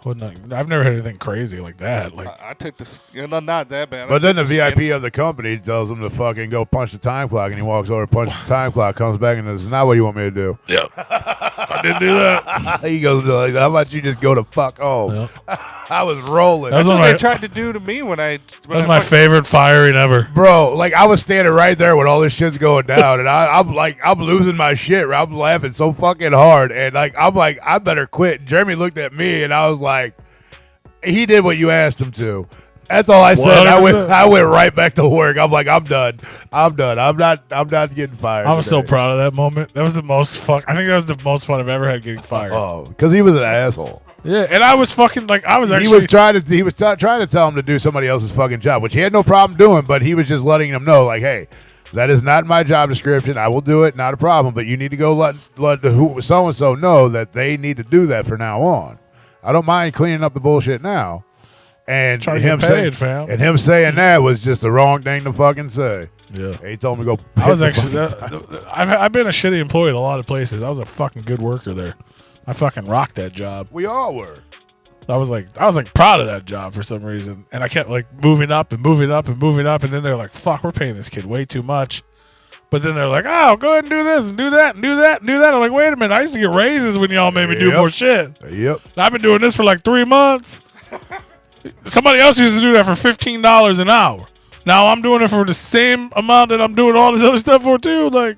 I've never had anything crazy like that. Like I took this. Not that bad. But then the VIP of the company tells him to fucking go punch the time clock, and he walks over, punches the time clock, comes back, and says, "Now what do you want me to do?" yeah, I didn't do that. He goes, like, "How about you just go to fuck home?" Yeah. I was rolling. That was That's one what of they my. tried to do to me when I. That was my favorite firing ever. Bro, like I was standing right there when all this shit's going down, and I'm losing my shit. I'm laughing so fucking hard, and I'm like, I better quit. Jeremy looked at me, and I was like, he did what you asked him to. That's all I said. 100%. I went right back to work. I'm like, I'm done. I'm not getting fired. I was so today. proud of that moment. That was the most fun. I think that was the most fun I've ever had getting fired. Oh, because he was an asshole. Yeah, and I was fucking like I was actually. He was trying to tell him to do somebody else's fucking job, which he had no problem doing, but he was just letting him know, like, hey, that is not my job description. I will do it, not a problem. But you need to go let so and so know that they need to do that from now on. I don't mind cleaning up the bullshit now. And Trying to get paid, fam. And him saying that was just the wrong thing to fucking say. Yeah. He told me to go. I was hit the actually. fucking I've been a shitty employee at a lot of places. I was a fucking good worker there. I fucking rocked that job. We all were. I was like proud of that job for some reason, and I kept like moving up and moving up and moving up, and then they're like, "Fuck, we're paying this kid way too much." But then they're like, "Oh, go ahead and do this and do that and do that and do that." I'm like, "Wait a minute! I used to get raises when y'all made me do Yep. more shit. Yep. And I've been doing this for like 3 months. Somebody else used to do that for $15 an hour. Now I'm doing it for the same amount that I'm doing all this other stuff for too. Like,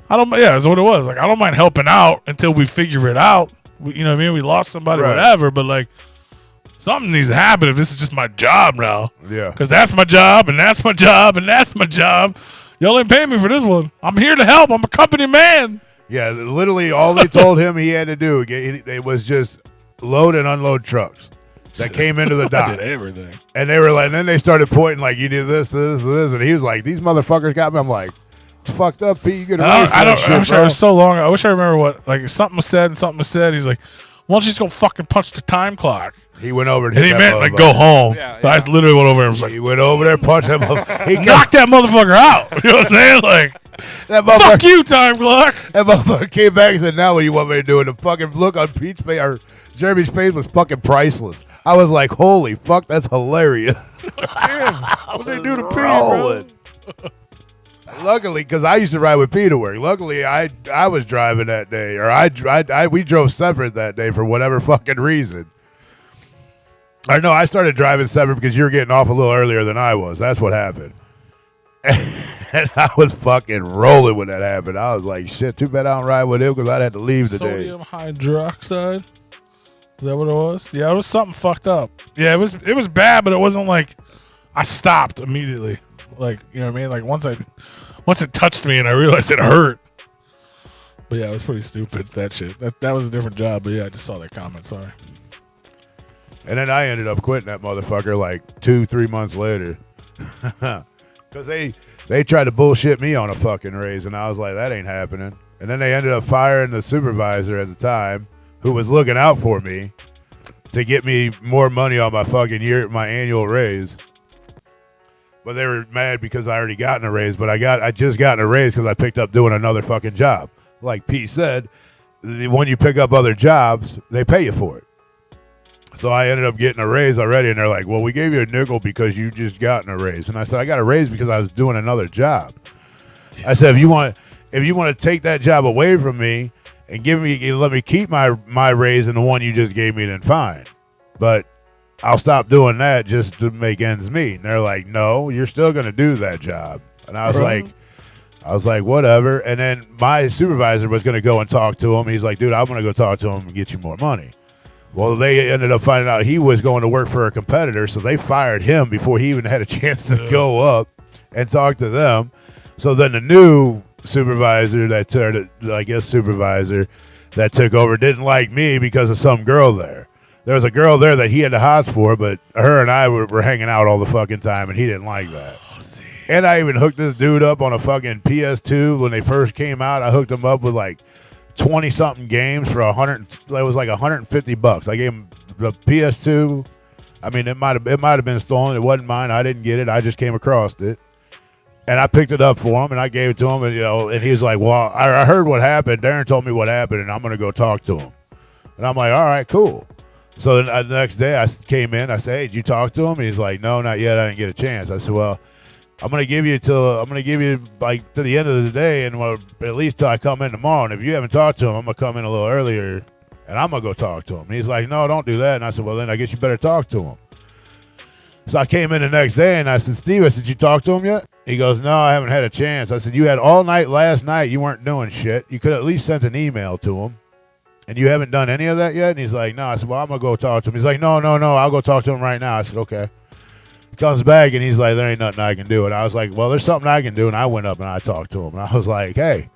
I don't. Yeah, that's what it was. Like, I don't mind helping out until we figure it out. You know what I mean? We lost somebody, Right. whatever. But like, something needs to happen if this is just my job now. Yeah. Because that's my job, and that's my job, and that's my job. Y'all ain't paying me for this one. I'm here to help. I'm a company man. Yeah, literally all they told him he had to do it was just load and unload trucks that came into the I dock. did everything. And they were like, and then they started pointing like, you do this, and he was like, these motherfuckers got me. I'm like, it's fucked up, Pete. You get I wish I was so long. I wish I remember what, like, something was said and something was said. He's like, why don't you just go fucking punch the time clock? He went over and And hit he that meant, like, motherfucker. go home. Yeah, But I literally went over and was like, He went over there, punched him. He knock that motherfucker out. You know what I'm saying? Like, that fuck motherfucker, you, time clock. that motherfucker came back and said, now what do you want me to do? And the fucking look on Pete's face, or Jeremy's face was fucking priceless. I was like, holy fuck, that's hilarious. Damn. What they do to Pete, bro? Rolling. luckily, because I used to ride with Pete to work. Luckily, I was driving that day, or we drove separate that day for whatever fucking reason. Or no, I started driving separate because you were getting off a little earlier than I was. That's what happened. And I was fucking rolling when that happened. I was like, shit, too bad I don't ride with him because I'd have to leave today. Sodium hydroxide. Is that what it was? Yeah, it was something fucked up. Yeah, it was bad, but it wasn't like I stopped immediately. Like, you know what I mean? Like once it touched me and I realized it hurt. But yeah, it was pretty stupid, that shit. That was a different job, but yeah, I just saw that comment, sorry. And then I ended up quitting that motherfucker like 2-3 months later. Because they tried to bullshit me on a fucking raise, and I was like, that ain't happening. And then they ended up firing the supervisor at the time, who was looking out for me to get me more money on my fucking my annual raise. But they were mad because I already gotten a raise, but I just gotten a raise because I picked up doing another fucking job. Like Pete said, when you pick up other jobs, they pay you for it. So I ended up getting a raise already, and they're like, well, we gave you a nickel because you just gotten a raise. And I said, I got a raise because I was doing another job. I said, if you want to take that job away from me and let me keep my raise and the one you just gave me, then fine. But I'll stop doing that just to make ends meet. And they're like, no, you're still going to do that job. And I was like, whatever. And then my supervisor was going to go and talk to him. He's like, dude, I'm going to go talk to him and get you more money. Well, they ended up finding out he was going to work for a competitor, so they fired him before he even had a chance to go up and talk to them. So then the new supervisor that took over didn't like me because of some girl there. There was a girl there that he had the hots for, but her and I were hanging out all the fucking time, and he didn't like that. And I even hooked this dude up on a fucking PS2 when they first came out. I hooked him up with like 20-something games for $100. It was like $150. I gave him the PS2. I mean, it might have been stolen. It wasn't mine. I didn't get it. I just came across it, and I picked it up for him, and I gave it to him. And and he was like, "Well, I heard what happened. Darren told me what happened, and I'm gonna go talk to him." And I'm like, "All right, cool." So then the next day, I came in. I said, "Hey, did you talk to him?" And he's like, "No, not yet. I didn't get a chance." I said, "Well, I'm gonna give you like to the end of the day, and at least till I come in tomorrow. And if you haven't talked to him, I'm gonna come in a little earlier, and I'm gonna go talk to him." And he's like, "No, don't do that." And I said, "Well, then I guess you better talk to him." So I came in the next day, and I said, "Steve, did you talk to him yet?" He goes, "No, I haven't had a chance." I said, "You had all night last night. You weren't doing shit. You could at least sent an email to him, and you haven't done any of that yet." And he's like, "No." I said, "Well, I'm gonna go talk to him." He's like, "No, I'll go talk to him right now." I said, "Okay." Comes back and he's like, "There ain't nothing I can do." And I was like, "Well, there's something I can do." And I went up and I talked to him, and I was like, "Hey,"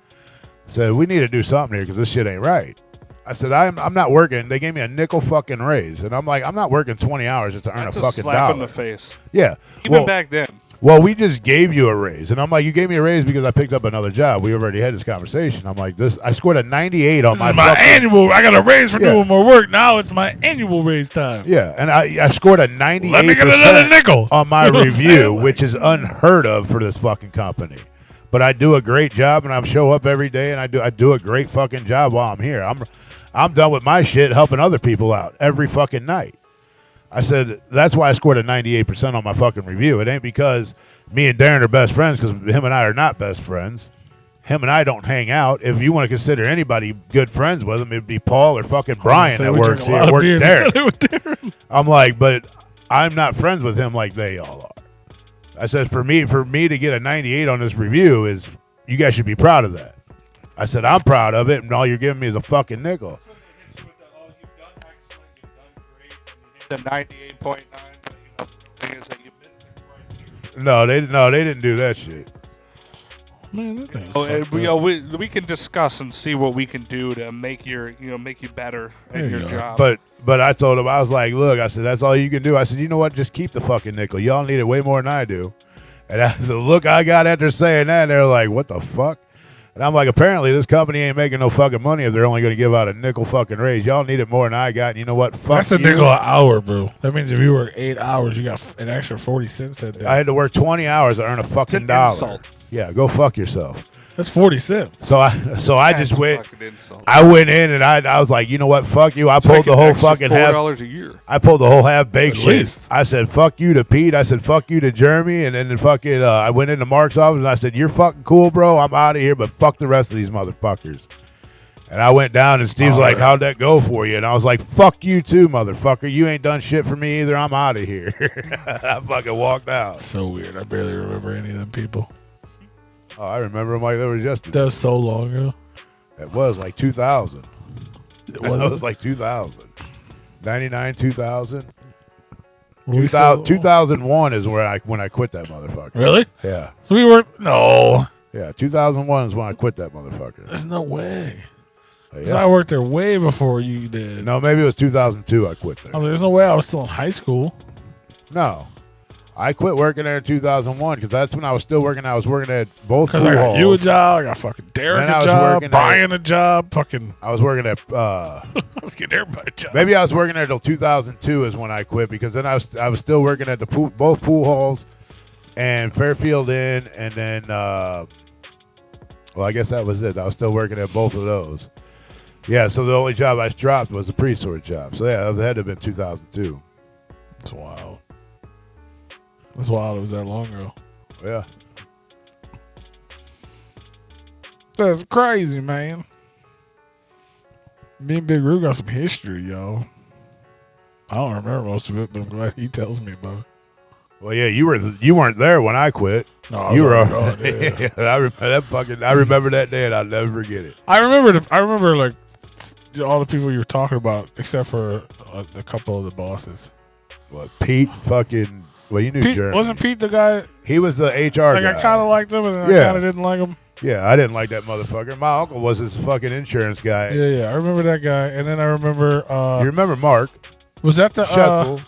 I said, "we need to do something here because this shit ain't right." I said, I'm not working. They gave me a nickel fucking raise, and I'm like, I'm not working 20 hours just to earn a fucking slap dollar. in the face. Yeah, Even back then. Well, we just gave you a raise, and I'm like, you gave me a raise because I picked up another job. We already had this conversation. I'm like, I scored a 98 on this is my annual. I got a raise for doing more work. Now it's my annual raise time. Yeah, and I scored a 98% Let me get another nickel on my review, which is unheard of for this fucking company. But I do a great job, and I show up every day, and I do a great fucking job while I'm here. I'm done with my shit helping other people out every fucking night. I said, that's why I scored a 98% on my fucking review. It ain't because me and Darren are best friends, because him and I are not best friends. Him and I don't hang out. If you want to consider anybody good friends with him, it'd be Paul or fucking Brian that works here. Or Darren. I'm like, but I'm not friends with him like they all are. I said, for me to get a 98 on this review is, you guys should be proud of that. I said, I'm proud of it, and all you're giving me is a fucking nickel. The 98.9, but the thing is that you missed it right here. No, they didn't do that shit. Man, that thing's we can discuss and see what we can do to make you better at your job. But I told him, I was like, look, I said, that's all you can do. I said, you know what? Just keep the fucking nickel. Y'all need it way more than I do. And the look I got after saying that, they're like, what the fuck? And I'm like, apparently this company ain't making no fucking money if they're only going to give out a nickel fucking raise. Y'all need it more than I got. And you know what? Fuck That's a nickel an hour, bro. That means if you work 8 hours, you got an extra 40 cents that day. I had to work 20 hours to earn a fucking dollar. Insult. Yeah, go fuck yourself. That's 40 cents. So I just That's went. fucking insult. I went in and I was like, you know what? Fuck you. I pulled the whole fucking half. $4 a year. I pulled the whole half baked At shit. least. I said, fuck you to Pete. I said, fuck you to Jeremy. And then fucking, I went into Mark's office and I said, you're fucking cool, bro. I'm out of here, but fuck the rest of these motherfuckers. And I went down and Steve's like, how'd that go for you? And I was like, fuck you too, motherfucker. You ain't done shit for me either. I'm out of here. I fucking walked out. So weird. I barely remember any of them people. Oh, I remember them like they were just. That was so long ago. It was like 2000. It That wasn't. was like 2000. 99, 2000. Were we 2000 still- 2001 is when I quit that motherfucker. Really? Yeah. So we were. No. Yeah, 2001 is when I quit that motherfucker. There's no way. 'Cause Yeah. I worked there way before you did. No, maybe it was 2002 I quit I there. was like, there's no way I was still in high school. No. I quit working there in 2001 because that's when I was still working. I was working at both Because pool I got halls. you a job, I got fucking Derek Then I a was job, working Brian a job, fucking. I was working at Let's get everybody a job. maybe I was working there till 2002 is when I quit because then I was still working at the both pool halls and Fairfield Inn and then well I guess that was it. I was still working at both of those. Yeah, so the only job I dropped was the pre-sort job. So yeah, that had to have been 2002. That's wild. That's wild. It was that long ago. Yeah. That's crazy, man. Me and Big Roo got some history, yo. I don't remember most of it, but I'm glad he tells me about it. Well, yeah, you weren't there when I quit. No, I was You were. already gone, yeah. I remember that day, and I'll never forget it. I remember like all the people you were talking about, except for a couple of the bosses. What Pete fucking? Well, you knew Pete, Jeremy. wasn't Pete the guy? He was the HR Like guy. I kind of liked him, and then I Yeah. kind of didn't like him. Yeah, I didn't like that motherfucker. My uncle was his fucking insurance guy. Yeah. I remember that guy, and then I remember. You remember Mark Was that the? Schetzel?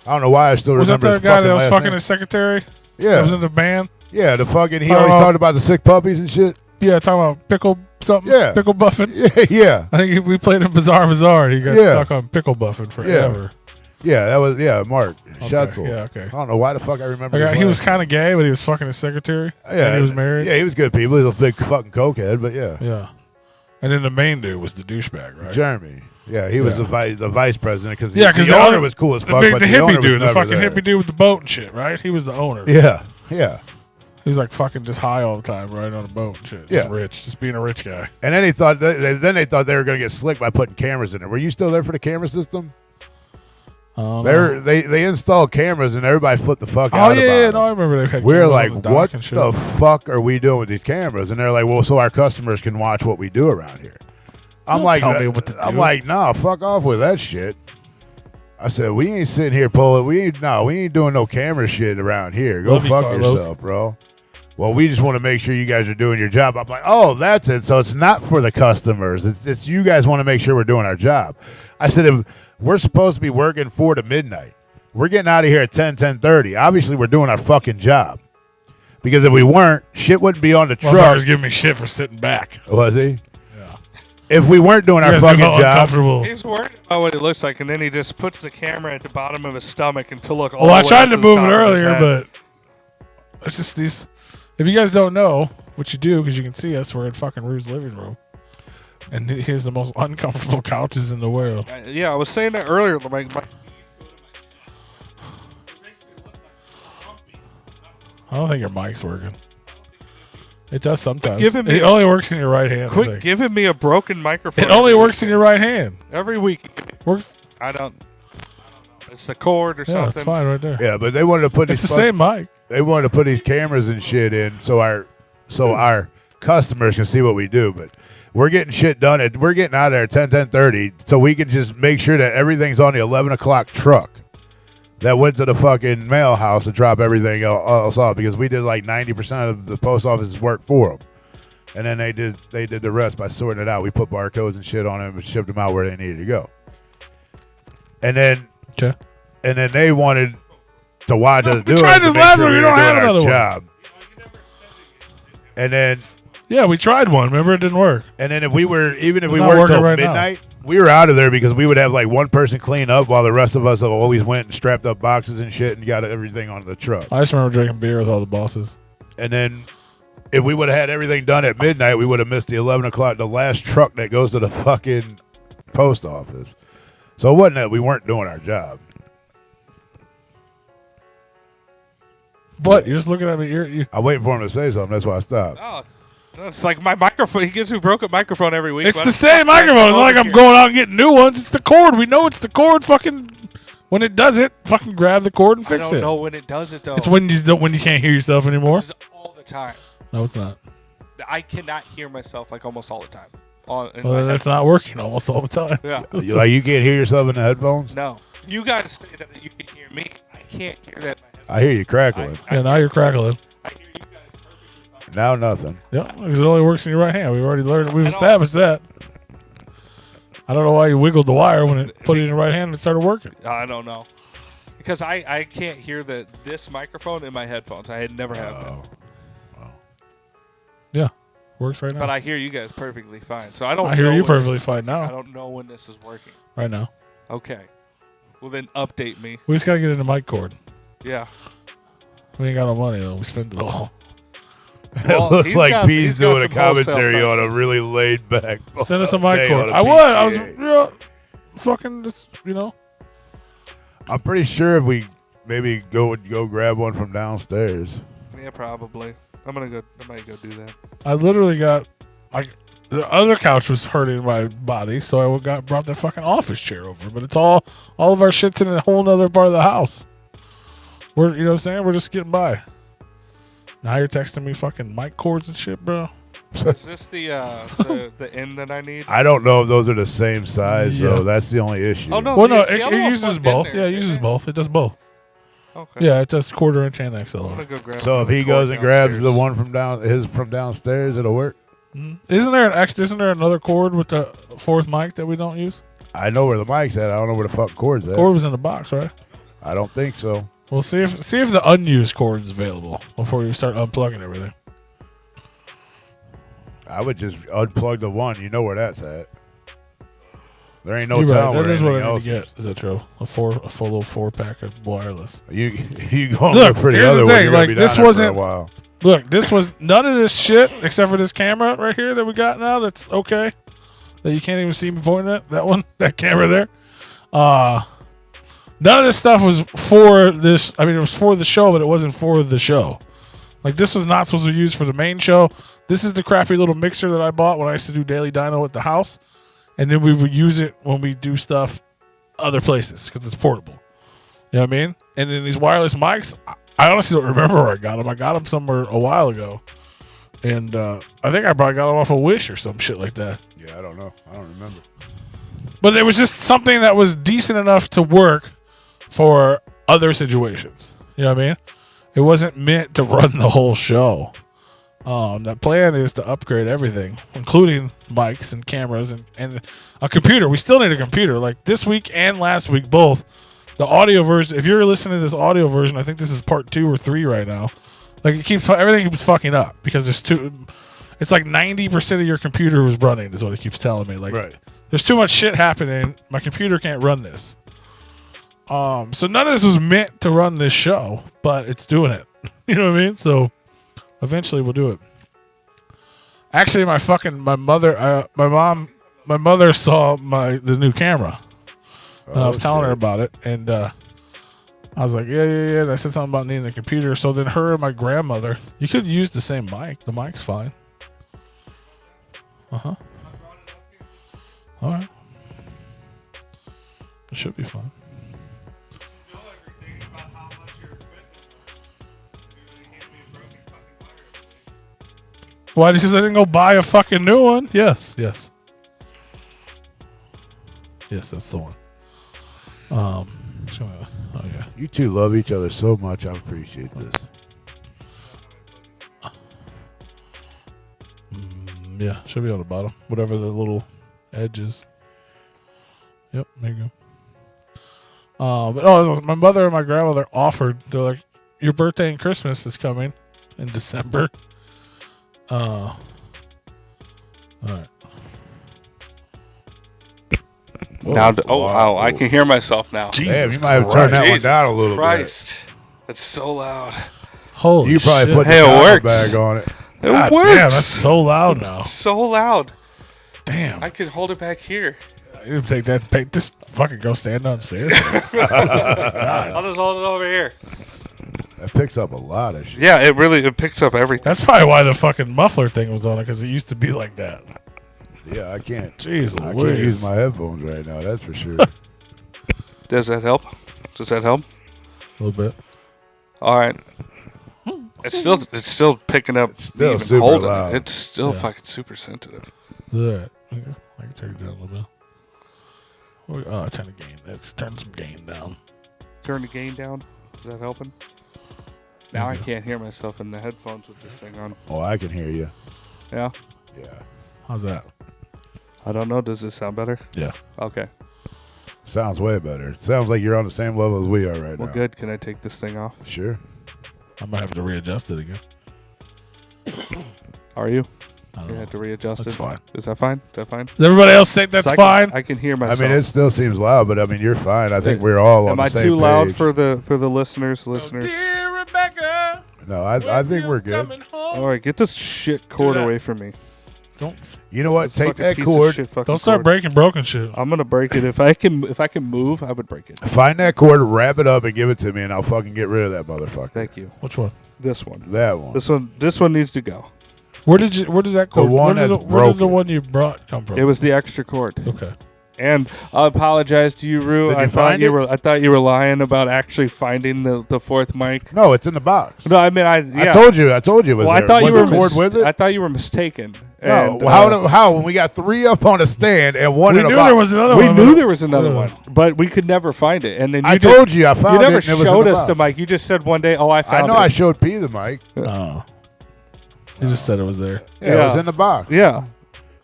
I don't know why I still Was that remember. the his guy that was last fucking name. his secretary? That Yeah, was in the band. yeah. The fucking he Talking always about- talked about the sick puppies and shit. Yeah, talking about pickle something. Yeah. Pickle buffing. Yeah, yeah, I think we played in Bazaar, and he got Yeah. stuck on pickle buffing forever. yeah. That was Mark Okay, Schetzel. yeah, okay. I don't know why the fuck I remember. Okay, his he was last kind of gay, but he was fucking his secretary. name. Yeah, and he was married. Yeah, he was good people. He was a big fucking cokehead, but yeah. Yeah. And then the main dude was the douchebag, right? Jeremy. Yeah, he was Yeah. the vice president because Yeah, because the owner was cool as fuck, the but hippie owner was dude, the never fucking there. hippie dude with the boat and shit, right? He was the owner. Yeah, yeah. He was like fucking just high all the time, riding on a boat and shit. Just Yeah. rich, just being a rich guy. And then they thought they thought they were going to get slick by putting cameras in there. Were you still there for the camera system? They installed cameras and everybody flipped the fuck out Oh yeah, about yeah. it. No, I remember they had. We're cameras like, on the dock what and shit. the fuck are we doing with these cameras? And they're like, well, so our customers can watch what we do around here. I'm Don't like, tell me what to I'm do. like, nah, fuck off with that shit. I said, we ain't sitting here pulling. We ain't doing no camera shit around here. Go Love you, fuck Carlos. yourself, bro. Well, we just want to make sure you guys are doing your job. I'm like, oh, that's it. So it's not for the customers. It's you guys want to make sure we're doing our job. I said, if we're supposed to be working 4 to midnight. We're getting out of here at 10:30. Obviously, we're doing our fucking job. Because if we weren't, shit wouldn't be on the truck. Motherfuckers giving me shit for sitting back. Was he? Yeah. If we weren't doing You our guys fucking look job. uncomfortable. He's worried about what it looks like, and then he just puts the camera at the bottom of his stomach until look. all Well, I the way tried up to the move it top of his earlier, head. but it's just these. If you guys don't know, what you do, because you can see us, we're in fucking Rue's living room. And he has the most uncomfortable couches in the world. Yeah, I was saying that earlier. Like, I don't think your mic's working. It does sometimes. giving me- It only works in your right hand. I quit think. giving me a broken microphone. It only works in your right hand. every week. Works. I don't. It's the cord or Yeah, something. it's fine right there. Yeah, but they wanted to put It's these the same mic. they wanted to put these cameras and shit in so our customers can see what we do. But we're getting shit done. We're getting out of there at 10:30 so we can just make sure that everything's on the 11 o'clock truck that went to the fucking mail house to drop everything else off because we did like 90% of the post office's work for them. And then they did the rest by sorting it out. We put barcodes and shit on them and shipped them out where they needed to go. And then Okay. they wanted to watch us do it. tried to this make last sure one. We were don't doing have our another one. job. And then Yeah, we tried one. Remember, it didn't work. if we were even if It's we not worked working till right now. midnight, we were out of there because we would have like one person clean up while the rest of us always went and strapped up boxes and shit and got everything onto the truck. I just remember drinking beer with all the bosses. And then if we would have had everything done at midnight, we would have missed the 11 o'clock, the last truck that goes to the fucking post office. So it wasn't that we weren't doing our job. What? You're just looking at me. I'm waiting for him to say something. That's why I stopped. Oh, it's like my microphone. He gives me a broken microphone every week. It's the same microphone. It's not like I'm going out and getting new ones. It's the cord. We know it's the cord. Fucking when it does it, fucking grab the cord and fix it. I don't know when it does it though. It's when you can't hear yourself anymore. It's all the time. No, it's not. I cannot hear myself like almost all the time. Well, then that's not working almost all the time. Yeah. You can't hear yourself in the headphones? No. You got to say that you can hear me. I can't hear that. I hear you crackling. Yeah, now you're crackling. I hear you guys perfectly fine. Now nothing. Yeah, because it only works in your right hand. We've already learned. We've established that. I don't know why you wiggled the wire when it put it in your right hand and it started working. I don't know. Because I can't hear this microphone in my headphones. I had never had that. Yeah, works right now. But I hear you guys perfectly fine. So I don't. I hear know you when perfectly fine now. I don't know when this is working. Right now. Okay. Well then, update me. We just gotta get in the mic cord. Yeah. We ain't got no money though. We spent it all. Well, It looks he's like got- P's he's got doing a some wholesale commentary on a prices. really laid back. Send us a mic day cord. on a I would. I was, PTA. fucking just, I'm pretty sure if we maybe go grab one from downstairs. Yeah, probably. I might go do that. I literally got like the other couch was hurting my body, so I brought that fucking office chair over. But it's all of our shit's in a whole nother part of the house. We're you know what I'm saying? We're just getting by. Now you're texting me fucking mic cords and shit, bro. Is this the end that I need? I don't know if those are the same size, Yeah. though. That's the only issue. Oh no! Well, no, the it other one uses plugged in both. there, Yeah, it uses isn't both. It does both. Okay. Yeah, it does quarter-inch and I'm XLR. gonna go grab. So if another he goes cord and grabs downstairs. the one from downstairs, it'll work. Isn't there another cord with the fourth mic that we don't use? I know where the mic's at. I don't know where the fuck cord's at. Cord was in the box, right? I don't think so. We'll see if the unused cord is available before you start unplugging everything. I would just unplug the one. You know where that's at. There ain't no You're telling right. That where is what anything I need else to get. Is that true? A full little 4-pack of wireless. You going Look, for the here's other the one. thing, You're gonna like, be this down there for wasn't- a while. Look, this was none of this shit except for this camera right here that we got now. That's okay. That you can't even see me pointing at that one, that camera there. None of this stuff was for this. I mean, it was for the show, but it wasn't for the show. Like, this was not supposed to be used for the main show. This is the crappy little mixer that I bought when I used to do Daily Dino at the house. And then we would use it when we do stuff other places because it's portable. You know what I mean? And then these wireless mics, I honestly don't remember where I got them. I got them somewhere a while ago. And I think I probably got them off of Wish or some shit like that. Yeah, I don't know. I don't remember. But it was just something that was decent enough to work for other situations. You know what I mean? It wasn't meant to run the whole show. That plan is to upgrade everything, including mics and cameras and a computer. We still need a computer. Like this week and last week, both. The audio version, if you're listening to this audio version, I think this is part 2 or 3 right now. Like everything keeps fucking up because it's like 90% of your computer was running is what it keeps telling me. Like Right. there's too much shit happening. My computer can't run this. So none of this was meant to run this show, but it's doing it. You know what I mean? So eventually we'll do it. Actually, my mother saw the new camera. And I was telling her about it, and I was like, yeah. And I said something about needing a computer. So then her and my grandmother, you could use the same mic. The mic's fine. All right. It should be fine. Why? Because I didn't go buy a fucking new one. Yes, that's the one. Oh yeah. You two love each other so much. I appreciate this. Yeah, should be on the bottom. Whatever the little edge is. Yep, there you go. But my mother and my grandmother offered. They're like, your birthday and Christmas is coming in December. All right. Now, wow, I can hear myself now. Jesus Damn, you might have turned that one Jesus down a little Christ. That's so loud. bit. Holy You probably shit. put the Hey, it diamond works. bag on it. It God works. damn, that's so loud now. So loud. Damn. I could hold it back here. You take that. Just fucking go stand downstairs. I'll just hold it over here. That picks up a lot of shit. Yeah, it picks up everything. That's probably why the fucking muffler thing was on it, because it used to be like that. Yeah, I can't. Jeez I Louise. can't use my headphones right now. That's for sure. Does that help? Does that help? A little bit. All right. It's still picking up. It's still even super holding loud. It. It's still Yeah. fucking super sensitive. Alright. Okay. I can turn it down a little bit. Oh, I turn the gain. Let's turn some gain down. Turn the gain down. Is that helping? Now I Yeah. can't hear myself in the headphones with this thing on. Oh, I can hear you. Yeah. Yeah. How's that? I don't know. Does this sound better? Yeah. Okay. Sounds way better. Sounds like you're on the same level as we are right Well, now. good. Can I take this thing off? Sure. I might have to readjust it again. Are you? I don't You know. have to readjust That's it. fine. Is that fine? Is that fine? Does everybody else think that's So fine? I can hear I myself. mean, it still seems loud, but I mean, you're fine. I think we're all on Am the I same too page. loud for the listeners? Oh, Listeners. dear Rebecca. No, I think we're good. All right, get this shit do cord that. away from me. Don't You know what? This Take fucking that piece of cord. shit fucking don't start cord. breaking broken shit. I'm gonna break it. If I can move, I would break it. Find that cord, wrap it up, and give it to me, and I'll fucking get rid of that motherfucker. Thank you. Which one? This one. That one. This one needs to go. Where did that cord? one where did that's where did the broken. one you brought come from? It was the extra cord. Okay. And I apologize to you, Rue. Did you I thought find you it? were lying about actually finding the fourth mic. No, it's in the box. No, I mean yeah. I told you it was Well, I there. thought Was you were the cord with it? I thought you were mistaken. No, And, how when we got 3 up on a stand and 1 We in a knew box? there was another we one. knew but- there was another Ugh. one, but we could never find it. And then you I just, told you I found you never it. And it was in showed the us box. the mic. You just said one day, "Oh, I I found know it." I showed P the mic. Oh. You just said it was there. Yeah, it was in the box. Yeah,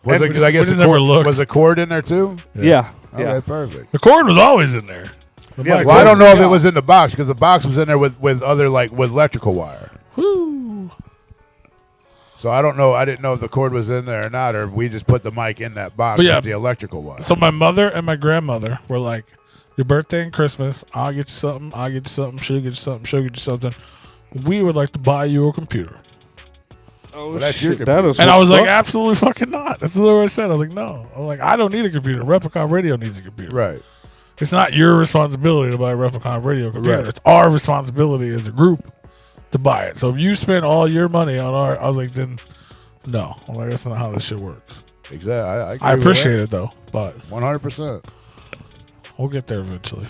Was And it, we I guess just the never cord, looked. was the cord in there too? yeah. Okay, perfect. The cord was always in there. The Yeah, mic Well, I was- don't know if Yeah. it was in the box because the box was in there with other with electrical wire. Woo. So I don't know. I didn't know if the cord was in there or not, or if we just put the mic in that box But yeah. with the electrical wire. So my mother and my grandmother were like, your birthday and Christmas, I'll get you something, I'll get you something, she'll get you something, she'll get you something. We would like to buy you a computer. Oh Well, that's your shit! computer. That is And I was what's like, up. absolutely fucking not. That's what I said. I was like, no. I'm like, I don't need a computer. Replicon Radio needs a computer. Right. It's not your responsibility to buy a Replicon Radio computer. Right. It's our responsibility as a group to buy it. So if you spend all your money on our, I was like, then no. I'm like, that's not how this shit works. Exactly. I appreciate it though, but 100%. we'll get there eventually.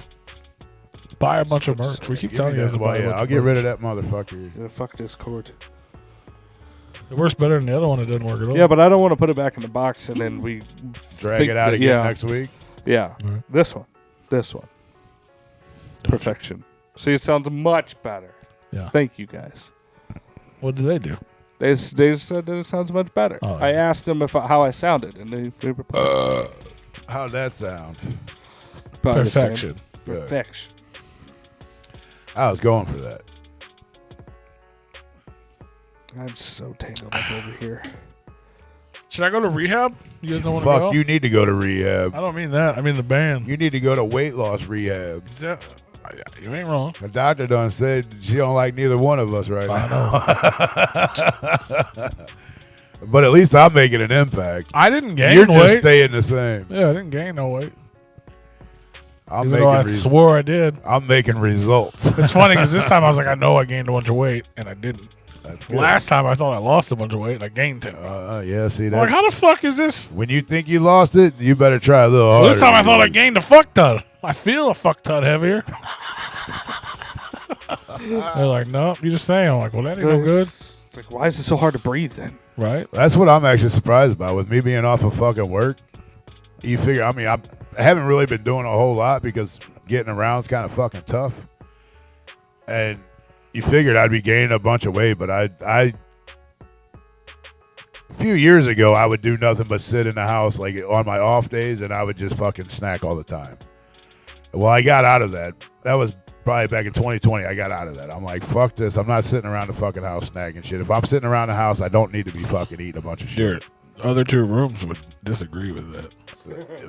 Buy a bunch of merch. We keep telling you guys to buy a bunch I'll of get rid merch. of that motherfucker. Yeah, fuck this cord. It works better than the other one. It doesn't work at all. Yeah, but I don't want to put it back in the box and then we Drag think it out that- again yeah. next week. Yeah, Right. this one. Perfection. See, it sounds much better. Yeah. Thank you guys. What do they do? They said that it sounds much better. Oh, I yeah. asked them how I sounded, and they replied, How'd that sound? probably the same. Perfection. Good. Perfection. I was going for that. I'm so tangled up over here. Should I go to rehab? You guys don't want to go? Fuck, you need to go to rehab. I don't mean that. I mean the band. You need to go to weight loss rehab. You ain't wrong. The doctor done said she don't like neither one of us right I now. But at least I'm making an impact. I didn't gain You're just weight. staying the same. Yeah, I didn't gain no weight. I'm Even though I making, swore I did. I'm making results. It's funny because this time I was like, I know I gained a bunch of weight, and I didn't. That's good. Last time I thought I lost a bunch of weight, and I gained 10 pounds. Yeah, see I'm that. like, how the fuck is this? When you think you lost it, you better try a little harder. This time I thought I gained a fuck ton. I feel a fuck ton heavier. They're like, nope, you just saying. I'm like, well, that ain't no good. It's like, why is it so hard to breathe then? Right? That's what I'm actually surprised about with me being off of fucking work. You figure, I mean, I haven't really been doing a whole lot because getting around is kind of fucking tough. And you figured I'd be gaining a bunch of weight, but I a few years ago, I would do nothing but sit in the house like on my off days, and I would just fucking snack all the time. Well, I got out of that. That was probably back in 2020. I got out of that. I'm like, fuck this. I'm not sitting around the fucking house snacking shit. If I'm sitting around the house, I don't need to be fucking eating a bunch of shit. other two rooms would disagree with that.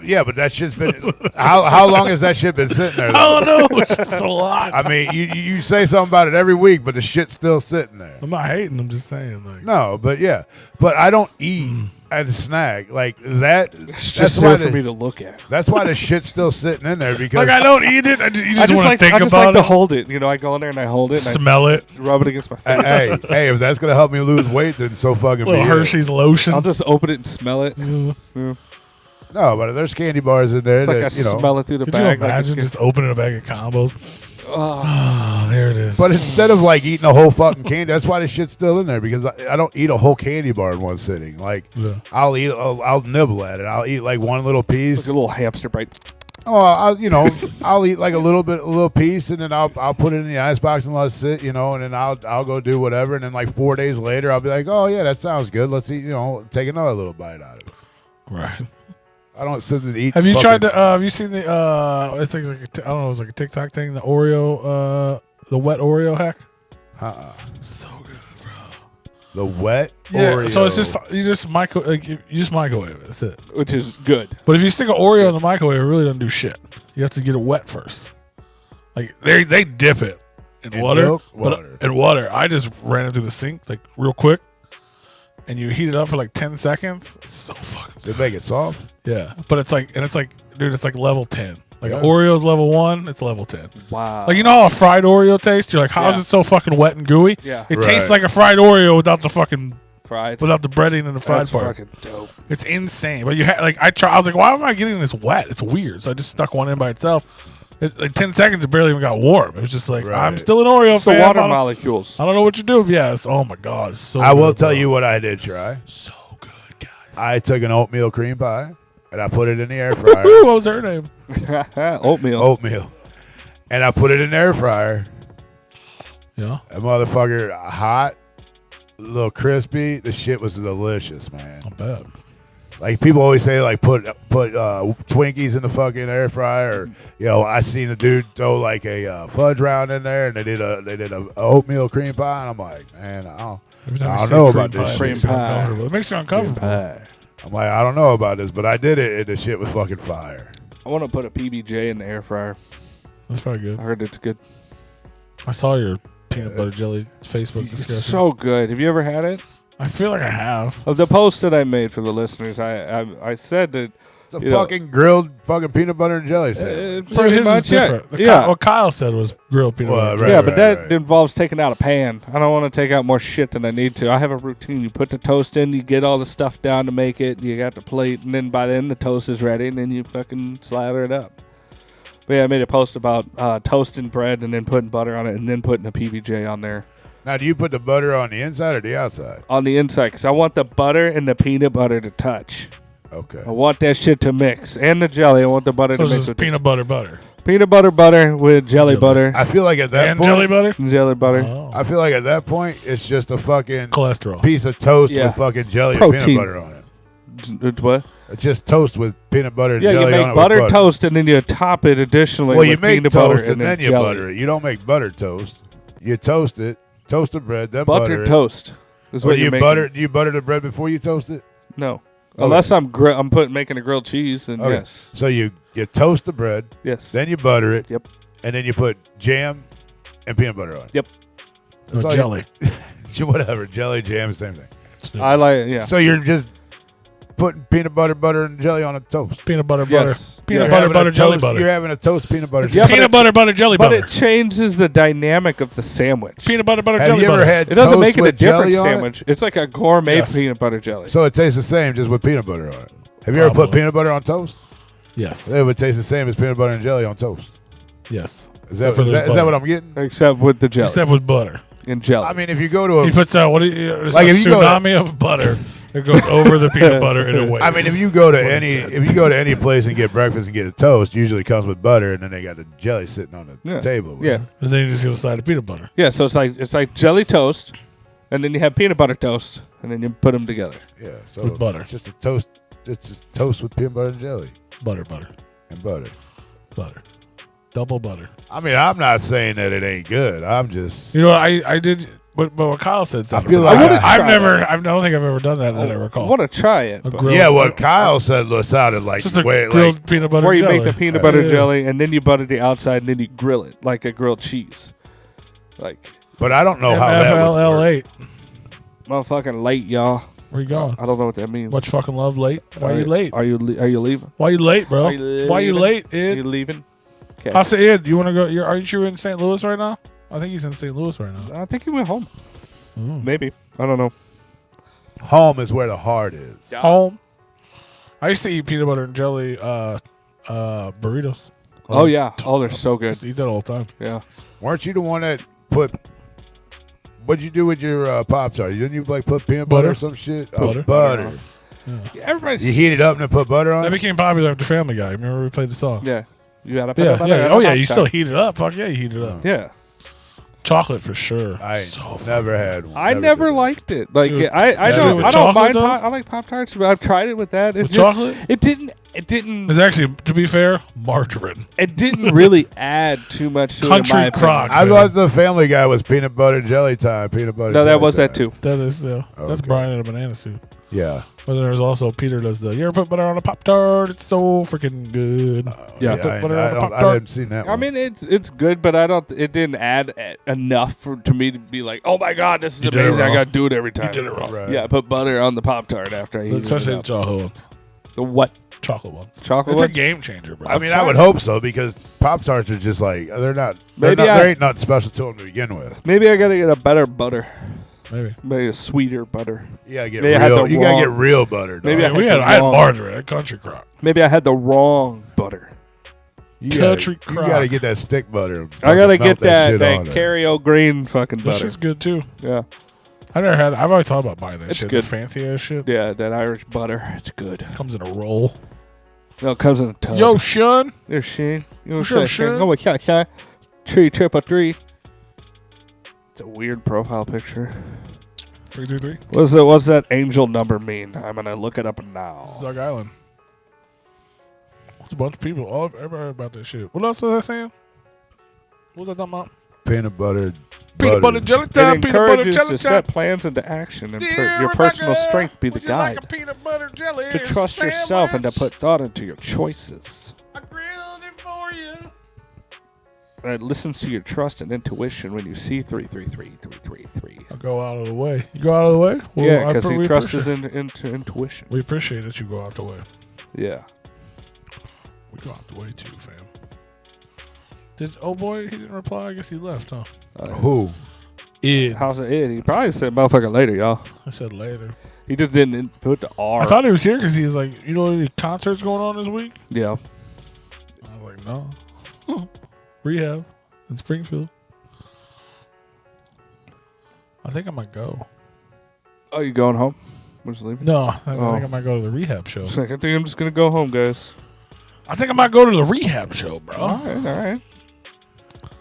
Yeah, but that shit's been. How long has that shit been sitting there? I don't know. It's just a lot. I mean, you say something about it every week, but the shit's still sitting there. I'm not hating. I'm just saying. Like, No, but yeah, but I don't eat at a snack like that. It's That's just why there for me to look at. That's why the shit's still sitting in there because like I don't eat it. You just want to like, think I just about like to it, hold it. You know, I go in there and I hold it, and smell it. I rub it against my face. hey, if that's gonna help me lose weight, then so fucking be Little it. Hershey's lotion. I'll just open it and smell it. No, but there's candy bars in there It's like I that you know. smell it through the Could you bag. imagine like it's just opening a bag of combos? Oh, there it is. But instead of like eating a whole fucking candy, that's why this shit's still in there because I don't eat a whole candy bar in one sitting. Like Yeah. I'll nibble at it. I'll eat like one little piece. like a little hamster bite. Oh, I'll eat like a little piece, and then I'll put it in the icebox and let it sit, and then I'll go do whatever, and then like 4 days later I'll be like, oh yeah, that sounds good. Let's eat, take another little bite out of it. Right. I don't sit and eat. Have you fucking- tried to? Have you seen the? I think it's like I don't know. It was like a TikTok thing. The Oreo, the wet Oreo hack. So good, bro. The wet Yeah. Oreo. So it's just you just microwave it. That's it. Which is good. But if you stick an Oreo in the microwave, it really doesn't do shit. You have to get it wet first. Like they dip it in water, milk? but Water. in water. I just ran it through the sink like real quick, and you heat it up for like 10 seconds. It's so fucking They make it soft. yeah. But it's like dude, it's like level 10. Like Yeah. Oreo's level 1, it's level 10. Wow. Like you know how a fried Oreo tastes? You're like, how is Yeah. it so fucking wet and gooey? Yeah. It Right. tastes like a fried Oreo without the fucking fried. without the breading and the fried That's part. fucking dope. It's insane. But you like I was like, why am I getting this wet? It's weird. So I just stuck one in by itself. Like 10 seconds, it barely even got warm. It was just like, Right. I'm still an Oreo It's the fan. water I don't- molecules. I don't know what you do. Yes. Oh my god. It's so I will good, tell bro. you what I did try. So good, guys. I took an oatmeal cream pie and I put it in the air fryer. What was her name? Oatmeal. Oatmeal. And I put it in the air fryer. Yeah. That motherfucker hot, a little crispy. The shit was delicious, man. Not bad. Like people always say, like put Twinkies in the fucking air fryer. Or, I seen a dude throw like a fudge round in there, and they did a oatmeal cream pie, and I'm like, man, Every time I you don't say know cream about this pie, it shit. makes me Cream pie. uncomfortable. It makes me uncomfortable. I'm like, I don't know about this, but I did it, and the shit was fucking fire. I want to put a PBJ in the air fryer. That's probably good. I heard it's good. I saw your peanut butter jelly Facebook discussion. It's so good. Have you ever had it? I feel like I have. Of the post that I made for the listeners, I said that It's a You know. fucking grilled fucking peanut butter and jelly sandwich. Yeah, pretty his is much different. it. The Yeah. what Kyle said was grilled peanut Well, butter. right. Yeah, but that right. involves taking out a pan. I don't want to take out more shit than I need to. I have a routine. You put the toast in, you get all the stuff down to make it, you got the plate, and then by then the toast is ready, and then you fucking slather it up. But yeah, I made a post about toasting bread and then putting butter on it and then putting a PBJ on there. Now, do you put the butter on the inside or the outside? On the inside, because I want the butter and the peanut butter to touch. Okay. I want that shit to mix. And the jelly, I want the butter So to this mix is with peanut butter. peanut butter with jelly Jelly. butter I feel like at that And point, jelly butter? and jelly butter. Oh. I feel like at that point, it's just a fucking Cholesterol. piece of toast Yeah. with fucking jelly and Protein. peanut butter on it. It's what? It's just toast with peanut butter and Yeah, jelly you on make it butter with toast and then you top it additionally Well, you with make peanut toast butter and then you jelly. butter it. You don't make butter toast. You toast it, toast the bread, then butter Buttered it. toast. Is Or what do you're you making. butter? Do you butter the bread before you toast it? No. Unless I'm making a grilled cheese, then Okay. yes. So you toast the bread, Yes. then you butter it. Yep. And then you put jam and peanut butter on it. Yep. That's No, all you- jelly. Whatever, jelly, jam, same thing. I like yeah. So you're just putting peanut butter, and jelly on a toast. Peanut butter, Yes. Peanut Yeah. butter, Having a butter, jelly toast- butter. You're having a toast peanut butter. It's Yeah, but peanut butter, jelly But butter. it changes the dynamic of the sandwich. Peanut butter, Have jelly you ever butter. had It doesn't toast make it a with different jelly on it? sandwich. It's like a gourmet Yes. peanut butter jelly. So it tastes the same, just with peanut butter on it. Have you ever put Probably. peanut butter on toast? Yes. It would taste the same as peanut butter and jelly on toast. Yes. Is that, Except for is there's that, is that butter. what I'm getting? Except with the jelly. Except with butter. and jelly. I mean, if you go to He a, puts out it's Like a if you go to- tsunami of butter that goes over the peanut butter in a way. I mean, if you go to That's what any, it said. if you go to any place and get breakfast and get a toast, usually it comes with butter, and then they got the jelly sitting on the Yeah. table. yeah. And then you just get a side of peanut butter. Yeah, so it's like jelly toast, and then you have peanut butter toast, and then you put them together. Yeah, so With butter. It's just a toast. It's just toast with peanut butter and jelly Butter. and butter. Double butter. I mean, I'm not saying that it ain't good. I'm just You know what I did? but what Kyle said sounded feel pretty like good. I- I don't think I've ever done that I I recall. want to try it. A but- grilled- Yeah, what Kyle said sounded like just a way, grilled like peanut butter Where you jelly. make the peanut butter Yeah. jelly and then you butter the outside and then you grill it like a grilled cheese. Like, but I don't know how that would work. MFLL8. motherfucking late, y'all. Where you going? I don't know what that means. Much fucking love late. Why you late? Are you leaving? Why you late, bro? Are you Why you leaving? late, Are you Ed? leaving? Okay. I said, Ed, you want to go? Aren't you in St. Louis right now? I think he's in St. Louis right now. I think he went home. Mm. Maybe. I don't know. Home is where the heart is. Home. I used to eat peanut butter and jelly burritos. Oh, yeah. Oh, they're so I good. used to eat that all the time. Yeah. Weren't you the one that put? What'd you do with your Pop-Tart? Didn't you like put peanut butter Butter. or some shit? Butter. Oh, butter. Everybody's. You heat it up and then put butter on That it? became popular after Family Guy. Remember we played the song? Yeah. You got to Yeah, yeah. Oh, yeah. You still heat it up. Fuck yeah, you heat it up. Yeah. Chocolate for sure. I So fucking never had one. I never did. liked it. Like Dude, I Dude, don't with I don't chocolate, mind. though? I like Pop Tarts, but I've tried it with that. It With just- chocolate? It didn't. It's actually, to be fair, margarine. It didn't really add too much to Country it. In my opinion. crock. I thought the Family Guy was peanut butter jelly time. Peanut butter. No, jelly that was time. that too. That is, that's Okay. Brian in a banana suit. Yeah. But there's also Peter does the, you ever put butter on a Pop-Tart? It's so freaking good. Yeah. Put butter on a I Pop-Tart. hadn't seen that one. I mean, it's good, but I don't. It didn't add enough to me to be like, oh my god, this is You did it amazing. I wrong. got to do it every time. You did it wrong. Right. Yeah, I put butter on the Pop Tart after I eat Especially it. the chocolate ones. The what? Chocolate ones. Chocolate It's a ones? game changer, bro. I mean, I would hope so because Pop Tarts are just like they're not. Maybe there ain't nothing special to them to begin with. Maybe I gotta get a better butter. Maybe. Maybe a sweeter butter. You gotta get Maybe I had real. the You gotta wrong- get real butter. Maybe dog. I I had wrong- margarine at Country Crock. Maybe I had the wrong butter. You Country gotta, Crock. You gotta get that stick butter. I gotta Melt get that shit on that there. Carrio Green fucking This butter. shit's good too. Yeah, I've always thought about buying that It's shit. good. The fancy ass shit. yeah, that Irish butter. It's good. Comes in a roll. No, it comes in a tub. Yo, Shun. There's Shane. You What's up, Shane? Oh, what's up, Shane? 333. It's a weird profile picture. 333. What's that angel number mean? I'm gonna look it up now. Zug Island. It's a bunch of people. Oh, everybody heard about that shit. What else was I saying? What was I talking about? Peanut butter. Peanut butter jelly It time. Peanut butter encourages jelly to time. set plans into action and Dear your personal Rebecca, strength be the would you like guide. a peanut butter jelly To trust yourself and to sandwich? put thought into your choices. I grilled it for you. And it listens to your trust and intuition when you see 333. I go out of the way. You go out of the way? Well, Yeah, I because we he trusts appreciate- his into intuition. We appreciate that you go out the way. Yeah. We go out the way too, fam. Oh boy, he didn't reply. I guess he left, huh? Who? Ed. How's it? He probably said motherfucker later, y'all. I said later. He just didn't put the R. I thought he was here because he was like, you know, any concerts going on this week? Yeah. I was like, no. Rehab in Springfield. I think I might go. Oh, you going home? We're just leaving? No, I think Oh. I might go to the rehab show. I think I'm just going to go home, guys. I think I might go to the rehab show, bro. All right.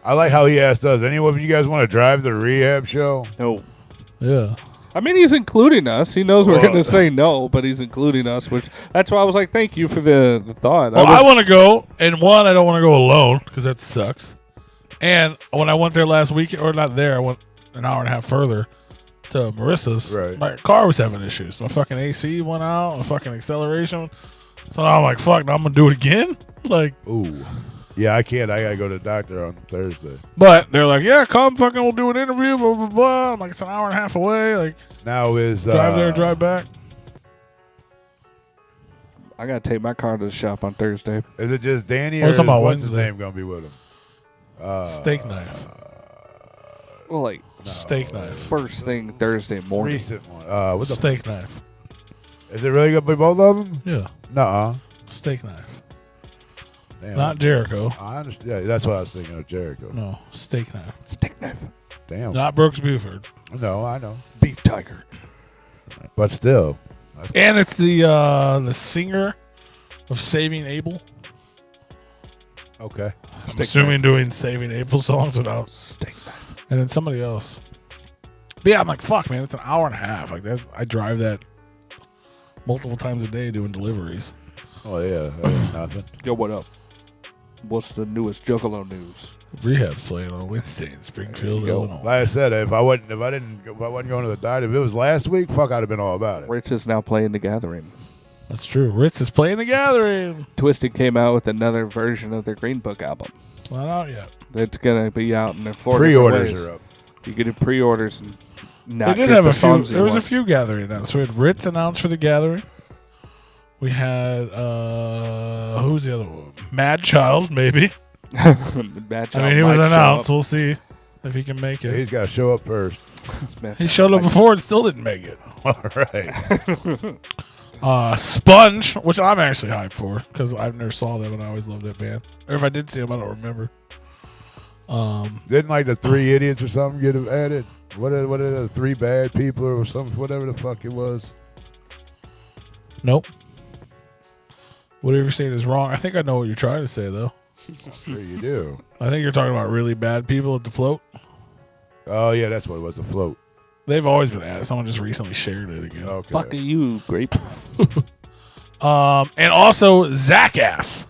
I like how he asked us. Any of you guys want to drive the rehab show? No. Yeah. I mean, he's including us. He knows we're Well- going to say no, but he's including us, which that's why I was like, thank you for the thought. Well, I want to go, and one, I don't want to go alone because that sucks. And when I went there last week, or not there, I went an hour and a half further to Marissa's. Right. My car was having issues. My fucking AC went out, my fucking acceleration. So now I'm like, fuck, now I'm going to do it again? Like, Ooh. Yeah, I can't. I gotta go to the doctor on Thursday. but they're like, yeah, come fucking, we'll do an interview, blah, blah, blah. I'm like, it's an hour and a half away. Like, Now is drive there, drive back. I got to take my car to the shop on Thursday. Is it just Danny Well, or it's on my what's his Wednesday. name gonna be with him? Steak knife. Well, like, Steak knife. first thing Thursday morning. Recent one. What the? Steak knife. Is it really gonna be both of them? Yeah. Nuh-uh. Steak knife. Damn. Not Jericho. I understand. Yeah, that's what I was thinking of Jericho. No, steak knife. Steak knife. Damn. Not Brooks Buford. No, I know. Beef tiger. But still. And it's the singer of Saving Abel. Okay. I'm assuming doing Saving Abel songs without. Steak knife. And then somebody else. But yeah, I'm like, fuck, man, it's an hour and a half. Like that, I drive that multiple times a day doing deliveries. Oh yeah. That ain't nothing. Yo, what up? What's the newest Juggalo news? Rehab's playing on Wednesday in Springfield, There you go. Illinois. Like I said, if I wasn't going to the dive, if it was last week, fuck, I'd have been all about it. Rich is now playing The Gathering. That's true. Ritz is playing The Gathering. Twisted came out with another version of their Green Book album. It's not out yet. It's gonna be out in the 4 Pre-orders different ways. are up. You can do pre-orders and not They did get have the a few. songs you There was a want. few Gathering announced. We had Ritz announced for The Gathering. We had who's the other one? Mad Child, maybe. Bad I Child mean, he was might show announced. up. We'll see if he can make Yeah, it. he's got to show up first. Bad He Child showed up might- before and still didn't make it. All right. Sponge, which I'm actually hyped for because I've never saw them and I always loved that band. Or if I did see them, I don't remember. Didn't like the 3 idiots or something get added? What are the 3 bad people or something? Whatever the fuck it was. Nope. Whatever you're saying is wrong. I think I know what you're trying to say, though. Sure you do. I think you're talking about really bad people at the float. Oh yeah, that's what it was. The float. They've always been added. Someone just recently shared it again. Okay. Fuck you, grape. And also Zackass,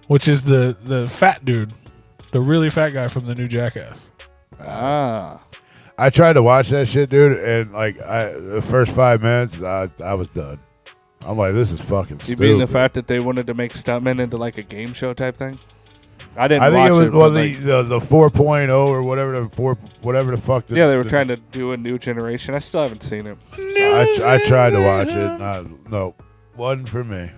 which is the fat dude, the really fat guy from the new Jackass. Ah. I tried to watch that shit, dude, and like the first 5 minutes, I was done. I'm like, this is fucking You stupid. mean the fact that they wanted to make Stuntman into like a game show type thing? I didn't I think watch it was but, well like, the 4.0 or whatever the fuck. yeah, they were trying to do a new generation. I still haven't seen it. I tried to watch it. No, wasn't for me.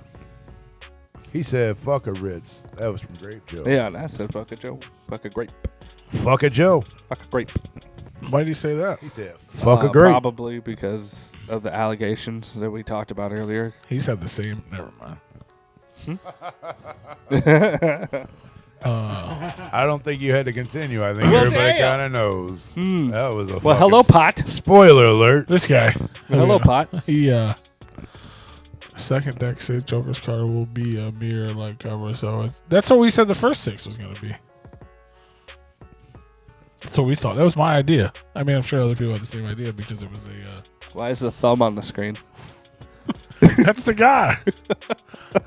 He said, "Fuck a Ritz." That was from Grape Joe. Yeah, and I said fuck a Joe. Fuck a grape. Fuck a Joe. Fuck a grape. Why did you say that? He said, "Fuck a grape." Probably because of the allegations that we talked about earlier. He's had the same. Never mind. I don't think you had to continue. I think Well, everybody damn. kind of knows. That was a Well, fucking hello, Pot. spoiler alert. This guy. Hello, Pot. He second deck says Joker's card will be a mirror like cover. So that's what we said the first 6 was going to be. So we thought that was my idea. I mean, I'm sure other people had the same idea because it was a. Why is the thumb on the screen? That's the guy.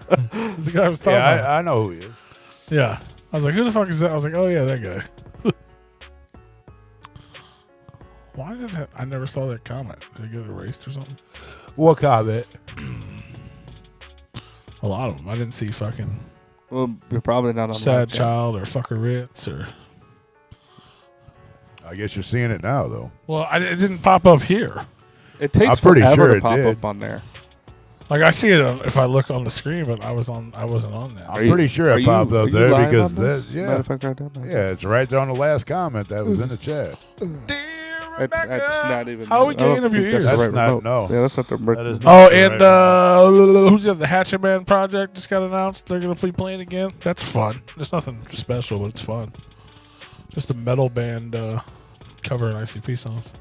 That's the guy I was talking about. Yeah, I know who he is. Yeah. I was like, who the fuck is that? I was like, oh, yeah, that guy. Why did that? I never saw that comment. Did it get erased or something? What comment? A lot of them. I didn't see fucking Well, you're probably not on Sad live chat. Child or Fucker Ritz or. I guess you're seeing it now, though. Well, it didn't pop up here. It takes I'm pretty forever sure to it pop did. up on there. Like I see it if I look on the screen, but I wasn't on that. I'm pretty sure it popped up there because that's Matter of fact, right down there. yeah, it's right there on the last comment that was in the chat. Dear It's Rebecca. not even. How are we I don't getting up your think ears? That's, the That's right not- remote. no. Yeah, that's not the That is remote. not Oh, the and right who's the other Hatchet Man project just got announced? They're gonna be playing again. That's fun. There's nothing special, but it's fun. Just a metal band covering ICP songs.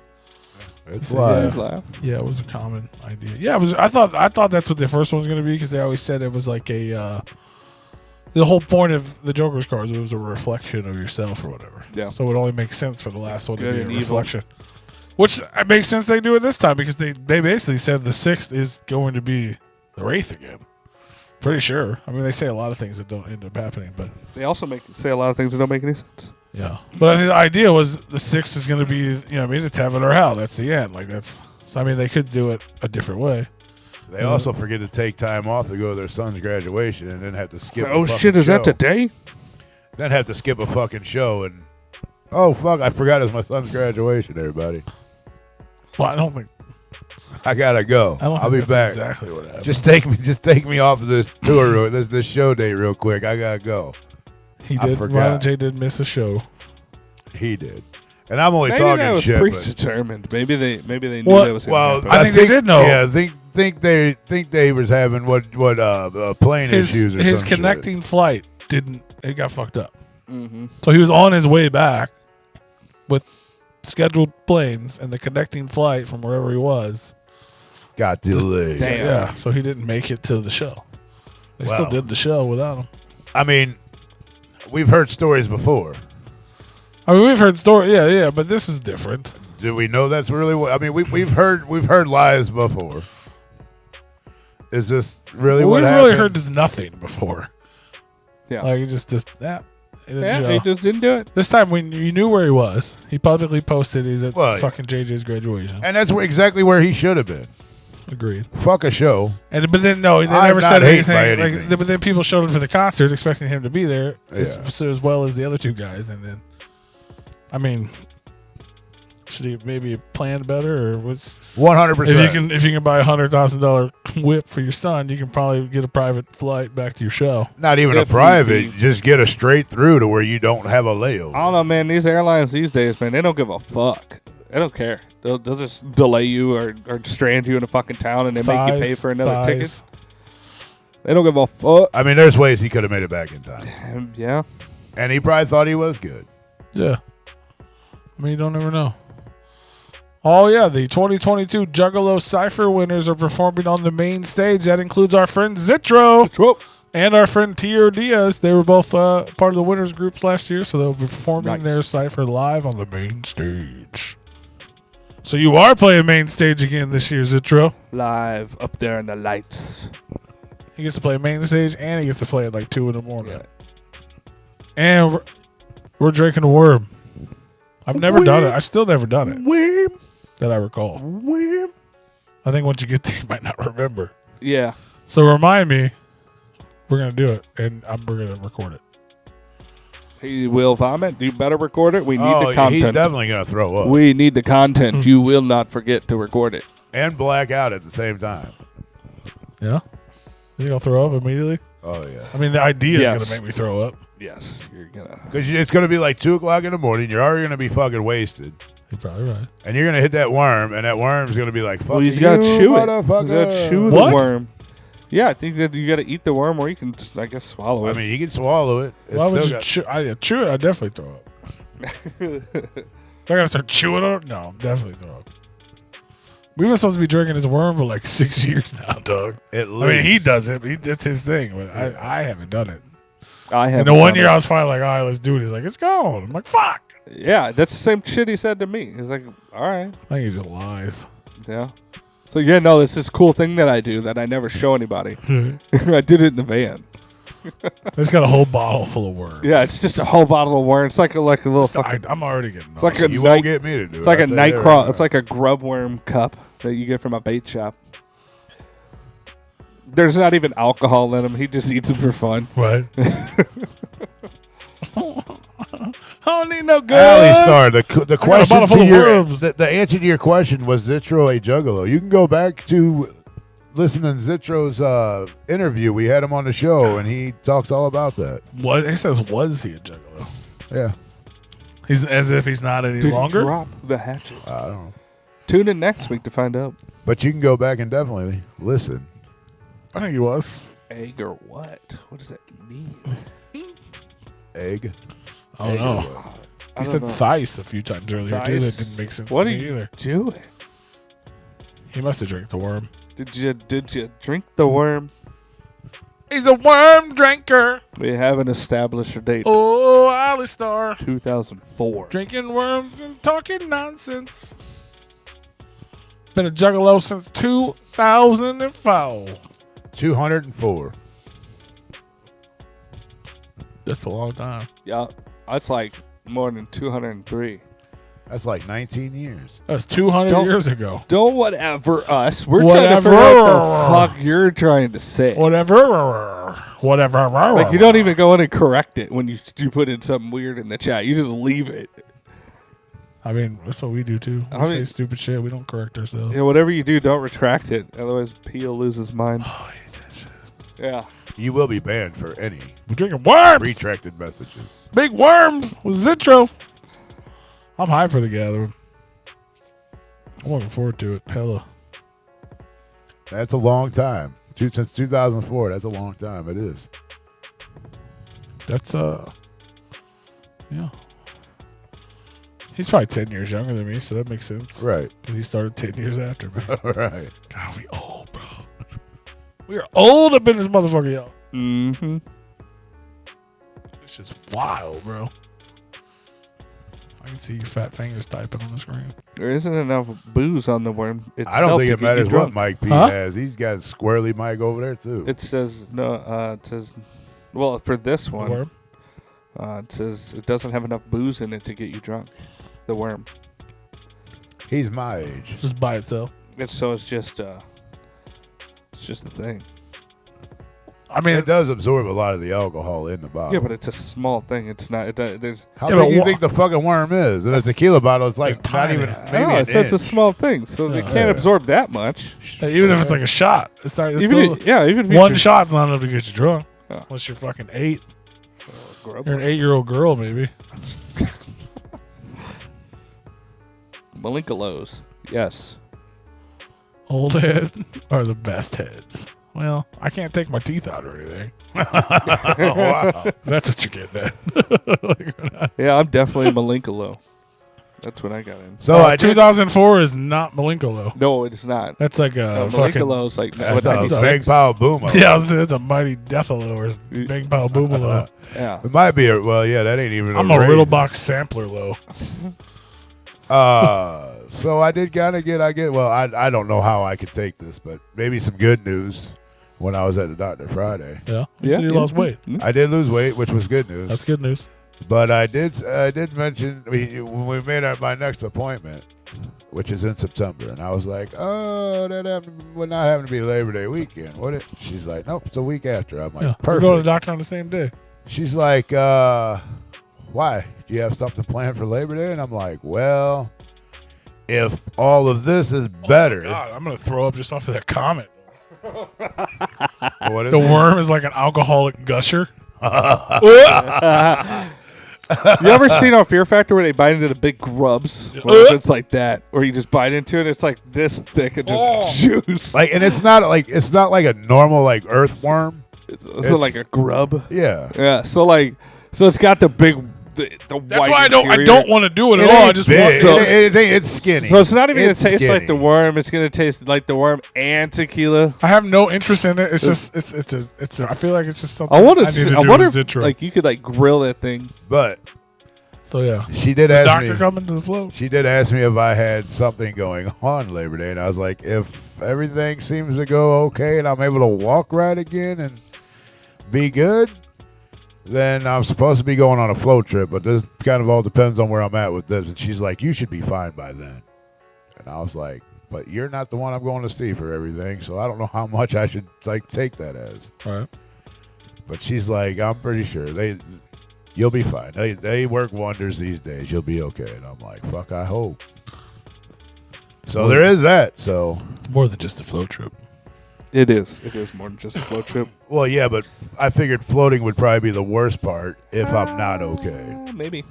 It's Yeah. live. Laugh. Yeah, it was a common idea. Yeah, it was. I thought that's what the first one was gonna be because they always said it was like a. The whole point of the Joker's cards was a reflection of yourself or whatever. Yeah. So it only makes sense for the last one Good to be a and evil. reflection. Which it makes sense they do it this time because they basically said the 6th is going to be the Wraith again. Pretty sure. I mean, they say a lot of things that don't end up happening, but They also say a lot of things that don't make any sense. yeah. But I think the idea was the 6th is going to be, it's heaven or hell. That's the end. Like that's. So I mean, they could do it a different way. They also forget to take time off to go to their son's graduation and then have to skip. Oh a shit! fucking Is that show. today? Then have to skip a fucking show and. Oh fuck! I forgot it's my son's graduation. Everybody, Well, I don't think. I gotta go. I don't I'll think be that's back. exactly what happened. Just take me off of this tour, this show date real quick. I gotta go. He I did. forgot. Violent J did miss a show. He did, and I'm only Maybe that talking was shit. But, predetermined. Maybe they knew Well- that was. well, gonna I think they did know. Yeah, think they was having plane issues or his some shit. connecting flight didn't. It got fucked up. Mm-hmm. So he was on his way back with scheduled planes, and the connecting flight from wherever he was. got delayed. Damn. Yeah, so he didn't make it to the show. They still Wow. did the show without him. I mean, we've heard stories before. I mean, we've heard stories. Yeah, but this is different. Do we know that's really what? I mean, we've heard lies before. Is this really what We've happened? really heard just nothing before. Yeah. Like just that. He didn't Yeah, show. he just didn't do it. This time you knew where he was. He publicly posted he's at Well, fucking JJ's graduation. And that's exactly where he should have been. Agreed. Fuck a show. But then they I'm never not said hated by anything. anything. But then people showed up for the concert expecting him to be there Yeah. as well as the other two guys. And then, I mean, should he maybe plan better or what's? 100%. If you can buy $100,000 whip for your son, you can probably get a private flight back to your show. Not even If a private. need be. Just get a straight through to where you don't have a layover. I don't know, man. These airlines these days, man, they don't give a fuck. They don't care. They'll just delay you or strand you in a fucking town and they make you pay for another ticket. They don't give a fuck. I mean, there's ways he could have made it back in time. Yeah. And he probably thought he was good. Yeah. I mean, you don't ever know. Oh, yeah. The 2022 Juggalo Cypher winners are performing on the main stage. That includes our friend Zitro and our friend Tio Diaz. They were both part of the winners groups last year, so they'll be performing their Cypher live on the main stage. So you are playing main stage again this year, Zitro. Live up there in the lights. He gets to play main stage, and he gets to play at like 2 in the morning. Yeah. And we're drinking a worm. I've never done it. I've still never done it. Worm. That I recall. Worm. I think once you get there, you might not remember. Yeah. So remind me. We're going to do it, and we're going to record it. He will vomit. You better record it. We need the He's content. definitely going to throw up. We need the content. You will not forget to record it. And black out at the same time. Yeah? You think I'll throw up immediately? Oh, yeah. I mean, the idea is Yes. going to make me throw up. Yes, you're gonna. Because it's going to be like 2 o'clock in the morning. You're already going to be fucking wasted. You're probably right. And you're going to hit that worm, and that worm's going to be like, fuck Well, you, he's got to chew it. motherfucker. He's got to chew What? the worm. Yeah, I think that you got to eat the worm, or you can, I guess, swallow it. I mean, you can swallow it. It's Why would still you got- chew? Chew it, I'd definitely throw up. If I got to start chewing on it? No, I'm definitely throw up. We were supposed to be drinking this worm for like 6 years now, dog. At I mean, he least. does it. It's his thing, but I haven't done it. I have. And the one year I was finally like, all right, let's do it. He's like, it's gone. I'm like, fuck. Yeah, that's the same shit he said to me. He's like, all right. I think he just lies. Yeah. So, yeah, no, it's this cool thing that I do that I never show anybody. I did it in the van. It's got a whole bottle full of worms. Yeah, it's just a whole bottle of worm. It's like a little fucking. I'm already getting It's like nauseous. a You night- won't get me to do it. It's like I'll a tell night you that crawl. right It's like a grub worm cup that you get from a bait shop. There's not even alcohol in them. He just eats them for fun. What? I don't need no good. Alley Star, the got a question bottle full to of your worms. the answer to your question was Zitro a Juggalo. You can go back to listening to Zitro's interview. We had him on the show, and he talks all about that. What? He says, was he a juggalo? Yeah, He's as if he's not any Did he longer. drop the hatchet? I don't know, Tune in next week to find out. but you can go back and definitely listen. I think he was. Egg or what? What does that mean? Egg. I don't know. I He don't said know. Thice a few times earlier too. That Thice? didn't make sense What to are me you either. doing? He must have drank the worm. Did you drink the worm? He's a worm drinker. We haven't established a date. Oh, Alistar. 2004. Drinking worms and talking nonsense. Been a juggalo since 2004. 204. That's a long time. Yeah, that's like more than 203. That's like 19 years. That's 200 Don't- years ago. Don't whatever us. We're trying to figure out what the fuck you're trying to say. Whatever. Like you don't even go in and correct it when you put in something weird in the chat. You just leave it. I mean, that's what we do too. We I say mean- stupid shit. We don't correct ourselves. Yeah, whatever you do, don't retract it. Otherwise, P will lose his mind. Oh, I hate that shit. Yeah. You will be banned for any We're drinking worms. retracted messages. Big worms with Zitro. I'm hyped for the gathering. I'm looking forward to it. Hella. That's a long time. Since 2004, that's a long time. It is. That's yeah. He's probably 10 years younger than me, so that makes sense. Right. Because he started 10 years after me. Right. God, we old, bro. We are old up in this motherfucker, y'all. Mm-hmm. It's just wild, bro. I can see your fat fingers typing on the screen. There isn't enough booze on the worm itself. I don't think to it get you matters what drunk. Mike P Huh? has. He's got a squirrely Mike over there too. It says no. It says, well, for this one, Worm? It says it doesn't have enough booze in it to get you drunk. The worm. He's my age. Just by itself. It's just a thing. I mean, It does absorb a lot of the alcohol in the bottle. Yeah, but it's a small thing. It's not. There's. How Yeah, big but do you wha- think the fucking worm is? In a tequila bottle, it's like not tiny. even I maybe an so it's a inch. small thing, so they Yeah. can't absorb that much. even if it's like a shot, it's not. It's Even still, even if you one could- shot's not enough to get you drunk. Oh. Unless you're fucking 8. grub You're an worm. 8-year-old girl, maybe. Malinkalos. Yes. Old head are the best heads. Well, I can't take my teeth out or anything. Oh, wow. That's what you're getting at. Yeah, I'm definitely a Malinkalo. That's what I got in. So I did. 2004 is not Malinkalo. No, it's not. That's like a No, fucking. Malinkalo's like That's what, a 96? big pile boomo. Yeah, it's a mighty Deathalo or Big Pal Boomalo. Yeah. It might be a yeah. That ain't even. I'm a rating. Riddle Box sampler low. So I did kind of get. Well, I don't know how I could take this, but maybe some good news. When I was at the doctor Friday, Yeah, you said you lost weight. I did lose weight, which was good news. That's good news. But I did mention when we made my next appointment, which is in September, and I was like, oh, that would not happen to be Labor Day weekend, would it? She's like, nope, it's the week after. I'm like, Yeah, we perfect. go to the doctor on the same day. She's like, why? Do you have something planned for Labor Day? And I'm like, well, if all of this is better. Oh God, I'm gonna throw up just off of that comment. What is The it? worm is like an alcoholic gusher. You ever seen on Fear Factor where they bite into the big grubs? Well, it's like that, or you just bite into it. It's like this thick and just juice. Like, and it's not like a normal like earthworm. It's like a grub. Yeah. Yeah. So it's got the big, the That's white why I interior. don't want to do it at It all. I ain't just big. want. It's skinny. So it's not even gonna It's taste like skinny. the worm. It's gonna taste like the worm and tequila. I have no interest in it. It's just it's. I feel like it's just something I wonder. need to I do wonder with if, Zitra. like you could like grill that thing. But So yeah, she did is the ask doctor me. coming to the float? She did ask me if I had something going on Labor Day, and I was like, if everything seems to go okay and I'm able to walk right again and be good, then I'm supposed to be going on a float trip. But this kind of all depends on where I'm at with this. And she's like, you should be fine by then. And I was like, but you're not the one I'm going to see for everything, so I don't know how much I should like take that as. All right. But she's like, I'm pretty sure you'll be fine. They work wonders these days. You'll be okay. And I'm like, fuck, I hope. So there is that. So, It's more than just a float trip. It is. It is more than just a float trip. well, yeah, but I figured floating would probably be the worst part if I'm not okay Maybe.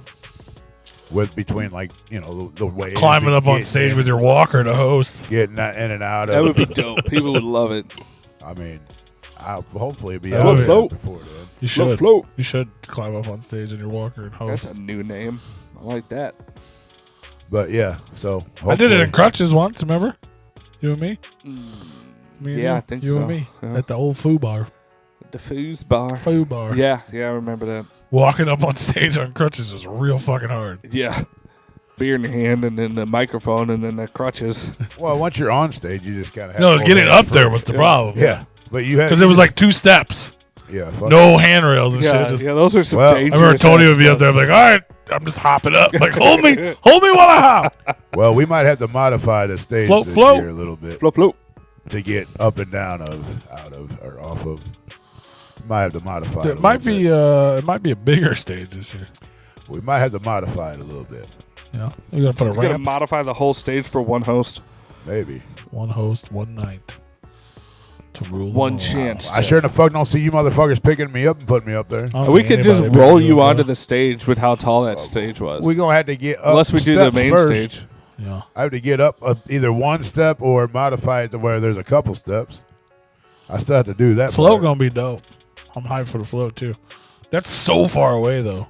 with between like the way Climbing up on stage with your walker to host. getting that in and out That of. would be dope. People would love it. I mean, I'll hopefully be Float, out of float. that before then. You should. Float. You should climb up on stage in your walker and That's host. a new name. I like that. But yeah, so I did it in hopefully- crutches once. Remember? You and me. Me and Yeah, you. I think you so. and me Yeah. at the old foo bar. The Foos Bar. Foo bar. Yeah, I remember that. Walking up on stage on crutches was real fucking hard. Yeah. Beer in your hand and then the microphone and then the crutches. Well, once you're on stage, you just kind of No, getting up there was the problem. Yeah, but you had Because it was like 2 steps, yeah, fuck no handrails and Yeah, shit. Just, yeah, those are some Well, I I dangerous. remember Tony ass would be up stuff. there, like, all right, I'm just hopping up. Like, hold me while I hop. Well, we might have to modify the stage Float, this float. year a little bit Float, float. to get up and down of, out of, or off of. Might have to modify. It might be a bigger stage this year. We might have to modify it a little bit, Yeah, we're gonna put a It's gonna ramp. modify the whole stage for one host. maybe. One host, one night to rule. them One all. chance. I sure in the fuck don't see you motherfuckers picking me up and putting me up there. I don't We see could just anybody roll picking you up, onto though. the stage with how tall that stage was. We're gonna have to get up Unless we do the steps main first. stage. Yeah. I have to get up either one step or modify it to where there's a couple steps. I still have to do that. Float part. gonna be dope. I'm hyped for the float too. That's so far away though.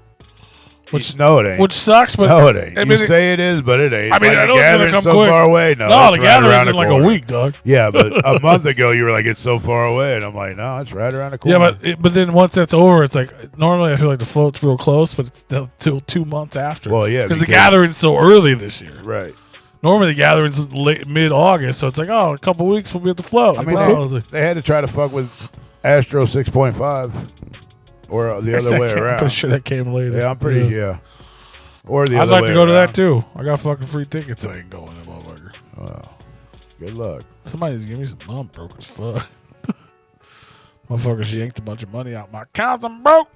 No, it ain't. Which sucks, but no, it ain't. I You mean, say it is, but it ain't. I mean, like I the know it's gonna gathering's come so quick. far away. No, no, it's the right gathering's around in the like corner. a week, dog. Yeah, but a month ago you were like, it's so far away, and I'm like, no, it's right around the corner. Yeah, but then once that's over, it's like normally I feel like the float's real close, but it's still till 2 months after. Well, yeah, because the because- gathering's so early this year. right. Normally the gathering's mid-August, so it's like, oh, a couple weeks we'll be at the float. I Like, mean, wow, I was like, they had to try to fuck with Astro 6.5. or the other way around. Pretty sure that came later. Yeah, I'm pretty Or the I'd other like way to go to around. that too. I got fucking free tickets. I ain't going, that motherfucker. Wow. Good luck. Somebody's giving me some. I'm broke as fuck. Motherfuckers yanked a bunch of money out my accounts. I'm broke.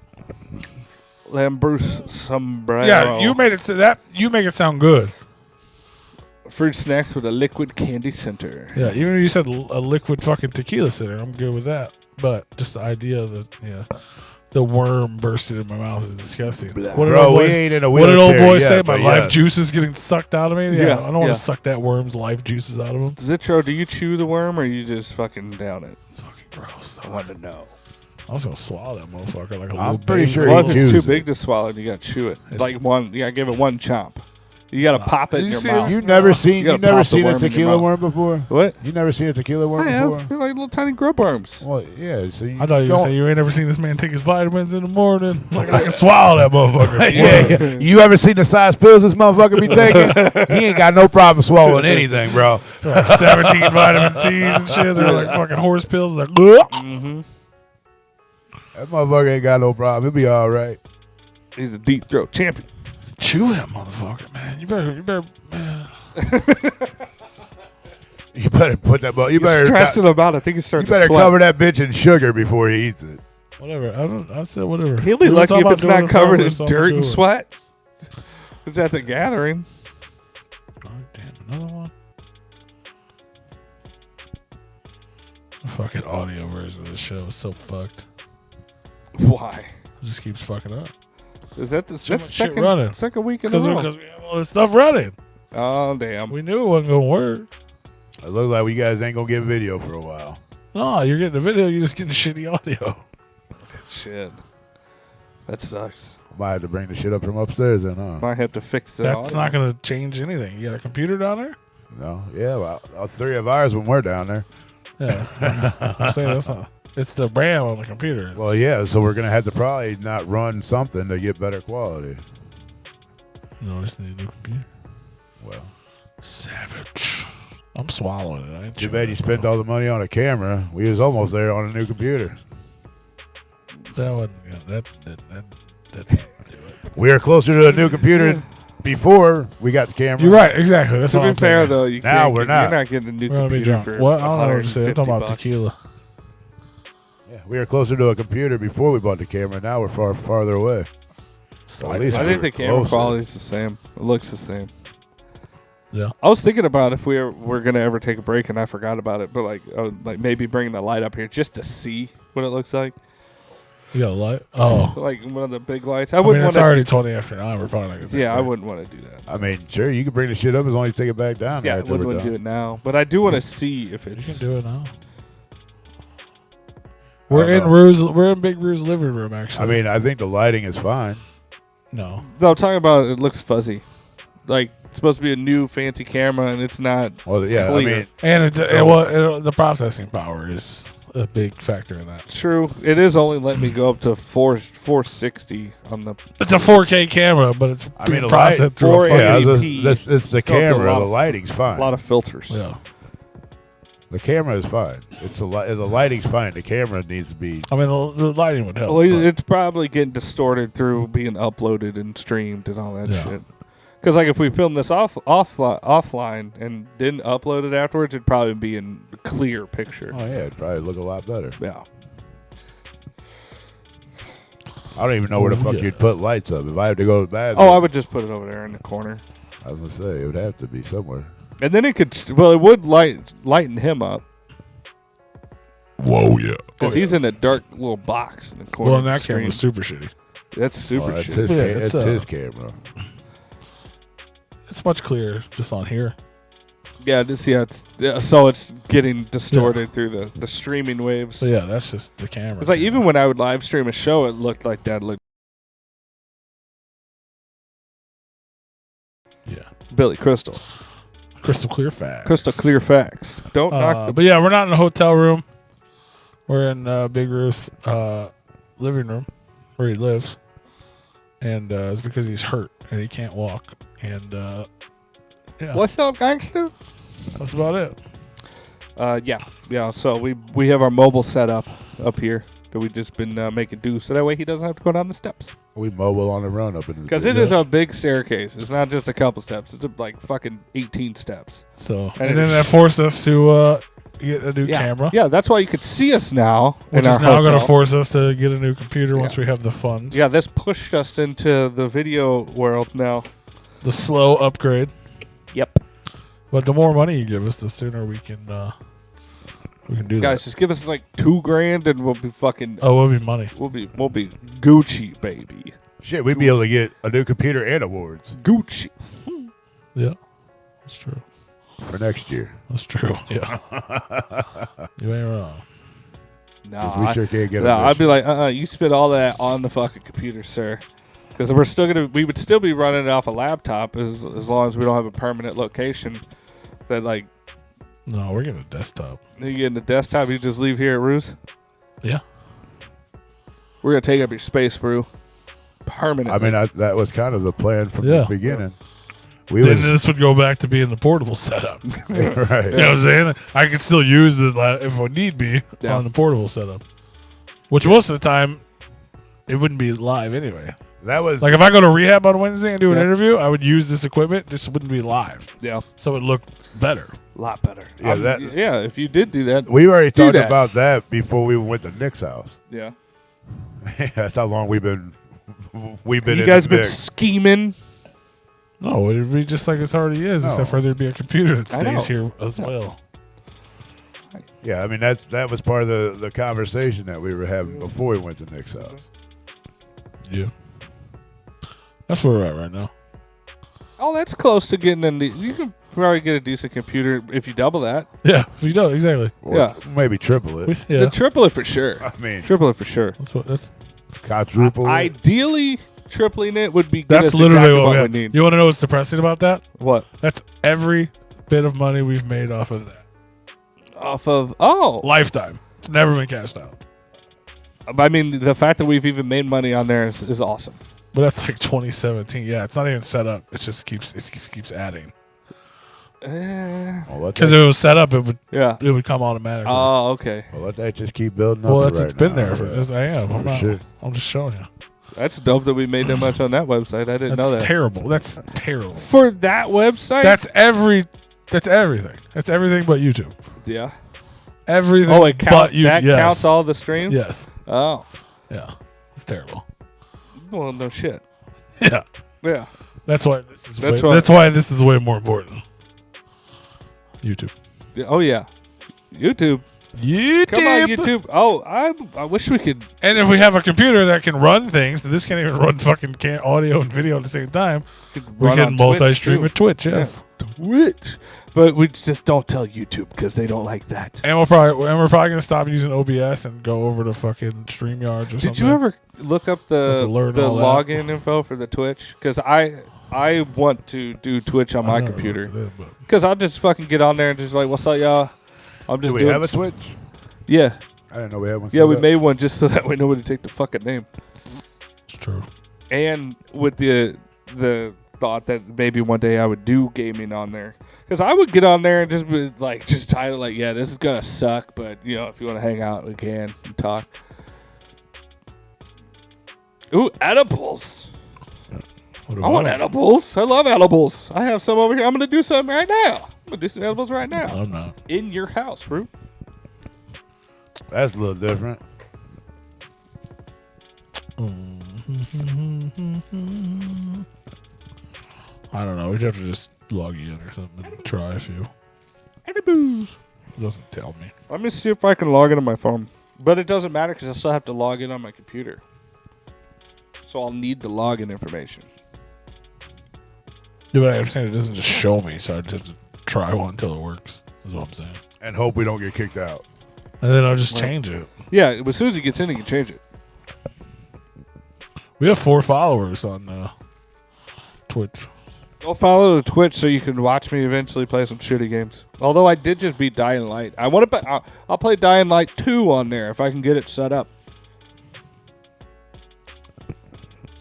Bruce sombrero. Yeah, you made it. You make it sound good. Fruit snacks with a liquid candy center. Yeah, even if you said a liquid fucking tequila center, I'm good with that. But just the idea of the worm bursting in my mouth is disgusting. What did Bro, old we boys, ain't in a what did wheelchair old boys yet, say? but My life yes. juices getting sucked out of me? Yeah, I don't want yeah. to suck that worm's life juices out of him. Zitro, do you chew the worm or you just fucking down it? It's fucking gross. I want to know. I was going to swallow that motherfucker like a I'm little pretty baby. sure Well, he if it's too chews big it. to swallow, you got to chew it. It's- Like one, you got to give it one chomp. You got to not- pop it in You your see mouth. You never seen gotta pop the seen worm a in your tequila mouth. worm before? What? You never seen a tequila worm I have. before? They're like little tiny grub worms. Well, yeah. So you I thought you were going to don't- say you ain't ever seen this man take his vitamins in the morning. Like I can swallow that motherfucker. yeah. You ever seen the size pills this motherfucker be taking? He ain't got no problem swallowing anything, bro. Like 17 vitamin C's and shit. They're like fucking horse pills. Like, "Ugh." Mm-hmm. That motherfucker ain't got no problem. He'll be all right. He's a deep throat champion. Chew that motherfucker, man. You better, man. You better put that. You You're better. stressing about it. I think he's You starting better to sweat. cover that bitch in sugar before he eats it. Whatever. I said whatever. He'll be We were lucky talking if about it's doing not it covered in forever, so I'm dirt gonna and do it. sweat. It's at the gathering. Oh, damn, another one. The fucking audio version of the show is so fucked. Why? It just keeps fucking up. Is that the Too much shit running. second week in a Because row? we have all this stuff running. Oh, damn. We knew it wasn't going to work. It looks like we guys ain't gonna get video for a while. No, you're getting the video. You're just getting shitty audio. Shit. That sucks. Might have to bring the shit up from upstairs then, huh? Might have to fix the That's audio. not going to change anything. You got a computer down there? No, yeah, well, all three of ours when we're down there. Yeah. I'm saying that's not. It's the RAM on the computer. It's- Well, yeah, so we're gonna have to probably not run something to get better quality. No, I just need a new computer. Well, Savage. I'm swallowing it. I ain't too chewing bad you it. spent all the money on a camera. We was almost there on a new computer. That wasn't. Yeah, that didn't do it. We were closer to a new computer before we got the camera. You're right. Exactly. That's To what be I'm fair, thinking. though, you Now can't we're get, not. You're not getting a new We're gonna be computer drunk. for What? I don't know what to say. I'm talking about $150. tequila. Yeah, we were closer to a computer before we bought the camera. Now we're farther away. At least I we think the were camera closer. quality is the same. It looks the same. Yeah. I was thinking about if we're gonna ever take a break, and I forgot about it. But like maybe bringing the light up here just to see what it looks like. You got a light? Oh. Like one of the big lights. I I mean, wouldn't it's want already to. 20 after 9. We're probably not going to Yeah, I wouldn't want to do that. I mean, sure, you can bring the shit up as long as you take it back down. Yeah, I after wouldn't we're want to do done. it now. But I do want to see if You it's. can do it now. I We're don't in know. Rue's. We're in Big Rue's living room, actually. I mean, I think the lighting is fine. no. No, I'm talking about it looks fuzzy. Like it's supposed to be a new fancy camera, and it's not. Well, yeah, Clear. I mean, And So- the processing power is a big factor in that. True, it is only letting me go up to 460 on the. It's a 4K camera, but it's I mean, being the processed light- through a 4K. fucking. yeah, it's, 480p. it's the a camera. lot The of- lighting's fine. A lot of filters. Yeah. The camera is fine. It's the lighting's fine. The camera needs to be. I mean, the lighting would help. Well, but- it's probably getting distorted through being uploaded and streamed and all that Yeah. shit. Because like if we filmed this offline and didn't upload it afterwards, it'd probably be in a clear picture. Oh yeah, it'd probably look a lot better. Yeah. I don't even know where the Oh, fuck yeah. you'd put lights up if I had to go to the bathroom. Oh, I would just put it over there in the corner, I was gonna say it would have to be somewhere. and then it could. Well, it would lighten him up Whoa, yeah. because he's in a dark little box in the corner. Well, of and the that camera screen. was super shitty. That's super Oh, that's shit. his. Yeah, It's it's, his camera. It's much clearer just on here. So it's getting distorted through the streaming waves. So yeah, that's just the camera. It's like even when I would live stream a show, it looked like that. Yeah. Billy Crystal. Crystal clear facts. Crystal clear facts. Don't knock the. But yeah, we're not in a hotel room. We're in Big Ruth's living room where he lives. And it's because he's hurt and he can't walk. And yeah, What's up, gangster? that's about it. Yeah. So we have our mobile setup up here, that we've just been making do, so that way he doesn't have to go down the steps. We mobile on the run up in the Because it is a big staircase. It's not just a couple steps. It's like fucking 18 steps. So and then that forced us to get a new camera. Yeah, that's why you could see us now. Which is now going to force us to get a new computer once we have the funds. Yeah, this pushed us into the video world now. The slow upgrade. Yep. But the more money you give us, the sooner we can do that. Guys, just give us like $2,000 and we'll be fucking. Oh, we'll be money. We'll be Gucci, baby. Shit, we'd be able to get a new computer and awards. Gucci. Yeah, that's true. For next year. That's true. Yeah. You ain't wrong. No, we sure can't get I'd be like, you spit all that on the fucking computer, sir. Because we would still be running it off a laptop as long as we don't have a permanent location. That like. No, we're getting a desktop. You get in the desktop, you just leave here at Ruse? Yeah. We're gonna take up your space, Brew. Permanently. I mean, that was kind of the plan from the beginning. Then this would go back to being the portable setup. Right. You know what I'm saying? I could still use it if I need be on the portable setup. Which most of the time, it wouldn't be live anyway. That was like if I go to rehab on Wednesday and do an interview, I would use this equipment. Just wouldn't be live. Yeah. So it looked better. A lot better. Yeah, if you did do that. We already talked about that before we went to Nick's house. Yeah. That's how long we've been You guys been scheming? No, it'd be just like it already is, except for there'd be a computer that stays here as well. Yeah, I mean that was part of the conversation that we were having before we went to Nick's house. Yeah. That's where we're at right now. Oh, that's close to getting in. You can probably get a decent computer if you double that. Yeah, if you don't, exactly. Or maybe triple it. Yeah. Triple it for sure. I mean, triple it for sure. That's quadruple. Ideally, tripling it would be. That's literally what we need. You want to know what's depressing about that? What? That's every bit of money we've made off of that. Off of lifetime. It's never been cashed out. I mean, the fact that we've even made money on there is awesome. But that's like 2017. Yeah, it's not even set up. It just keeps adding. Because if it was set up, it would come automatically. Oh, okay. Well, let that just keep building up. Well, it's been there. I am. I'm just showing you. That's dope that we made that much on that website. I didn't know that. Terrible. That's terrible. For that website? That's everything. That's everything but YouTube. Yeah. Everything but YouTube. That yes. counts all the streams? Yes. Oh. Yeah. It's terrible. Well, no shit. Yeah. Yeah. That's why this is that's why this is way more important. YouTube. Yeah, oh yeah. YouTube. Come on, YouTube. Oh, I wish we could. And if we have a computer that can run things, this can't even run fucking audio and video at the same time. We can multi-stream at Twitch. Yes. Yeah. Twitch. But we just don't tell YouTube because they don't like that. And we're probably gonna stop using OBS and go over to fucking StreamYard or something. Did you ever look up the login info for the Twitch? Because I want to do Twitch on my computer. Because I'll just fucking get on there and just like, what's up, y'all? I'm just Do we have a Twitch? Yeah. I didn't know we had one. Yeah, we made one just so that way nobody take the fucking name. It's true. And with the thought that maybe one day I would do gaming on there. Because I would get on there and just be like, just title like, yeah, this is going to suck, but, you know, if you want to hang out, we can and talk. Ooh, edibles. I want edibles. I love edibles. I have some over here. I'm going to do something right now. I'm going to do some edibles right now. I'm not. In your house, Fruit. That's a little different. I don't know. We'd have to just log in or something and try a few. Edibles. It doesn't tell me. Let me see if I can log in on my phone. But it doesn't matter because I still have to log in on my computer. So I'll need the login information. Yeah, but I understand it doesn't just show me, so I just have to try one until it works, is what I'm saying. And hope we don't get kicked out. And then I'll just change it. Yeah, as soon as he gets in, he can change it. We have 4 followers on Twitch. Go follow the Twitch so you can watch me eventually play some shitty games. Although I did just beat Dying Light. I want to. I'll play Dying Light 2 on there if I can get it set up.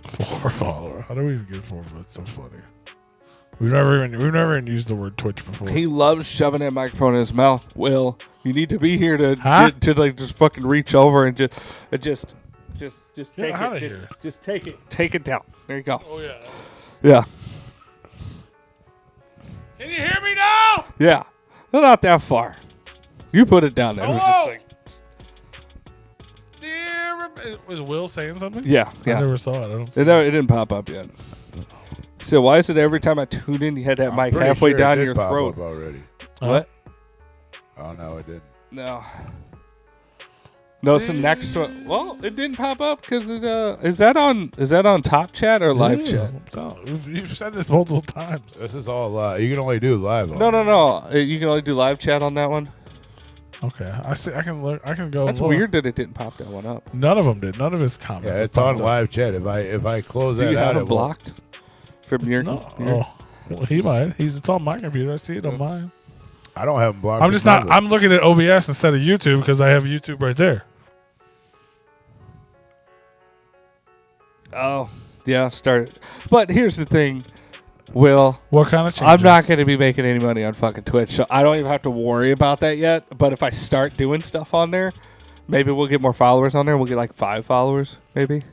4 followers. How do we even get 4? That's so funny. We've never even used the word Twitch before. He loves shoving that microphone in his mouth. Will, you need to be here to like just fucking reach over and just take outta it. here. Just take it. Take it down. There you go. Oh yeah. Yeah. Can you hear me now? Yeah. No, not that far. You put it down there. It was just like, Was Will saying something? yeah. I Yeah. never saw it. I don't see It didn't pop up yet. So why is it every time I tune in, you had that I'm mic pretty halfway sure it down did your pop throat? up already. What? Oh no, it didn't. No. No, it's the next one. Well, it didn't pop up because it. Is that on Top Chat or Live Chat? No, you've said this multiple times. This is all live. You can only do live. On No. You can only do Live Chat on that one. Okay, I see. I can look. I can go. That's look. weird that it didn't pop that one up. None of them did. None of his comments. Yeah, have it's on popped up. live chat. If I close Do that you have out, him it won't. blocked from your? No. Oh, well, he might. It's on my computer. I see it on mine. I don't have him blocked. I'm just not. I'm looking at OBS instead of YouTube because I have YouTube right there. Oh, yeah, start it. But here's the thing, Will. What kind of changes? I'm not going to be making any money on fucking Twitch, so I don't even have to worry about that yet. But if I start doing stuff on there, maybe we'll get more followers on there. We'll get like 5 followers, maybe.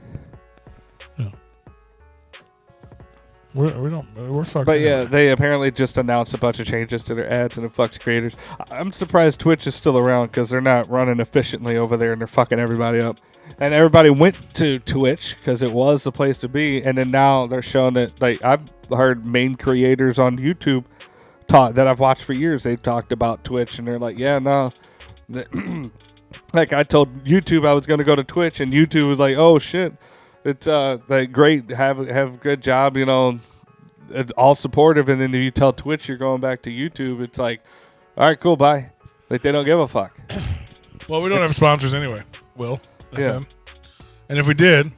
We're fucked. But yeah, anyway. they apparently just announced a bunch of changes to their ads and it fucks creators. I'm surprised Twitch is still around because they're not running efficiently over there and they're fucking everybody up. And everybody went to Twitch because it was the place to be. And then now they're showing that, like, I've heard main creators on YouTube talk that I've watched for years. They've talked about Twitch and they're like, yeah, no. Like I told YouTube I was going to go to Twitch and YouTube was like, oh shit. It's like great, have a good job, you know, it's all supportive, and then if you tell Twitch you're going back to YouTube, it's like, all right, cool, bye. Like they don't give a fuck. Well, we don't have sponsors anyway. Will. Yeah. FM. And if we did,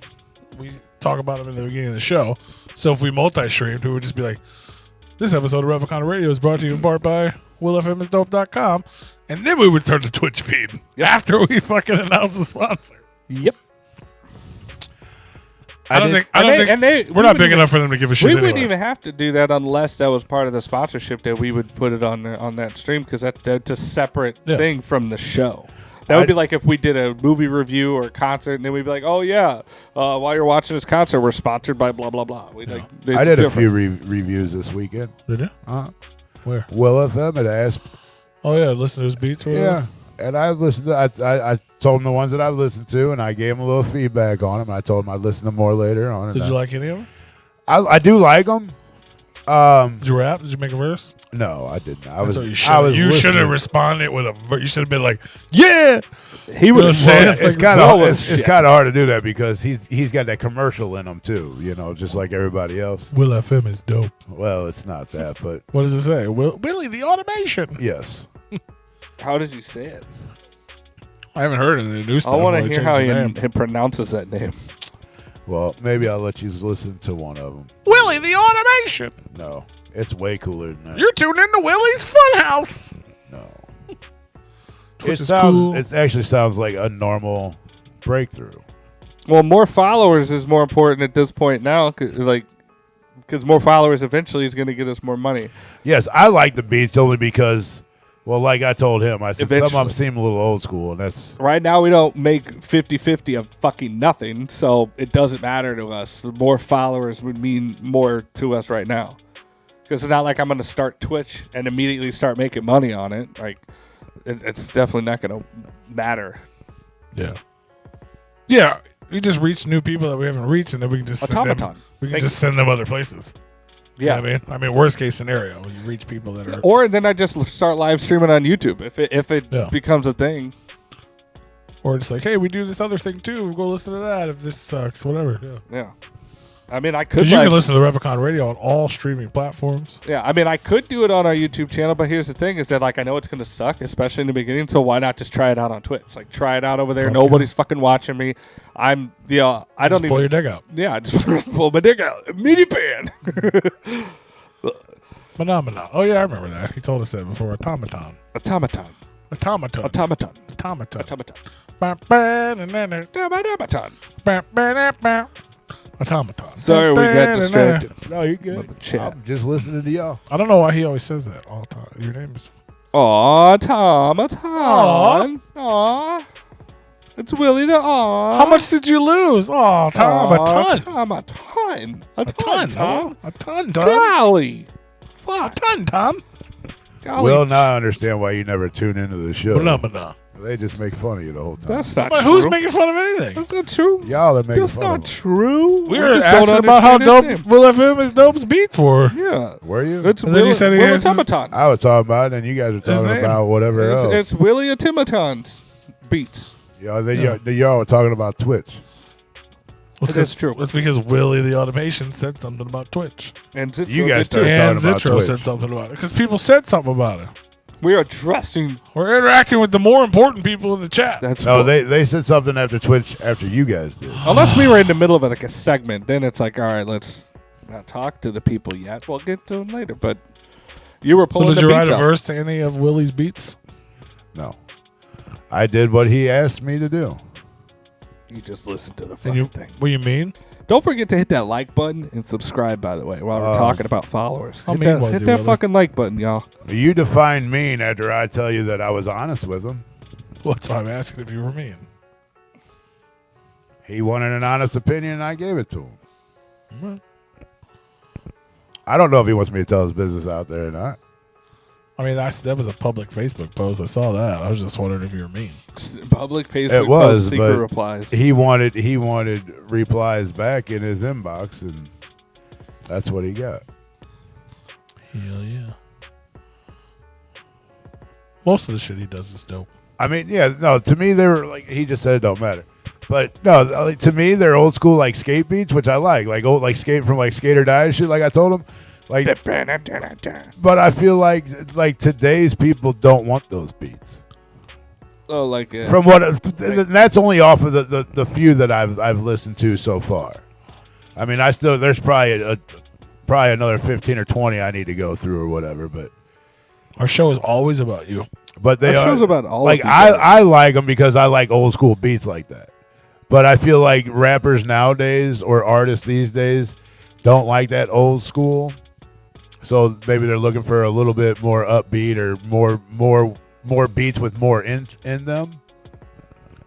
we talk about them in the beginning of the show. So if we multi-streamed, we would just be like, this episode of Replicon Radio is brought to you in part by WillFMisDope.com, and then we would turn the Twitch feed after we fucking announce the sponsor. Yep. I don't think we're not big enough for them to give a shit. We anyway. wouldn't even have to do that unless that was part of the sponsorship that we would put it on that stream because that's a separate thing from the show. That would be like if we did a movie review or a concert, and then we'd be like, "Oh yeah, while you're watching this concert, we're sponsored by blah blah blah." I did a few reviews this weekend. Did you? Where? Will FM at Asp. Oh yeah, listen to his beats. Yeah, and I listened to. I told him the ones that I've listened to, and I gave him a little feedback on them. I told him I'd listen to more later on. Did you like any of them? I do like them. Did you rap? Did you make a verse? No, I didn't. You should have responded with a verse. You should have been like, "Yeah." He would have said, "It's kind of hard to do that because he's got that commercial in him too. You know, just like everybody else." Will FM is dope. Well, it's not that, but what does it say? Willie the automation. Yes. How does he say it? I haven't heard any of the new stuff. I want to hear how he pronounces that name. Well, maybe I'll let you listen to one of them. Willie the automation. No, it's way cooler than that. You're tuned into Willie's Funhouse. No. Cool. It actually sounds like a normal breakthrough. Well, more followers is more important at this point now, because more followers eventually is going to get us more money. Yes, I like the beats only because, well, like I told him, I said some of them Eventually. seem a little old school, and that's Right now, we don't make 50-50 of fucking nothing, so it doesn't matter to us. The more followers would mean more to us right now. Because it's not like I'm going to start Twitch and immediately start making money on it. Like, it's definitely not going to matter. Yeah. Yeah. We just reach new people that we haven't reached, and then we can just send them. We can just send them other places. Yeah. You know what I mean, worst case scenario, you reach people that are. Or then I just start live streaming on YouTube if it becomes a thing. Or just like, hey, we do this other thing too. Go listen to that if this sucks, whatever. Yeah. I mean, I could. Because you can listen to Replicon Radio on all streaming platforms. Yeah, I mean, I could do it on our YouTube channel, but here's the thing: is that like I know it's gonna suck, especially in the beginning. So why not just try it out on Twitch? Like try it out over there. Okay. Nobody's fucking watching me. I'm the. I don't just even pull your dick out. Yeah, just pull my dick out. Meaty pan. Phenomenon. Oh yeah, I remember that. He told us that before. Automaton. Automaton. Automaton. Automaton. Automaton. Automaton. Automaton. Automaton. Sorry, we got distracted. No, you're good. With the chat. I'm just listening to y'all. I don't know why he always says that all the time. Your name is... Automaton. Aw. It's Willie the Aw. How much did you lose? Oh, Tom, a ton. Tom, a ton. A ton, Tom. A ton, Tom. Golly. A Fuck. ton, Tom. Golly. Will not understand why you never tune into the show. Phenomena. They just make fun of you the whole time. That's not But true. who's making fun of anything? That's not true. Y'all are making That's fun not of them. true. We I were just asking don't about how understand dope his Will FM is Dope's beats were. name. Yeah. Were you? It's And then he said he has his- Automaton. I was talking about it, and you guys were His talking name. about whatever else. It's Willie Automaton's beats. Y'all were talking about Twitch. That's true. It's because Willie the Automation said something about Twitch. And Zitro You guys did too. started And talking about Zitro Twitch. said something about it. Because people said something about it. We are addressing. We're interacting with the more important people in the chat. That's No, cool. they said something after Twitch after you guys did. Unless we were in the middle of like a segment, then it's like, all right, let's not talk to the people yet. We'll get to them later. But you were So pulling did the you write beats a out. verse to any of Willie's beats? No. I did what he asked me to do. You just listen to the And fucking you, thing. what do you mean? Don't forget to hit that like button and subscribe, by the way, while we're talking about followers. How Hit mean that, was hit he, that Willie? fucking like button, y'all. You define mean after I tell you that I was honest with him. Well, that's why I'm asking if you were mean. He wanted an honest opinion, and I gave it to him. Mhm. I don't know if he wants me to tell his business out there or not. I mean, that was a public Facebook post. I saw that. I was just wondering if you were mean. Public Facebook It was, post, secret but replies. he wanted replies back in his inbox, and that's what he got. Hell yeah. Most of the shit he does is dope. I mean, yeah, no, to me, they were like, he just said it don't matter. But no, like, to me, they're old school, like, skate beats, which I like old, like, skate from, like, Skate or Die and shit, like I told him. Like, but I feel like today's people don't want those beats. Oh, like From what, that's only off of the few that I've listened to so far. I mean, there's probably another 15 or 20 I need to go through or whatever, but. Our show is always about you. But they Our are show's about all like of you I like them because I like old school beats like that. But I feel like rappers nowadays or artists these days don't like that old school. So maybe they're looking for a little bit more upbeat or more beats with more in them.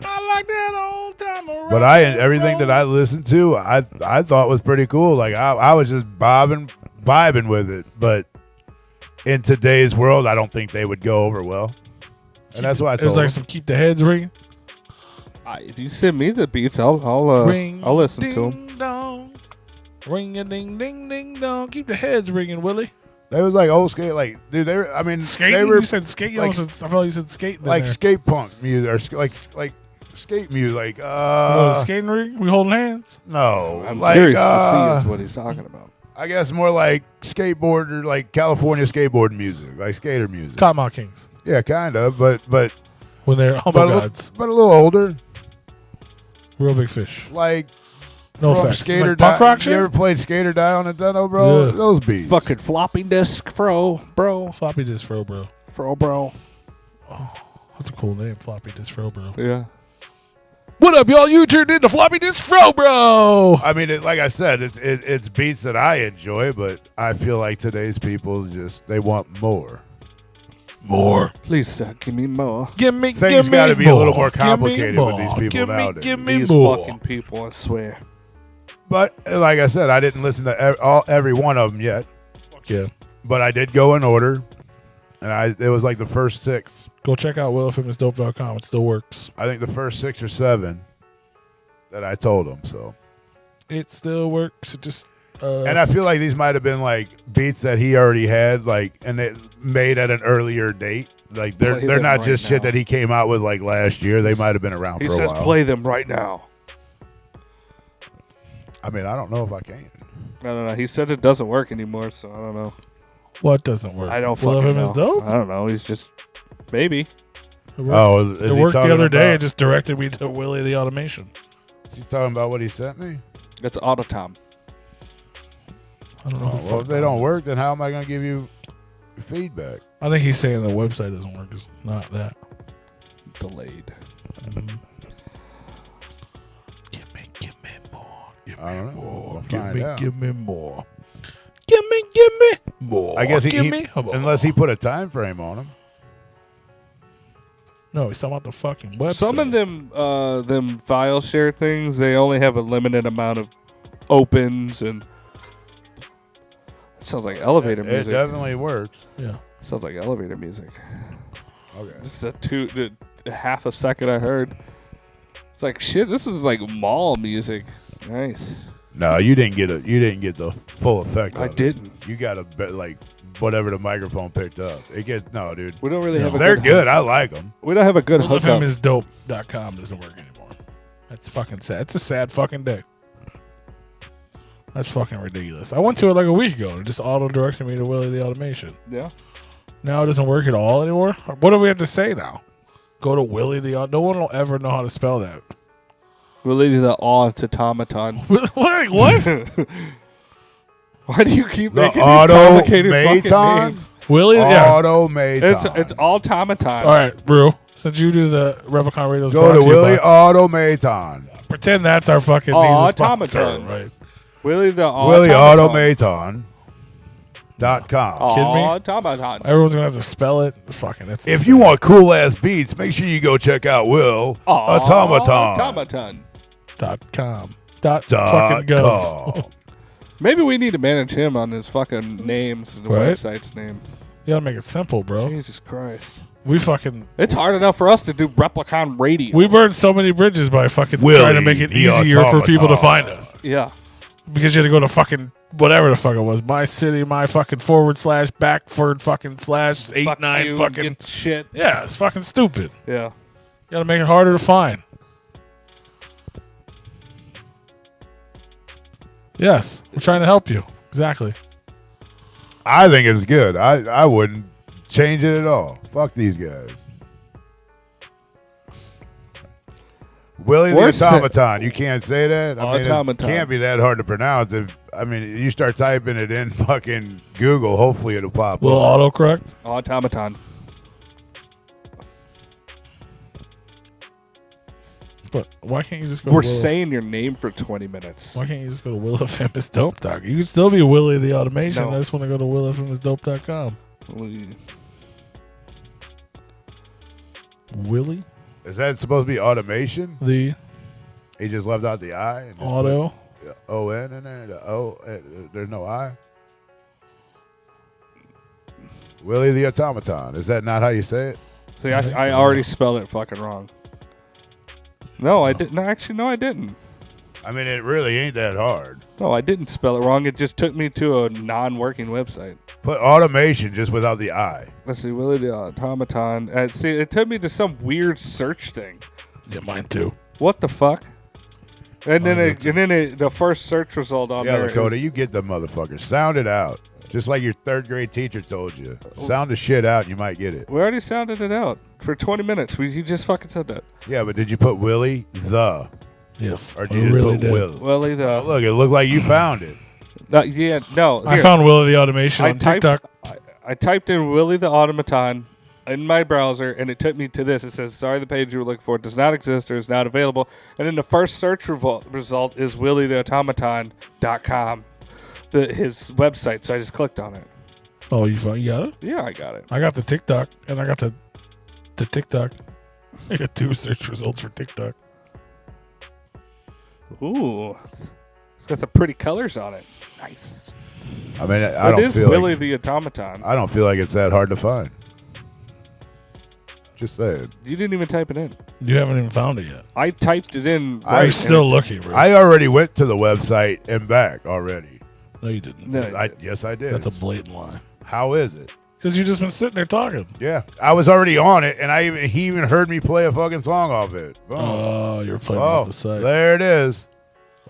I like that old time around. But everything that I listened to, I thought was pretty cool. Like I was just vibing with it. But in today's world, I don't think they would go over well. And that's why I It was told like him. some keep the heads ringing. if you send me the beats, I'll listen to them. Dong. Ring a ding ding ding dong. Keep the heads ringing, Willie. They was like old skate, like dude. They were, I mean, Skating? they were You said skate. like- I felt like you said skating. in like there. skate punk music or like skate music. Like Oh, the skating ring. We holding hands. no, I'm like curious to see is what he's talking about. I guess more like skateboard or like California skateboard music, like skater music. Cottonmouth Kings. Yeah, kind of, but When they're humble but gods. but a little older, Real big fish. like No from effects. It's Skater like punk Die. rock You shit? ever played Skater Die on Nintendo, bro? Yeah. Those beats. Fucking floppy disk, bro. Floppy disk fro, bro. Bro. That's a cool name. Floppy disk fro, bro. Yeah. What up, y'all? You turned into Floppy disk fro, bro. I mean, like I said, it's beats that I enjoy, but I feel like today's people they want more. More. Please, sir, give me more. Give me, Things give me gotta be a little more Give me complicated with more. these people give nowadays. Me, give me These more. fucking people, I swear. But like I said, I didn't listen to every one of them yet. Yeah. But I did go in order, and it was like the first 6. Go check out willfitnessdope.com. It still works. I think the first 6 or 7 that I told them. So, It still works. It just. and I feel like these might have been like beats that he already had, like, and they made at an earlier date. Like they're Play them not right just shit now. that he came out with like last year. They might have been around He for a says while. play them right now. I mean, I don't know if I can. No. He said it doesn't work anymore, so I don't know. What doesn't work? I don't Will fucking of him know. is dope. I don't know. He's just maybe. It worked, Oh, is it he worked talking the other day. about- It just directed me to Willie the Automation. Is he talking about what he sent me? It's Autotom. I don't know. who Well, fucked if they that don't up. work, then how am I going to give you feedback? I think he's saying the website doesn't work. It's not that. Delayed. Give me more. I don't know. We'll Give find me, out. give me more. Give me more. I guess give me more. unless he put a time frame on him. No, he's talking about the fucking website. Some of them file share things, they only have a limited amount of opens, and it sounds like elevator It music. definitely works. Yeah. Sounds like elevator music. Okay. It's the half a second I heard. It's like shit. This is like mall music. Nice. No, you didn't get the full effect. I of it. didn't. You got like whatever the microphone picked up. It gets no, dude. We don't really have. They're good. I like them. We don't have a good hookup. WillFMisDope.com doesn't work anymore. That's fucking sad. It's a sad fucking day. That's fucking ridiculous. I went to it like a week ago and it just auto-directed me to Willie the Automation. Yeah. Now it doesn't work at all anymore? What do we have to say now? Go to Willie the No one will ever know how to spell that. Willie the automaton. What? Why do you keep The making these complicated fucking automaton? names? Willie? Yeah. Automaton. It's automaton. All right, Brew. Since you do the Replicon Radio's Go brought to you Willie by- Automaton. Pretend that's our fucking needs to sponsor, Automaton. right? Willie the WillieAutomaton.com. Kidding me? Automaton. Everyone's gonna have to spell it. Fucking it's If you want cool ass beats, make sure you go check out Will Automaton. Automaton. .com. Fucking gov. Maybe we need to manage him on his fucking names, the Right? website's name. You gotta make it simple, bro. Jesus Christ. We fucking It's hard enough for us to do Replicon Radio. we burned so many bridges by fucking Willie trying to make it the easier for people to find automaton. us. Yeah. Because you had to go to fucking whatever the fuck it was. My city, my fucking / Backford fucking / Fuck 89 you, fucking. get shit. Yeah, it's fucking stupid. Yeah. You gotta make it harder to find. Yes, we're trying to help you. Exactly. I think it's good. I wouldn't change it at all. Fuck these guys. Willie the Where's Automaton. You can't say that? I mean, Automaton. it can't be that hard to pronounce. You start typing it in fucking Google, hopefully it'll pop Will up. autocorrect? Automaton. But why can't you just go We're to Will? saying your name for 20 minutes. Why can't you just go to WillFMisDope.com? You can still be Willie the Automation. No. I just want to go to WillFMisDope.com. Willie Is that supposed to be automation? the He just left out the I and just Auto. put the O-N in there. The O, there's no I. Willie the Automaton. Is that not how you say it? See, I think I so. already spelled it fucking wrong. No, I didn't. Actually, no, I didn't. I mean, it really ain't that hard. No, I didn't spell it wrong. It just took me to a non-working website. Put automation just without the I. Let's see, Willie the Automaton. See, it took me to some weird search thing. Yeah, mine too. What the fuck? And then, Mine the first search result on Yeah, there Lakota, is- you get the motherfucker. Sound it out. Just like your third grade teacher told you. Sound the shit out, you might get it. we already sounded it out for 20 minutes. You just fucking said that. Yeah, but did you put Willie the? Yes. Or I did you just really put did. Will? Willie the. Look, it looked like you found it. Yeah, no. I here. found Willie the Automation I on typed- TikTok. I typed in Willie the Automaton in my browser, and it took me to this. It says, sorry, the page you were looking for does not exist or is not available. And then the first search result is willietheautomaton.com, his website. So I just clicked on it. Oh, you got it? Yeah, I got it. I got the TikTok, and I got the TikTok. I got 2 search results for TikTok. Ooh. It's got some pretty colors on it. Nice. I mean, I It don't is feel Willie like the Automaton. I don't feel like it's that hard to find. Just saying. You didn't even type it in. You haven't even found it yet. I typed it in. I'm I'm and still looking, bro. I already went to the website and back already. No, you didn't. No, Yes, I did. That's a blatant lie. How is it? Because you just been sitting there talking. Yeah, I was already on it, and he even heard me play a fucking song off it. Boom. Oh, you're playing off the site. There it is.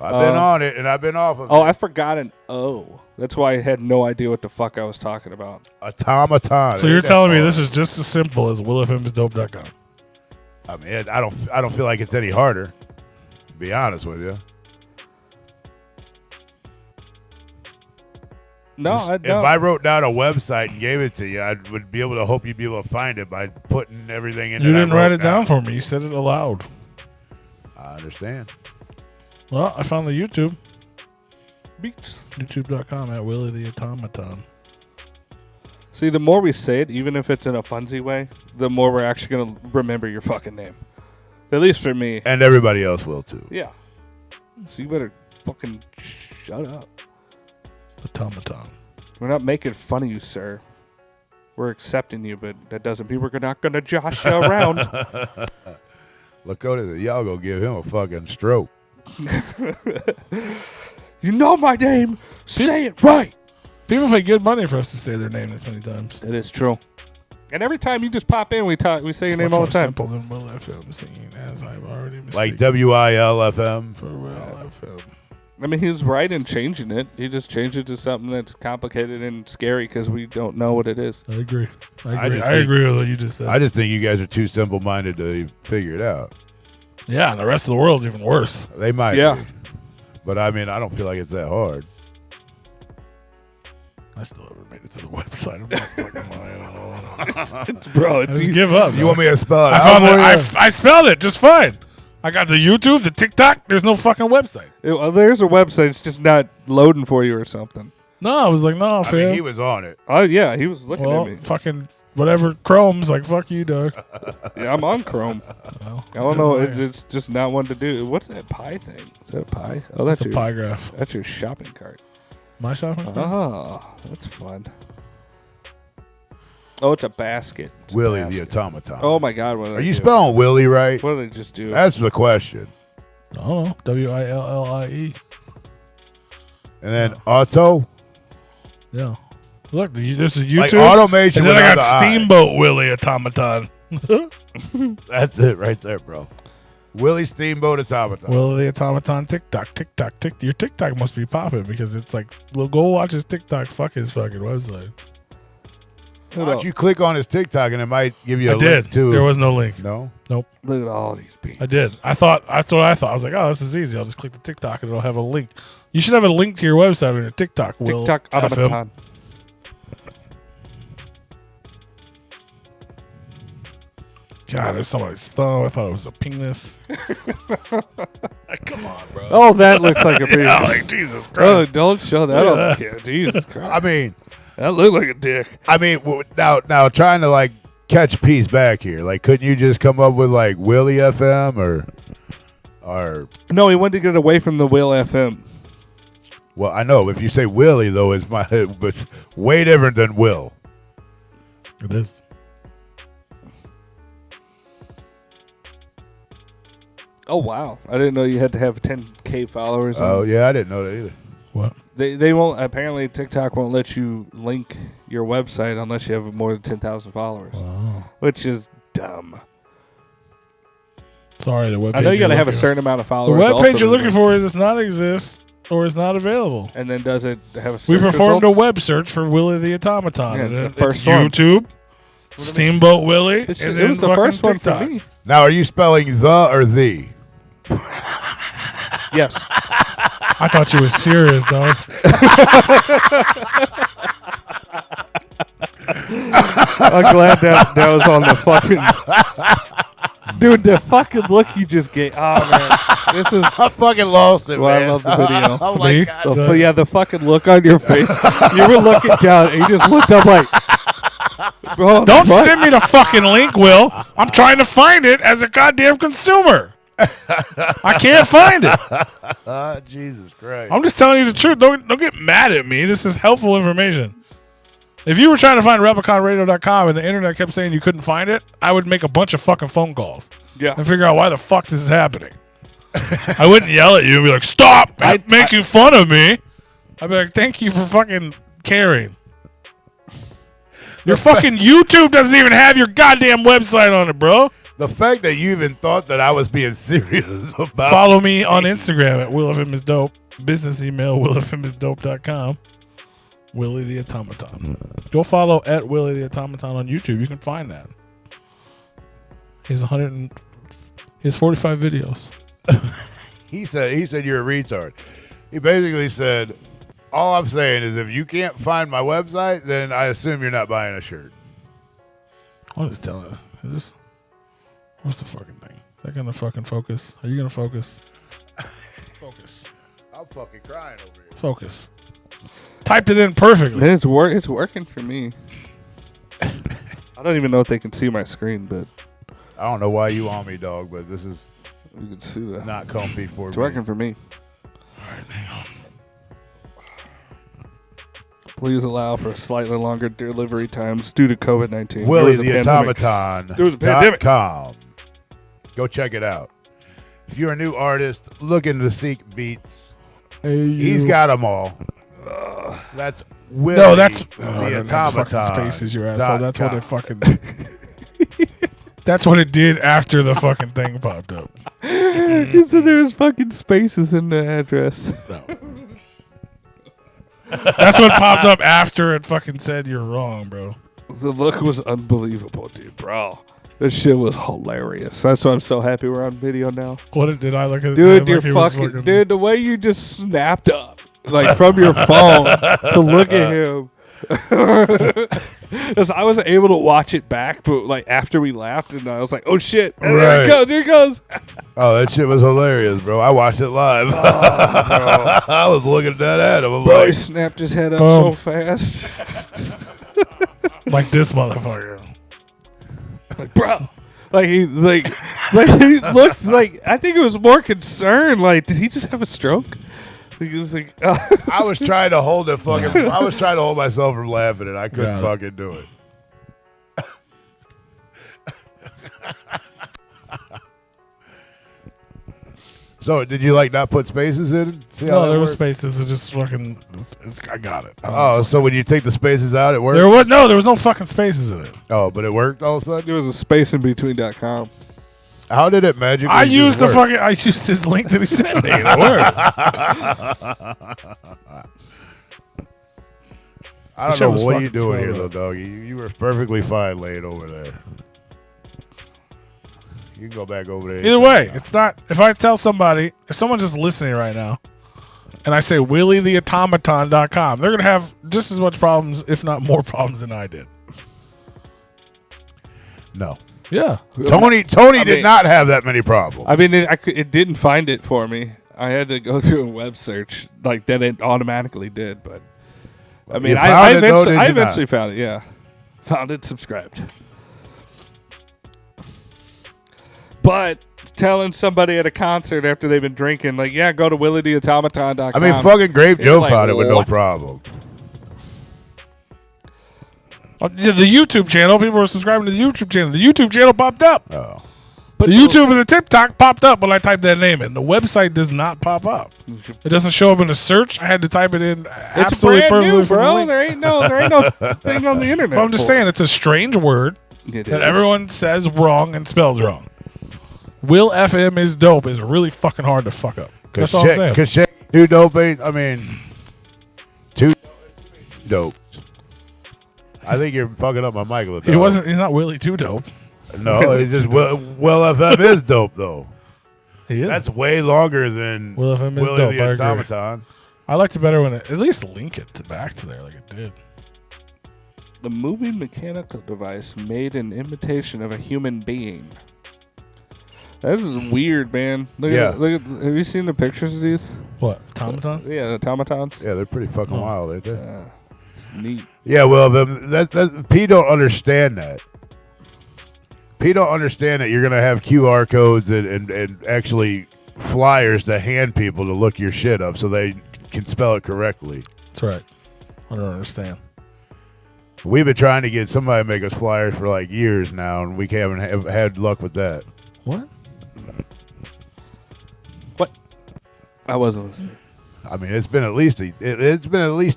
I've been on it, and I've been off of Oh, it. I forgot an O. That's why I had no idea what the fuck I was talking about. Automaton. So you're telling me this is just as simple as willfmisdope.com. I mean, I don't feel like it's any harder. To be honest with you. No, I If don't. I wrote down a website and gave it to you, I would be able to hope you'd be able to find it by putting everything in. You that I didn't write wrote it down for me. You said it aloud. I understand. Well, I found the YouTube. Beeps. YouTube.com at Willie the Automaton. See, the more we say it, even if it's in a funsy way, the more we're actually going to remember your fucking name. At least for me. And everybody else will too. Yeah. So you better fucking shut up. Automaton. We're not making fun of you, sir. We're accepting you, but that doesn't mean we're not going to josh you around. Lakota, y'all go give him a fucking stroke. You know my name. Say it right. People pay good money for us to say their name this many times. That is true. And every time you just pop in, we say your name Much all more the time. simple than Will FM singing, as I've already mistaken. Like WILFM. For Will FM. I mean, he was right in changing it. He just changed it to something that's complicated and scary because we don't know what it is. I agree. I I agree with what you just said. I just think you guys are too simple-minded to figure it out. Yeah, and the rest of the world's even worse. They might Yeah. be. But I mean, I don't feel like it's that hard. I still haven't made it to the website. I'm not fucking lying. I don't know. Bro, I just give up. You want me to spell it I out found for it. you? I spelled it just fine. I got the YouTube, the TikTok. There's no fucking website. Well, there's a website. It's just not loading for you or something. No, I was like, no, I fam. mean, he was on it. Oh, yeah. He was looking Well, at me. fucking whatever. Chrome's like, fuck you, dog. Yeah, I'm on Chrome. Well, I don't know. yeah. It's just not one to do. What's that pie thing? Is that a pie? Oh, that's It's a your pie graph. That's your shopping cart. My shopping cart? Oh, that's fun. Oh, it's a basket. It's a Willie the basket. Automaton. Oh my God! What did Are I you do? spelling Willie right? What did I just do? That's the question. I don't know. WILLIE. And then auto, Yeah. Look, there's a YouTube. like automation. and then I got without the I. Steamboat Willie Automaton. That's it right there, bro. Willie Steamboat Automaton. Willie the Automaton TikTok. Your TikTok must be popping because it's like, well, go watch his TikTok. Fuck his fucking website. Why don't you click on his TikTok and it might give you a I did. link to There was no link. No? Look at all these beats. I did. That's what I thought. I was like, oh, this is easy. I'll just click the TikTok and it'll have a link. You should have a link to your website on your TikTok. Will TikTok FM. automaton. God, there's somebody's thumb. I thought it was a penis. Come on, bro. Oh, that looks like a penis. Yeah, like, Jesus Oh, Christ. don't show that Look on at the camera. Jesus Christ. I mean, That looked like a dick. Now trying to like catch peace back here. Like, couldn't you just come up with like Willie FM or No, he wanted to get away from the Will FM. well, I know if you say Willie though, it's way different than Will. It is. Oh, wow. I didn't know you had to have 10K followers. Oh yeah, I didn't know that either. What? They won't, apparently TikTok won't let you link your website unless you have more than 10,000 followers, Wow. which is dumb. Sorry, the webpage. I know you got to have a looking certain amount of for. followers. The webpage also you're to looking for does not exist or is not available. And then does it have a search We performed results? a web search for Willie the Automaton. Yeah, and it's the it's first one. YouTube, Steamboat Willie, It and it then was the fucking first one TikTok. for me. Now, are you spelling the or the? Yes. I thought you were serious, dog. I'm glad that was on the fucking... Dude, the fucking look you just gave. Oh, man. This is... I fucking lost it, Well, I man. love the video. I'm like, Me? God, But yeah, the fucking look on your face. You were looking down and you just looked up like... Bro, Don't what? send me the fucking link, Will. I'm trying to find it as a goddamn consumer. I can't find it. Jesus Christ. I'm just telling you the truth. Don't get mad at me. This is helpful information. If you were trying to find Repliconradio.com and the internet kept saying you couldn't find it, I would make a bunch of fucking phone calls Yeah. and figure out why the fuck this is happening. I wouldn't yell at you and be like, stop making fun of me. I'd be like, thank you for fucking caring. Your fucking YouTube doesn't even have your goddamn website on it, bro. The fact that you even thought that I was being serious about Follow me on Instagram at WillFMIsDope. Business email, WillFMIsDope.com. Willie the Automaton. Go follow at Willie the Automaton on YouTube. You can find that. He has 45 videos. He said you're a retard. He basically said, all I'm saying is if you can't find my website, then I assume you're not buying a shirt. I'm just telling you. What's the fucking thing? Is that going to fucking focus? Are you going to focus? Focus. I'm fucking crying over here. Focus. Typed it in perfectly. Man, it's working for me. I don't even know if they can see my screen, but I don't know why you on me, dog, but this is you can see that. not comfy for It's me. working for me. All right, hang on. Please allow for slightly longer delivery times due to COVID-19. Willie There the was a pandemic. There was a pandemic. Automaton.com. Go check it out. If you're a new artist looking to seek beats, he's got them all. That's Willie. No, that's the fucking Automaton. spaces, your asshole. That's what .com. it fucking. That's what it did after the fucking thing popped up. He said there was fucking spaces in the address. No. That's what popped up after it fucking said you're wrong, bro. The look was unbelievable, dude, bro. This shit was hilarious. That's why I'm so happy we're on video now. What did I look at? Dude, you're like he was fucking... Dude, the way you just snapped up, like, from your phone to look at him. Because I wasn't able to watch it back, but, like, after we laughed, and I was like, oh, shit. And there it goes, there it goes. Oh, that shit was hilarious, bro. I watched it live. I was looking at that ad. I'm Bro, he like, snapped his head up so fast. Like this motherfucker. Like, bro. Like he he looks like, I think it was more concerned. Like, did he just have a stroke? He was like, I was trying to hold it fucking. I was trying to hold myself from laughing, and I couldn't fucking do it. So, did you like not put spaces in? See how No, that there were worked? spaces. It just fucking. I got it. Oh, so when you take the spaces out, it worked? There was no fucking spaces in it. Oh, but it worked all of a sudden? there was a space in between.com. How did it magically I used just work? I used his link that he sent me. It worked. I don't shit know was what you fucking doing here, swell, though, dog. You were perfectly fine laying over there. You can go back over there. Either way, it's not. If I tell somebody, if someone's just listening right now, and I say WillieTheAutomaton.com, they're gonna have just as much problems, if not more problems, than I did. No. Yeah. Tony did not have that many problems. I mean, it didn't find it for me. I had to go through a web search like that. It automatically did, but I mean, You I found it, though, eventually, did I you eventually not? found it. Yeah, found it, subscribed. But telling somebody at a concert after they've been drinking, like, yeah, go to WillieTheAutomaton.com. I mean, fucking Grape You're Joe like, found it with no what? problem. The YouTube channel, people were subscribing to the YouTube channel. The YouTube channel popped up. Oh. But The YouTube and the TikTok popped up when I typed that name in. The website does not pop up. It doesn't show up in the search. I had to type it in. It's absolutely brand new, perfectly from the bro. link. There ain't no thing on the internet. But I'm just for it. saying, it's a strange word It that is. everyone says wrong and spells wrong. Will FM is dope is really fucking hard to fuck up. That's all I'm saying. Because too dope ain't, I mean, too dope. I think you're fucking up my mic a little. He's not Willie too dope. No, it's just Will FM is dope, though. He is. That's way longer than Will FM is Willie dope. the I agree. Automaton. I liked it better when it at least link it back to there like it did. The moving mechanical device made an imitation of a human being. This is weird, man. Look at, have you seen the pictures of these? What? Automaton? Yeah, the automatons. Yeah, they're pretty fucking wild, ain't they? Yeah, it's neat. Yeah, well, that P don't understand that. P don't understand that you're gonna have QR codes and actually flyers to hand people to look your shit up so they can spell it correctly. That's right. I don't understand. We've been trying to get somebody to make us flyers for like years now, and we haven't had luck with that. What? I wasn't listening. I mean, it's been at least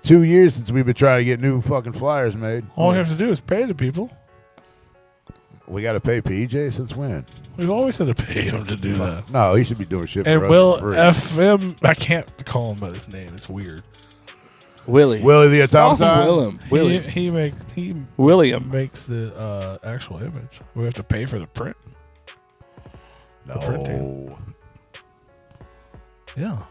2 years since we've been trying to get new fucking flyers made. All we have to do is pay the people. We got to pay PJ since when? We've always had to pay him to do that. No, he should be doing shit. And for Will us for free. FM, I can't call him by his name. It's weird. Willie. Willie the Call him Automaton. Willem. Willie. He William. makes the actual image. We have to pay for the print. No. Yeah.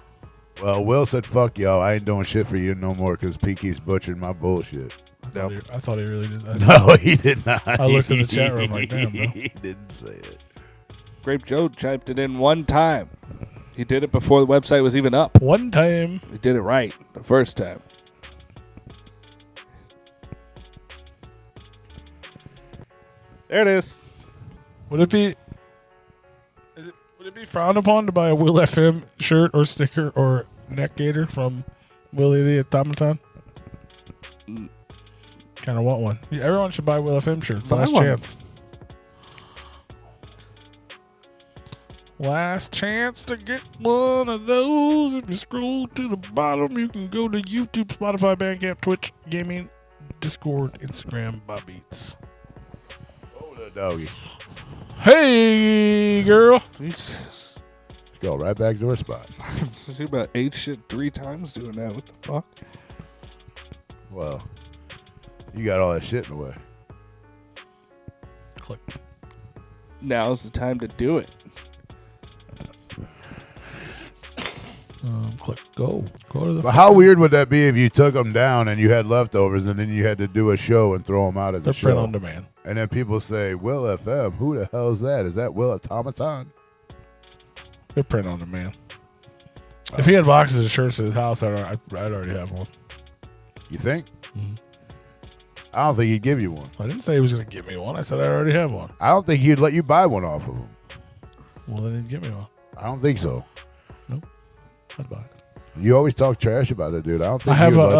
Well, Will said, "Fuck y'all. I ain't doing shit for you no more because P keeps butchering my bullshit." Nope. I thought he really did that. No, he did not. I looked in the chat room like, damn, bro. He didn't say it. Grape Joe typed it in one time. He did it before the website was even up. One time. He did it right the first time. There it is. Would it be frowned upon to buy a Will FM shirt or sticker or neck gaiter from Willie the Automaton? Kind of want one. Yeah, everyone should buy Will FM shirts. Buy Last one. chance. Last chance to get one of those. If you scroll to the bottom, you can go to YouTube, Spotify, Bandcamp, Twitch, Gaming, Discord, Instagram, Bob Beats. Oh, the doggy. Hey, girl. Jesus. Go right back to her spot. She about ate shit 3 times doing that. What the fuck? Well, you got all that shit in the way. Click. Now's the time to do it. Click. Go. Go to the. But how weird would that be if you took them down and you had leftovers and then you had to do a show and throw them out at the They're show? print on demand. And then people say, Will FM, who the hell is that? Is that Will Automaton? They're print on demand. If he had boxes of shirts at his house, I'd already have one. You think? Mm-hmm. I don't think he'd give you one. I didn't say he was going to give me one. I said I already have one. I don't think he'd let you buy one off of him. Well, then he'd give me one. I don't think so. I'd buy it. You always talk trash about it, dude. I don't think I have he'd let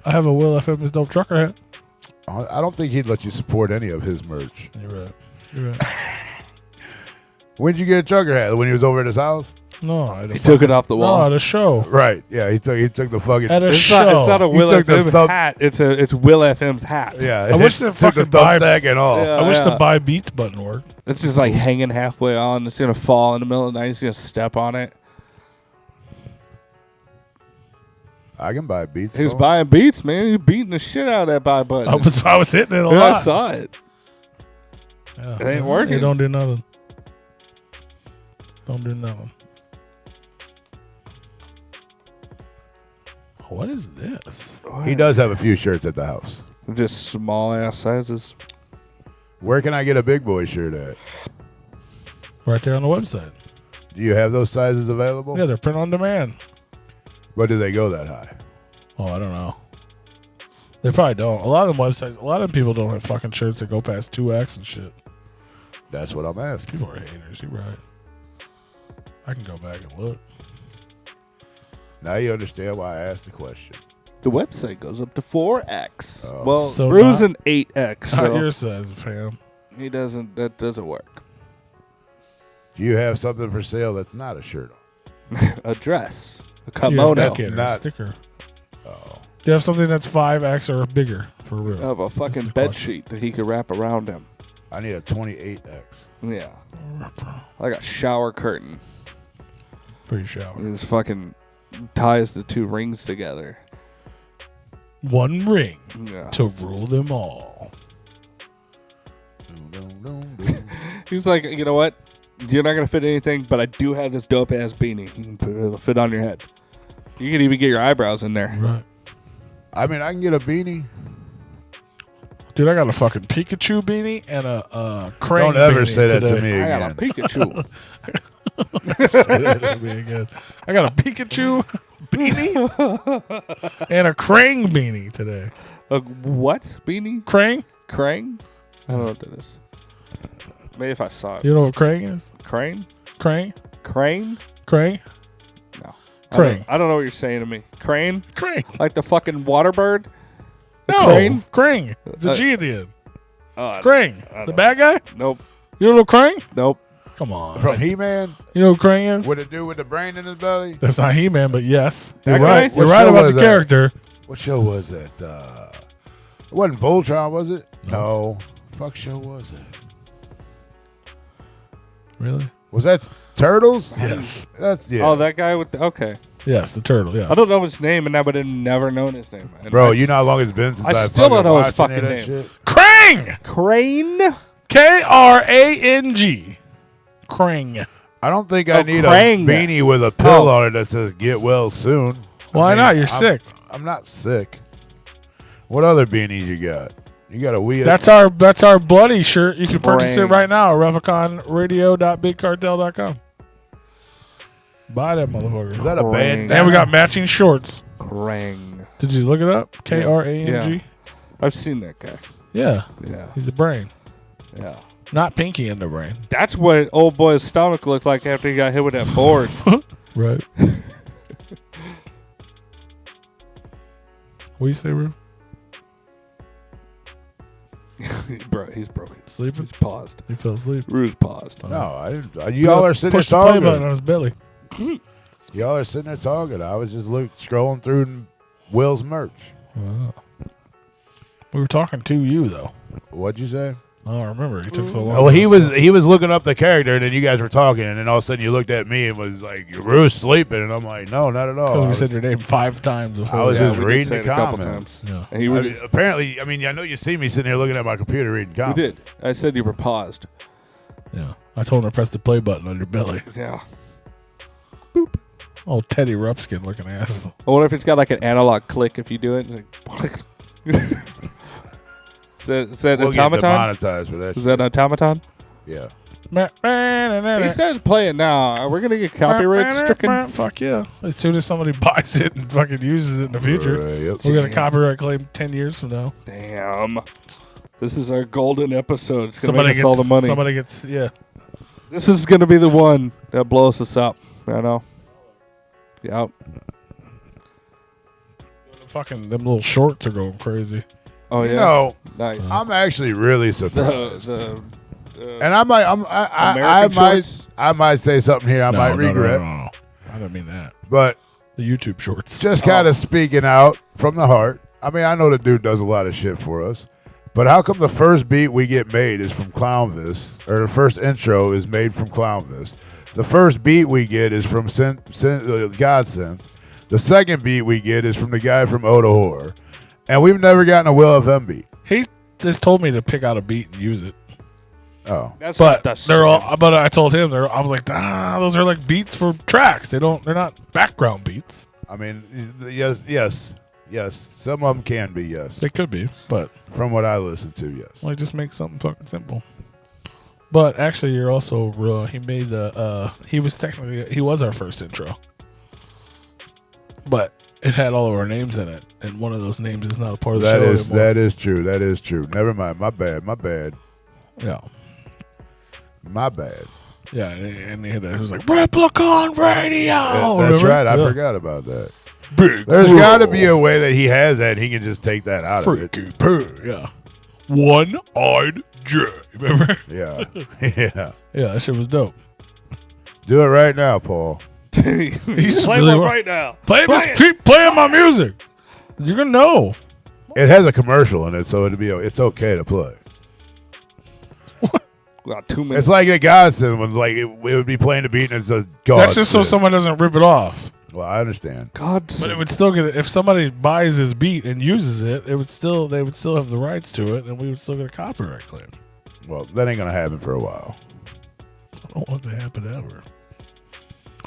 I have a Will FM Dope Trucker hat. you. I don't think he'd let you support any of his merch. You're right. You're right. When did you get a trucker hat? When he was over at his house? No, I He took it off the wall. No, at a show. Right. Yeah, he took the fucking. At a It's show. not, it's not a Will took the FM thumb- hat. It's Will FM's hat. Yeah. I wish they took the fucking buy- thumbtack and all. Yeah. I wish the buy beats button worked. It's just like hanging halfway on. It's going to fall in the middle of the night. He's going to step on it. I can buy beats. He was bro. buying beats, man. He was beating the shit out of that buy button. I was hitting it a Yeah, lot. I saw it. Yeah. It ain't working. It don't do nothing. Don't do nothing. What is this? He does have a few shirts at the house. Just small ass sizes. Where can I get a big boy shirt at? Right there on the website. Do you have those sizes available? Yeah, they're print on demand. But do they go that high? Oh, I don't know. They probably don't. A lot of them websites, a lot of people don't have fucking shirts that go past 2X and shit. That's what I'm asking. People are haters. You're right. I can go back and look. Now you understand why I asked the question. The website goes up to 4X. Oh. Well, So Brew's not- an 8X. Not So your size, fam. he doesn't. That doesn't work. Do you have something for sale that's not a shirt? A dress, a Yeah, kimono neck gaiter, not- a sticker. Oh. Do you have something that's 5X or bigger for real? of a fucking the bed question. sheet that he could wrap around him. I need a 28X. Yeah, like a shower curtain. For your shower. He just fucking ties the 2 rings together. One ring Yeah. to rule them all. He's like, you know what? You're not gonna fit anything, but I do have this dope ass beanie. You can it'll fit on your head. You can even get your eyebrows in there. Right. I mean, I can get a beanie. Dude, I got a fucking Pikachu beanie and a crane Don't ever beanie say that today. to me I again. got a Pikachu. Say that to me again. I got a Pikachu beanie and a crane beanie today. A what beanie? Crane? Crane? I don't know what that is. Maybe if I saw it. You know what crane is? Crane? Crane? Crane? Crane? No. Crane. I don't know what you're saying to me. Crane? Crane. Like the fucking water bird? The No. crane? Crane. It's a Uh, G at the end. Oh, Crane. I The don't- bad guy? Nope. You don't know Crane? Nope. Come on. From He-Man? You know who Crane is? What it do with the brain in his belly? That's not He-Man, but yes. That You're guy? right. What You're right show about was the that? character. What show was that? It wasn't Voltron, was it? No. Fuck show was it? Really? Was that Turtles? Yes. That's, yeah. Oh, that guy with the, okay. Yes, the turtle, yes. I don't know his name, and I would have never known his name. And Bro, I you know how long it's been since I I still don't know his watched any fucking of that name. shit? Krang! Crane? Krang. Krang. I don't think I need Krang. a beanie with a pill Oh. on it that says "Get well soon." Why not? You're sick. I'm not sick. What other beanies you got? You got a wee. That's our bloody shirt. You can purchase it Brain. right now at RepliconRadio.BigCartel.com. Buy that motherfucker. Is that a band? And we got matching shorts. Krang. Did you look it up? Krang? Yeah. I've seen that guy. Yeah. Yeah. He's a brain. Yeah. Not Pinky in the brain. That's what old boy's stomach looked like after he got hit with that board. Right. What you say, bro? Bro, he's broken. Sleeping? He's paused. He fell asleep. Rue's paused. No, I didn't. Y'all are sitting there Push the play button talking. on his belly. Y'all are sitting there talking. I was just scrolling through Will's merch. Wow. We were talking to you though. What'd you say? Oh, I remember. He took so long. Well, he was looking up the character, and then you guys were talking, and then all of a sudden you looked at me and was like, "Rue's sleeping," and I'm like, "No, not at all." Because we said your name 5 times before. I was Yeah, just we did reading say the it a couple comments. times. Yeah. And he was, Apparently, I mean, I know you see me sitting here looking at my computer reading we comments. did. I said you were paused. Yeah. I told him to press the play button on your belly. Yeah. Oh, Teddy Rupskin looking ass. I wonder if it's got like an analog click if you do it. It's like, is that We'll get automaton? demonetized for that. Is that automaton? Yeah. He says play it now. Are we gonna get copyright stricken? Fuck yeah. As soon as somebody buys it and fucking uses it in the future, Yep. we're going to copyright claim 10 years from now. Damn. This is our golden episode. It's gonna Somebody make us all the money. Somebody gets, yeah. This is gonna be the one that blows us up. I know. Yep. Fucking them little shorts are going crazy. Oh yeah. No, Nice. I'm actually really surprised. The And I might say something here I might regret. No. I don't mean that. But The YouTube shorts. just kind of speaking out from the heart. I mean, I know the dude does a lot of shit for us. But how come the first beat we get made is from Clownvis, or the first intro is made from Clownvis? The first beat we get is from Godsend. The second beat we get is from the guy from Oda Horror. And we've never gotten a Will FM beat. He just told me to pick out a beat and use it. Oh. That's But not the they're all. same. But I told him I was like, those are like beats for tracks. They're not background beats. I mean, yes. Some of them can be, yes. They could be, but From what I listen to, yes. like just make something fucking simple. But actually, you're also he made he was our first intro, but it had all of our names in it, and one of those names is not a part of the show anymore. That is true. Never mind. My bad. Yeah. My bad. Yeah, and he had that. It was like Replicon Radio. That's remember? right. I Yeah. forgot about that. Big There's Will. got to be a way that he has that. And he can just take that out of it. Freaky poo. Yeah. One-eyed J. Remember? Yeah. Yeah. Yeah, that shit was dope. Do it right now, Paul. He's just Play really one wa- right now. Keep playing my music. You're gonna know. It has a commercial in it, so it's okay to play. We got 2 minutes. It's like a Godsend when it would be playing the beat and it's a God. That's just so someone doesn't rip it off. Well, I understand. God. But it would still get if somebody buys his beat and uses it, they would still have the rights to it, and we would still get a copyright claim. Well, that ain't gonna happen for a while. I don't want that to happen ever.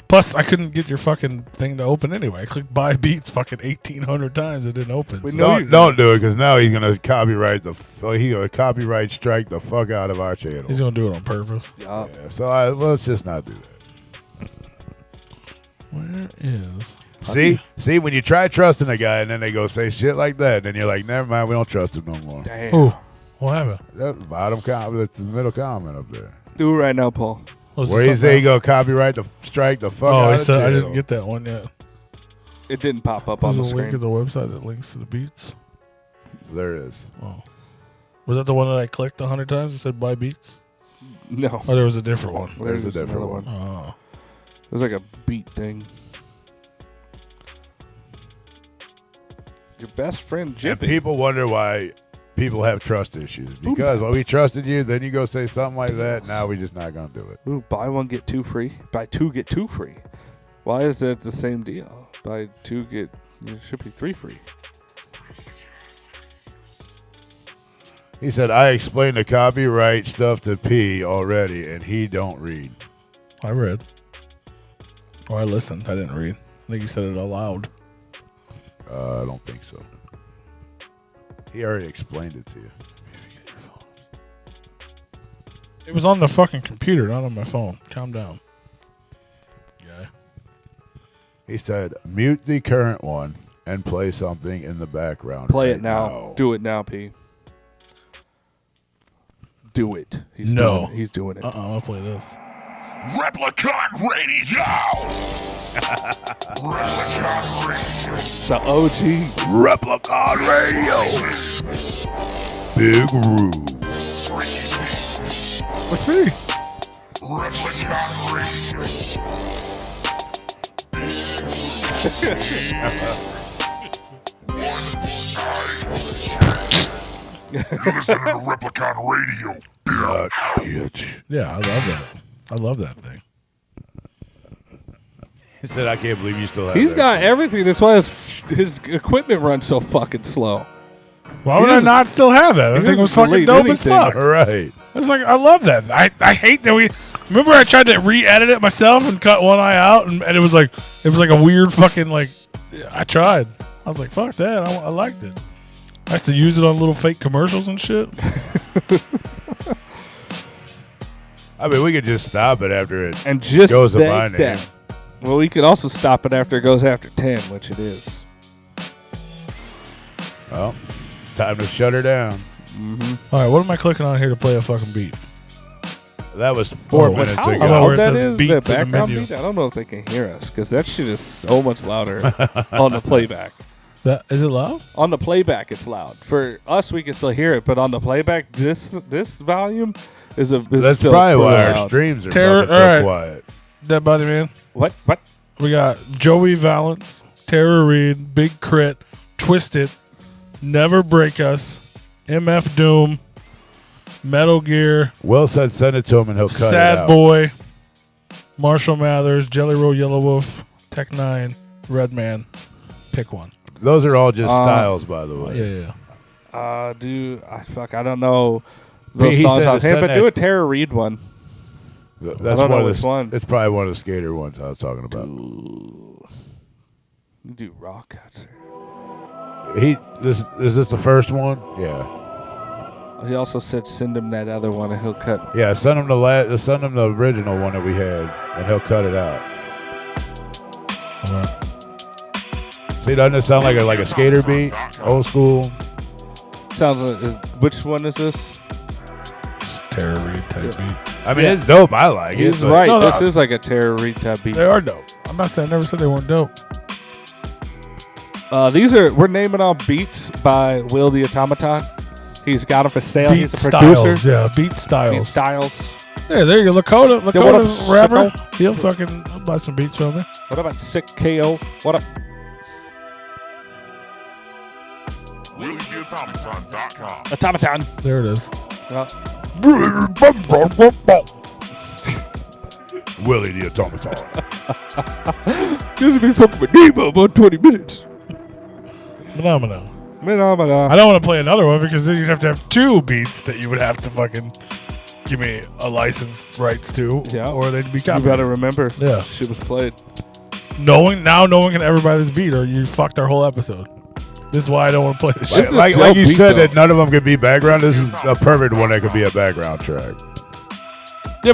Plus, I couldn't get your fuking thing to open anyway. I clicked buy beats fucking 1,800 times. It didn't open. We So- know Don't do it because now he's gonna copyright strike the fuck out of our channel. He's gonna do it on purpose. Yeah. Yeah, so let's just not do that. Where is? See, when you try trusting a guy and then they go say shit like that, then you're like, never mind, we don't trust him no more. Damn. Ooh, what happened? That's the bottom comment. That's the middle comment up there. Do it right now, Paul. Was Where it he say he something go copyright the strike the fuck else? out Oh, he of said I channel. didn't get that one yet. It didn't pop up on There's the a link screen. at the website that links to the beats. There is. Oh, was that the one that I clicked 100 times? It said buy beats. No. Oh, there was a different one. There's a another different one. Oh, It was like a beat thing. Your best friend And Jippy. people wonder why people have trust issues because when we trusted you, then you go say something like that. Now we're just not gonna do it. Ooh, buy one get two free. Buy two get two free. Why is that the same deal? Buy two get it should be 3 free. He said I explained the copyright stuff to P already, and he don't read. I read. Or I listened. I didn't read. I think you said it aloud. I don't think so. He already explained it to you. It was on the fucking computer, not on my phone. Calm down. Yeah. He said, mute the current one and play something in the background. Play right it now. Do it now, P. Do it. He's No. doing it. He's doing it. I'm gonna play this. Replicon Radio! Replicon Radio! It's the OG. Replicon Radio. Big Roo. What's me? Replicon Radio! You're listening to Replicon Radio. Bitch. Yeah, I love that. I love that thing. He said, I can't believe you still have He's that. got everything. That's why his equipment runs so fucking slow. Why would I not still have that? That he thing was doesn't fucking delete dope as anything. fuck. All right. It's like I love that. I hate that we remember I tried to re-edit it myself and cut one eye out and it was like a weird fucking like I tried. I was like fuck that. I liked it. I used to use it on little fake commercials and shit. I mean, we could just stop it after it And just goes to like my name. that. Well, we could also stop it after it goes after 10, which it is. Well, time to shut her down. All right, what am I clicking on here to play a fucking beat? That was 4 Oh, minutes How ago. about loud where it that says is, beats in that the background menu? beat? I don't know if they can hear us because that shit is so much louder on the playback. That is it loud? On the playback, it's loud. For us, we can still hear it, but on the playback, this volume is That's still probably why pretty our loud. streams are Terror- fucking so all right. quiet. Dead Body Man. What? We got Joey Valance, Tara Reid, Big Crit, Twisted, Never Break Us, MF Doom, Metal Gear, Will said send it to him and he'll cut it Sad out. Boy, Marshall Mathers, Jelly Roll Yellow Wolf, Tech Nine, Redman. Pick one. Those are all just styles, by the way. Yeah. I don't know those He songs said to offhand, send but do that- a Tara Reid one. That's I don't know one of which the, one. It's probably one of the skater ones I was talking about. You do rock out Is this the first one? Yeah. there. He also said send him that other one and he'll cut. Yeah, send him the original one that we had, and he'll cut it out. All right. See, doesn't it sound like a skater beat, old school? Sounds like, which one is this? It's Tara Reid type beat. I mean, it's dope. I like it. He's but- right. No, This is like a Tara Reid type beat. They are dope. I'm not saying I never said they weren't dope. We're naming all beats by Will the Automaton. He's got them for sale. Beat He's a producer. Styles, yeah. Beat Styles. Beat Styles. Yeah, there you go. Lakota. Yeah, what up, Lakota's a rapper. sicko? He'll fucking buy some beats from me. What about Sick KO? What up? WillieTheAutomaton.com. Automaton. There it is. Willie the Automaton. This has been fucking with Nemo about 20 minutes. Phenomenal. I I don't want to play another one because then you'd have to have two beats that you would have to fucking give me a license rights to, Yeah. or they'd be You gotta copyrighted. remember. Yeah. Shit was played. No one can ever buy this beat, or you fucked our whole episode. This is why I don't want to play this This shit. is a Like dope you beat, said though. that none of them could be background. This is a perfect one that could be a background track. Yeah,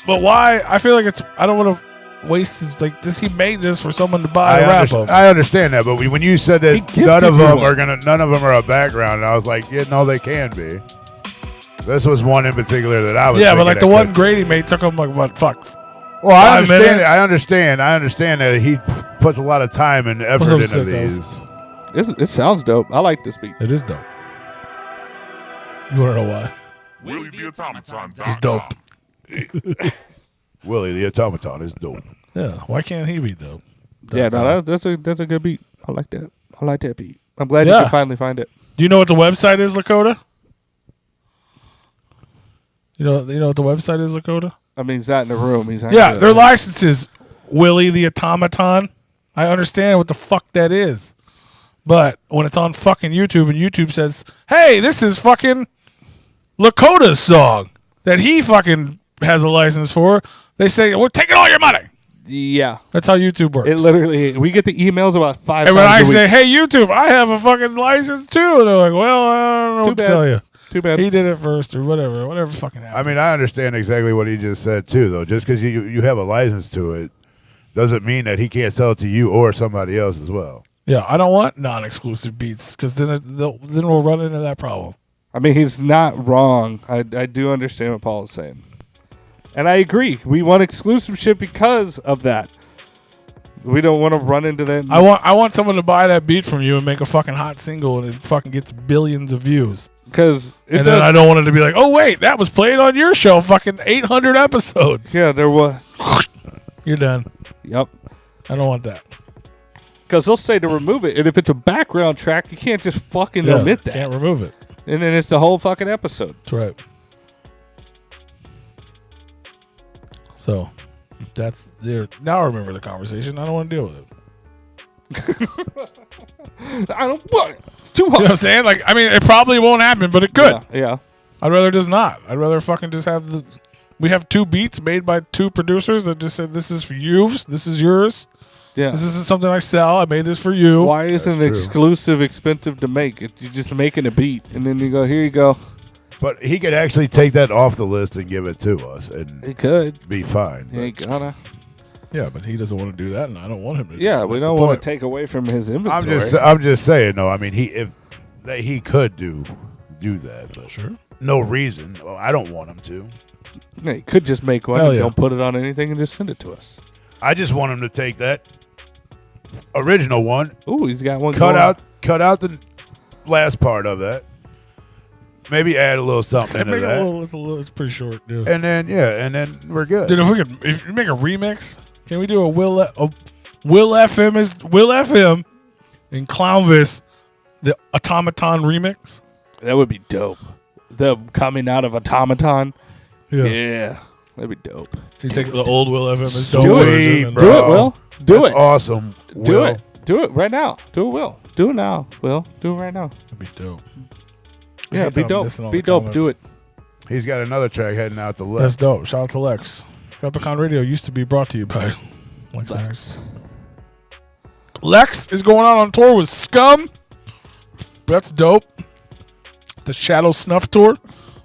but why? I feel like I don't want to waste his like this. He made this for someone to buy a rap of. I understand that, but when you said He that gifted none of you them one. none of them are a background, and I was like, yeah, no, they can be. This was one in particular that I was. Yeah, but thinking like the that one could- Grady made took him like what? Fuck. Well, I 5 understand. minutes. I understand that he puts a lot of time and effort What's into up, sicko? these. It sounds dope. I like this beat. It is dope. You want to know why? WillieTheAutomaton.com. It's dope. Willie the Automaton is dope. Yeah. Why can't he be dope? Yeah, no, that's a good beat. I like that. I like that beat. I'm glad you Yeah. can finally find it. Do you know what the website is, Lakota? You know what the website is, Lakota? I mean, he's not in the room. He's not Yeah, here. their license is Willie the Automaton. I understand what the fuck that is. But when it's on fucking YouTube and YouTube says, hey, this is fucking Lakota's song that he fucking has a license for, they say, we're taking all your money. Yeah. That's how YouTube works. It literally, we get the emails about 5 and when I times a say, week. hey, YouTube, I have a fucking license too, and they're like, well, I don't know Too what bad. to tell you. Too bad. He did it first or whatever fucking happened. I mean, I understand exactly what he just said too, though. Just because you have a license to it doesn't mean that he can't sell it to you or somebody else as well. Yeah, I don't want non-exclusive beats because then we'll run into that problem. I mean, he's not wrong. I do understand what Paul is saying. And I agree. We want exclusive shit because of that. We don't want to run into that. I want someone to buy that beat from you and make a fucking hot single and it fucking gets billions of views. Because then I don't want it to be like, oh wait, that was played on your show, fucking 800 episodes. Yeah, there was. You're done. Yep. I don't want that. Because they'll say to remove it, and if it's a background track, you can't just fucking omit that. Can't remove it. And then it's the whole fucking episode. That's right. So, that's there. Now I remember the conversation. I don't want to deal with it. I don't want it. It's too hard. You know what I'm saying? Like, I mean, it probably won't happen, but it could. Yeah. I'd rather just not. I'd rather fucking just have we have 2 beats made by 2 producers that just said, this is for you, this is yours. Yeah. This isn't something I sell. I made this for you. Why isn't it exclusive expensive to make? You're just making a beat, and then you go, here you go. But he could actually take that off the list and give it to us, and He could. be fine. He ain't gotta. Yeah, but he doesn't want to do that, and I don't want him to. Yeah, we don't want to take away from his inventory. I'm just saying, though. I mean, he could do that, but Sure. no reason. Well, I don't want him to. Yeah, he could just make one Hell and yeah. don't put it on anything and just send it to us. I just want him to take that original one, Ooh, he's got one. cut out the last part of that, maybe add a little something to that, It's pretty short, dude. and then we're good. Dude, if you make a remix, can we do a Will FM and Clownvis, the Automaton remix? That would be dope. The coming out of Automaton. Yeah. That'd be dope. So you take the old Will FM as dope Do it, version. bro. Do it, Will. Do That's it. awesome. Do Will. it. Do it right now. Do it, Will. Do it now, Will. Do it right now. That'd be dope. Yeah, be dope. Be dope. Do it. He's got another track heading out the That's left. dope. Shout out to Lex. Replicon Radio used to be brought to you by Lex. Lex. Lex is going on tour with Scum. That's dope. The Shadow Snuff Tour.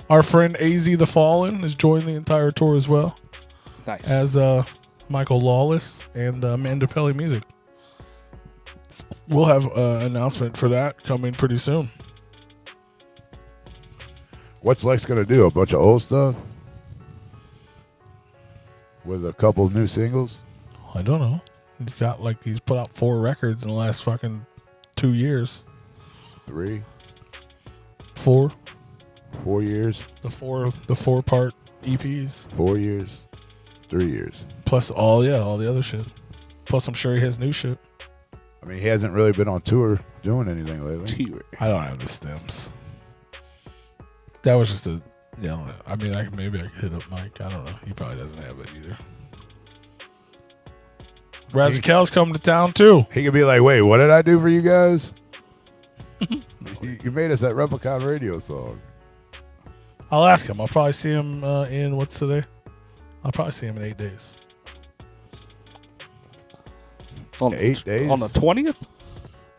Our friend AZ the Fallen is joining the entire tour as well. Nice. As Michael Lawless and Amanda Pelly Music. We'll have an announcement for that coming pretty soon. What's Lex gonna do? A bunch of old stuff with a couple new singles. I don't know. He's put out 4 records in the last fucking 2 years. 3, 4. 4 years. The 4-part EPs. 4 years. 3 years. Plus all the other shit. Plus I'm sure he has new shit. I mean, he hasn't really been on tour doing anything lately. I don't have the stems. That was just I mean, maybe I could hit up Mike. I don't know. He probably doesn't have it either. Razakel's coming to town too. He could be like, wait, what did I do for you guys? You made us that Replicon Radio song. I'll ask him. I'll probably see him in, what's today? I'll probably see him in 8 days. On 8 days? On the 20th?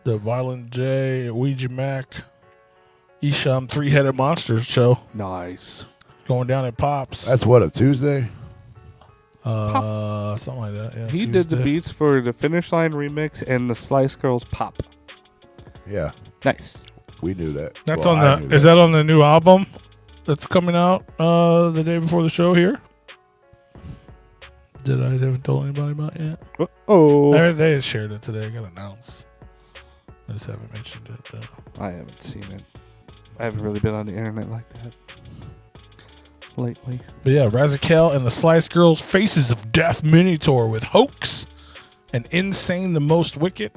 The Violent J, Ouija Mac, Isham 3-Headed Monsters show Nice. going down at Pops. That's what, a Tuesday? Something like that. Yeah, He did the Tuesday. beats for the Finish Line remix and the Slice Girls Pop. Yeah, Nice. we knew that. That's Well, I on knew the. Is that on the new album that's coming out the day before the show here? Did I haven't told anybody about it yet? Oh. They shared it today. I got announced. I just haven't mentioned it. I haven't seen it. I haven't really been on the internet like that lately. But yeah, Razakel and the Slice Girls Faces of Death mini tour with Hoax and Insane the Most Wicked.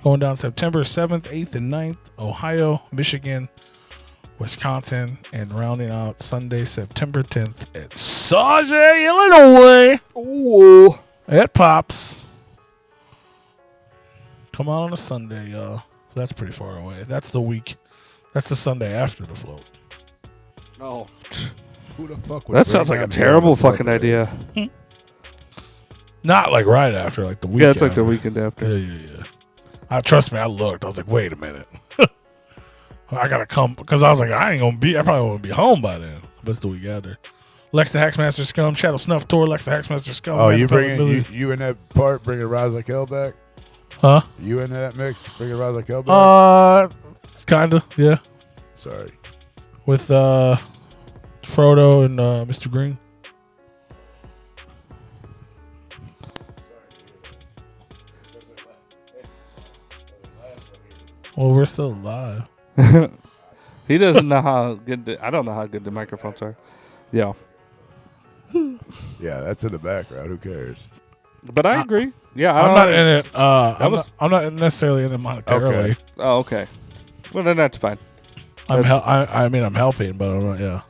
Going down September 7th, 8th, and 9th. Ohio, Michigan, Wisconsin, and rounding out Sunday, September 10th at Sauget, Illinois. Ooh. At Pops. Come on a Sunday, y'all. That's pretty far away. That's the week. That's the Sunday after the float. No. Who the fuck would That bring sounds like a them terrible down to fucking Sunday? idea. Not like right after, like the week Yeah, it's like after. the weekend after. Yeah. Trust me, I looked. I was like, wait a minute. I gotta come because I was like, I probably won't be home by then. But it's the week after. Lex the Hacksmaster Scum, Shadow Snuff Tour, Lex the Hacksmaster Scum. Oh, Matt you Pellet bringing Billy. you in that part? Bringing Rise Like Hell back? Huh? You in that mix? Bringing Rise Like Hell back? Kinda, yeah. Sorry. With Frodo and Mr. Green. Well, we're still live. He doesn't know how good. I don't know how good the microphones are. Yeah, Yeah, that's in the background. Who cares? but I agree. Yeah, I'm not in it. was- I'm not necessarily in it monetarily. Okay. Oh, okay. Well, then that's fine. I'm I mean, I'm helping, but I'm not, yeah.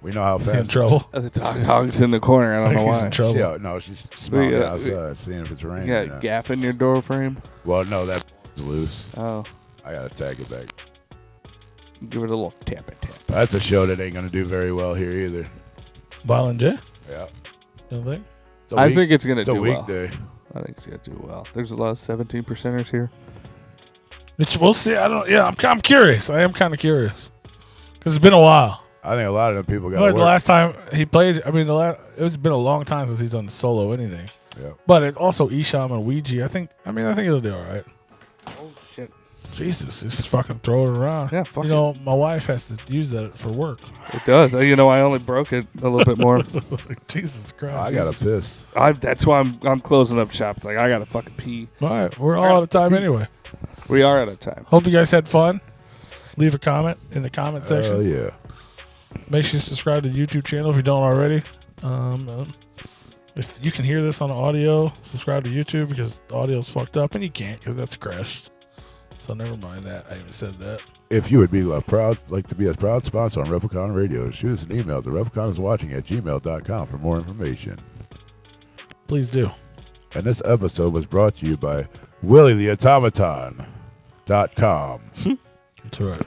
We know how Is he in fast. trouble? The dog's in the corner. I don't know He's why. in trouble. Yeah, no, she's smelling We, outside, seeing if it's raining. You got or a not. gap in your door frame. Well, no, that's loose. Oh, I gotta tag it back. give it a little tap. That's a show that ain't gonna do very well here either. Violent J? Yeah. You don't think? It's a I week- think it's gonna it's a do well. weekday. I think it's gonna do well. There's a lot of 17%ers here. Which we'll see. I don't. Yeah, I'm curious. I am kind of curious because it's been a while. I think a lot of them people got Like work. the last time he played, I mean, it's been a long time since he's done solo anything. Yeah. But it's also Isham and Ouija. I think it'll do all right. Oh shit! Jesus, just fucking throw it around. Yeah, fuck you know, my wife has to use that for work. It does. You know, I only broke it a little bit more. Jesus Christ. I gotta piss. That's why I'm closing up shop. It's like I gotta fucking pee. All right, we're all out of time anyway. We are out of time. Hope you guys had fun. Leave a comment in the comment section. Oh yeah. Make sure you subscribe to the YouTube channel if you don't already. If you can hear this on audio, subscribe to YouTube because the audio's fucked up, and you can't because that's crashed. So never mind that. I even said that. If you would be a proud sponsor on Replicon Radio, shoot us an email to repliconiswatching@gmail.com for more information. Please do. And this episode was brought to you by WillieTheAutomaton.com. That's right.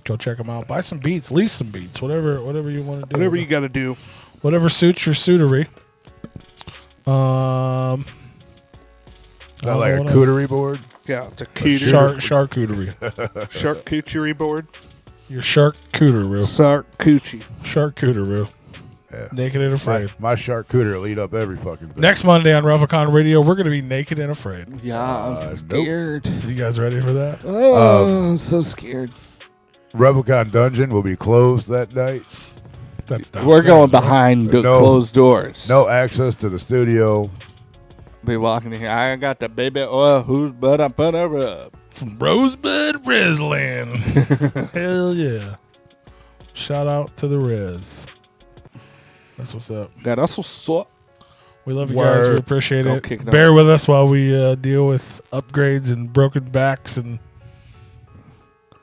Go check them out. Buy some beats. Lease some beats. Whatever you want to do. Whatever you gotta do. Whatever suits your suitery. Is that like a what else? cootery board? Yeah, it's a cooter. Charcuterie. Charcuterie board. Your charcuterie. Charcuterie. Charcuterie. Yeah. Naked and afraid. My charcuterie will eat up every fucking thing. Next Monday on Replicon Radio, we're going to be naked and afraid. Yeah, I'm so scared. You guys ready for that? Oh, I'm so scared. Replicon Dungeon will be closed that night. That's We're going downstairs, right? behind the No. closed doors. No access to the studio. Be walking in here. I got the baby oil. Who's but I put a rub. From Rosebud Rizland. Hell yeah. Shout out to the Riz. That's what's up. Got us so. We love you guys. We Word. appreciate Go it. kick it Bear with us while we deal with upgrades and broken backs and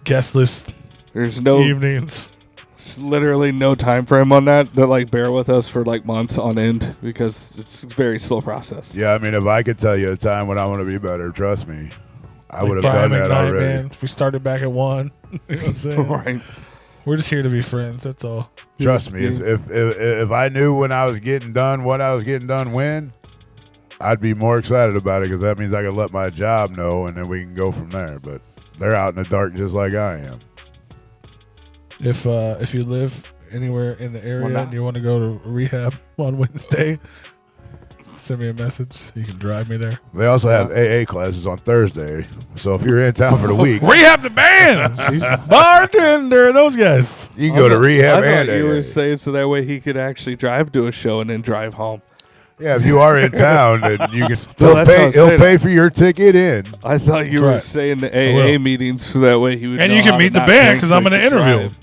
guest list There's no, evenings. there's literally no time frame on that. That like bear with us for like months on end because it's a very slow process. Yeah, I mean, if I could tell you a time when I want to be better, trust me, I would have Like done Brian that McKnight, already. Man. We started back at 1. You know what I'm saying? Right. We're just here to be friends. That's all. Trust me, if I knew when I was getting done, what I was getting done when, I'd be more excited about it because that means I can let my job know and then we can go from there. But they're out in the dark just like I am. If you live anywhere in the area Well, and you want to go to rehab on Wednesday, send me a message. You can drive me there. They also have AA classes on Thursday. So if you're in town for the week, Rehab the band, bartender, those guys. you can go to rehab I and thought you AA. were saying so that way he could actually drive to a show and then drive home. Yeah, if you are in town, then you can. Well, that's what I'm He'll saying. pay for your ticket in. I thought you That's were right. saying the will. AA meetings so that way he would. And know you can how meet to the not band drink 'cause so I'm he gonna could interview drive. him.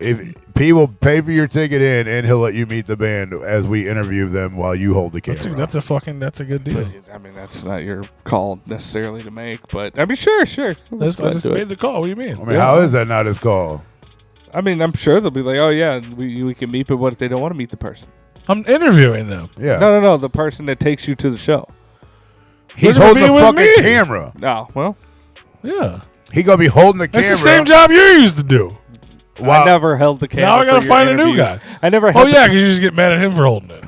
If he will pay for your ticket in, and he'll let you meet the band as we interview them while you hold the camera. That's a good deal. I mean, that's not your call necessarily to make, but I mean, sure. I just made the call. What do you mean? I mean, how is that not his call? I mean, I'm sure they'll be like, oh yeah, we can meet, but what if they don't want to meet the person? I'm interviewing them. Yeah, No, the person that takes you to the show. he's They're gonna holding the be with fucking me. camera. No, well, Yeah. He gonna be holding the That's camera. the same job you used to do. Wow. I never held the camera. Now I gotta for your find a new interviews. guy. I never. Oh Held yeah, because you just get mad at him for holding it.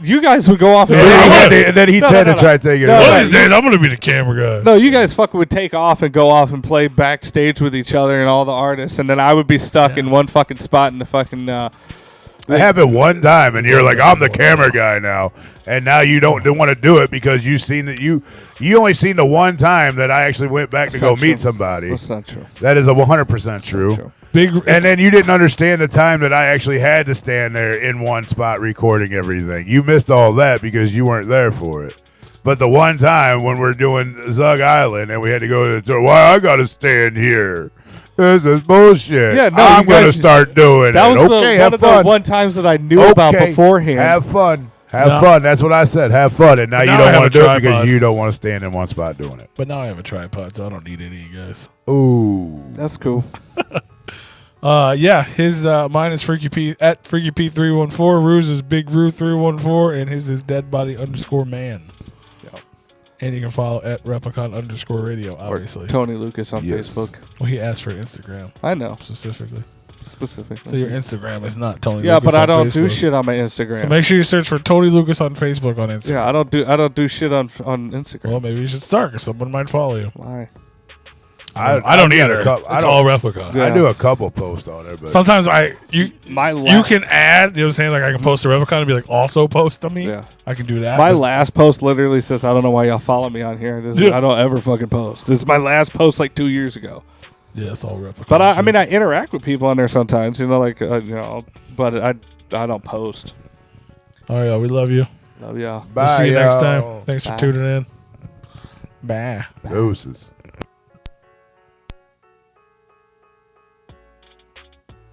you guys would go off. And then he tended to try to take it No, away. One of these days, I'm gonna be the camera guy. No, you guys fucking would take off and go off and play backstage with each other and all the artists, and then I would be stuck in one fucking spot in the fucking. It happened one time, and you're like, I'm the camera guy now, and now you don't want to do it because you seen that you only seen the one time that I actually went back to go meet somebody. That's not true. That is 100% true. And then you didn't understand the time that I actually had to stand there in one spot recording everything. You missed all that because you weren't there for it. But the one time when we're doing Zug Island and we had to go to the tour, why I got to stand here? This is bullshit. Yeah, no, I'm going to start doing that it. was Okay, one have of fun. the one times that I knew about beforehand. Have fun. Have fun. That's what I said. Have fun. And now you I don't have want a to do it tripod. because you don't want to stand in one spot doing it. But now I have a tripod, so I don't need any of you guys. Ooh. That's cool. Yeah, his mine is Freaky P at Freaky P314. Rue's is Big Rue 314, and his is Deadbody_man. Yep. And you can follow at Replicon_radio, obviously. Or Tony Lucas on Yes. Facebook. Well, he asked for Instagram I know specifically. specifically. So your Instagram is not Tony Yeah, Lucas but I on don't do Facebook. shit on my Instagram. So make sure you search for Tony Lucas on Facebook on Instagram. Yeah, I don't do shit on Instagram. Well, maybe you should start, because someone might follow you. Why? I don't either. It's all Replicon. Yeah. I do a couple posts on it, but Sometimes you My can add, you know what I'm saying? Like I can post a Replicon and be like, also post on me. Yeah. I can do that. My but- last post literally says, I don't know why y'all follow me on here. Yeah. I don't ever fucking post. It's my last post like 2 years ago. Yeah, it's all Replicon. But I shit. mean, I interact with people on there sometimes, but I don't post. All right, y'all, we love you. Love y'all. bye, We'll see you next y'all. time. Thanks for Bye. tuning in. Bye. Deuces.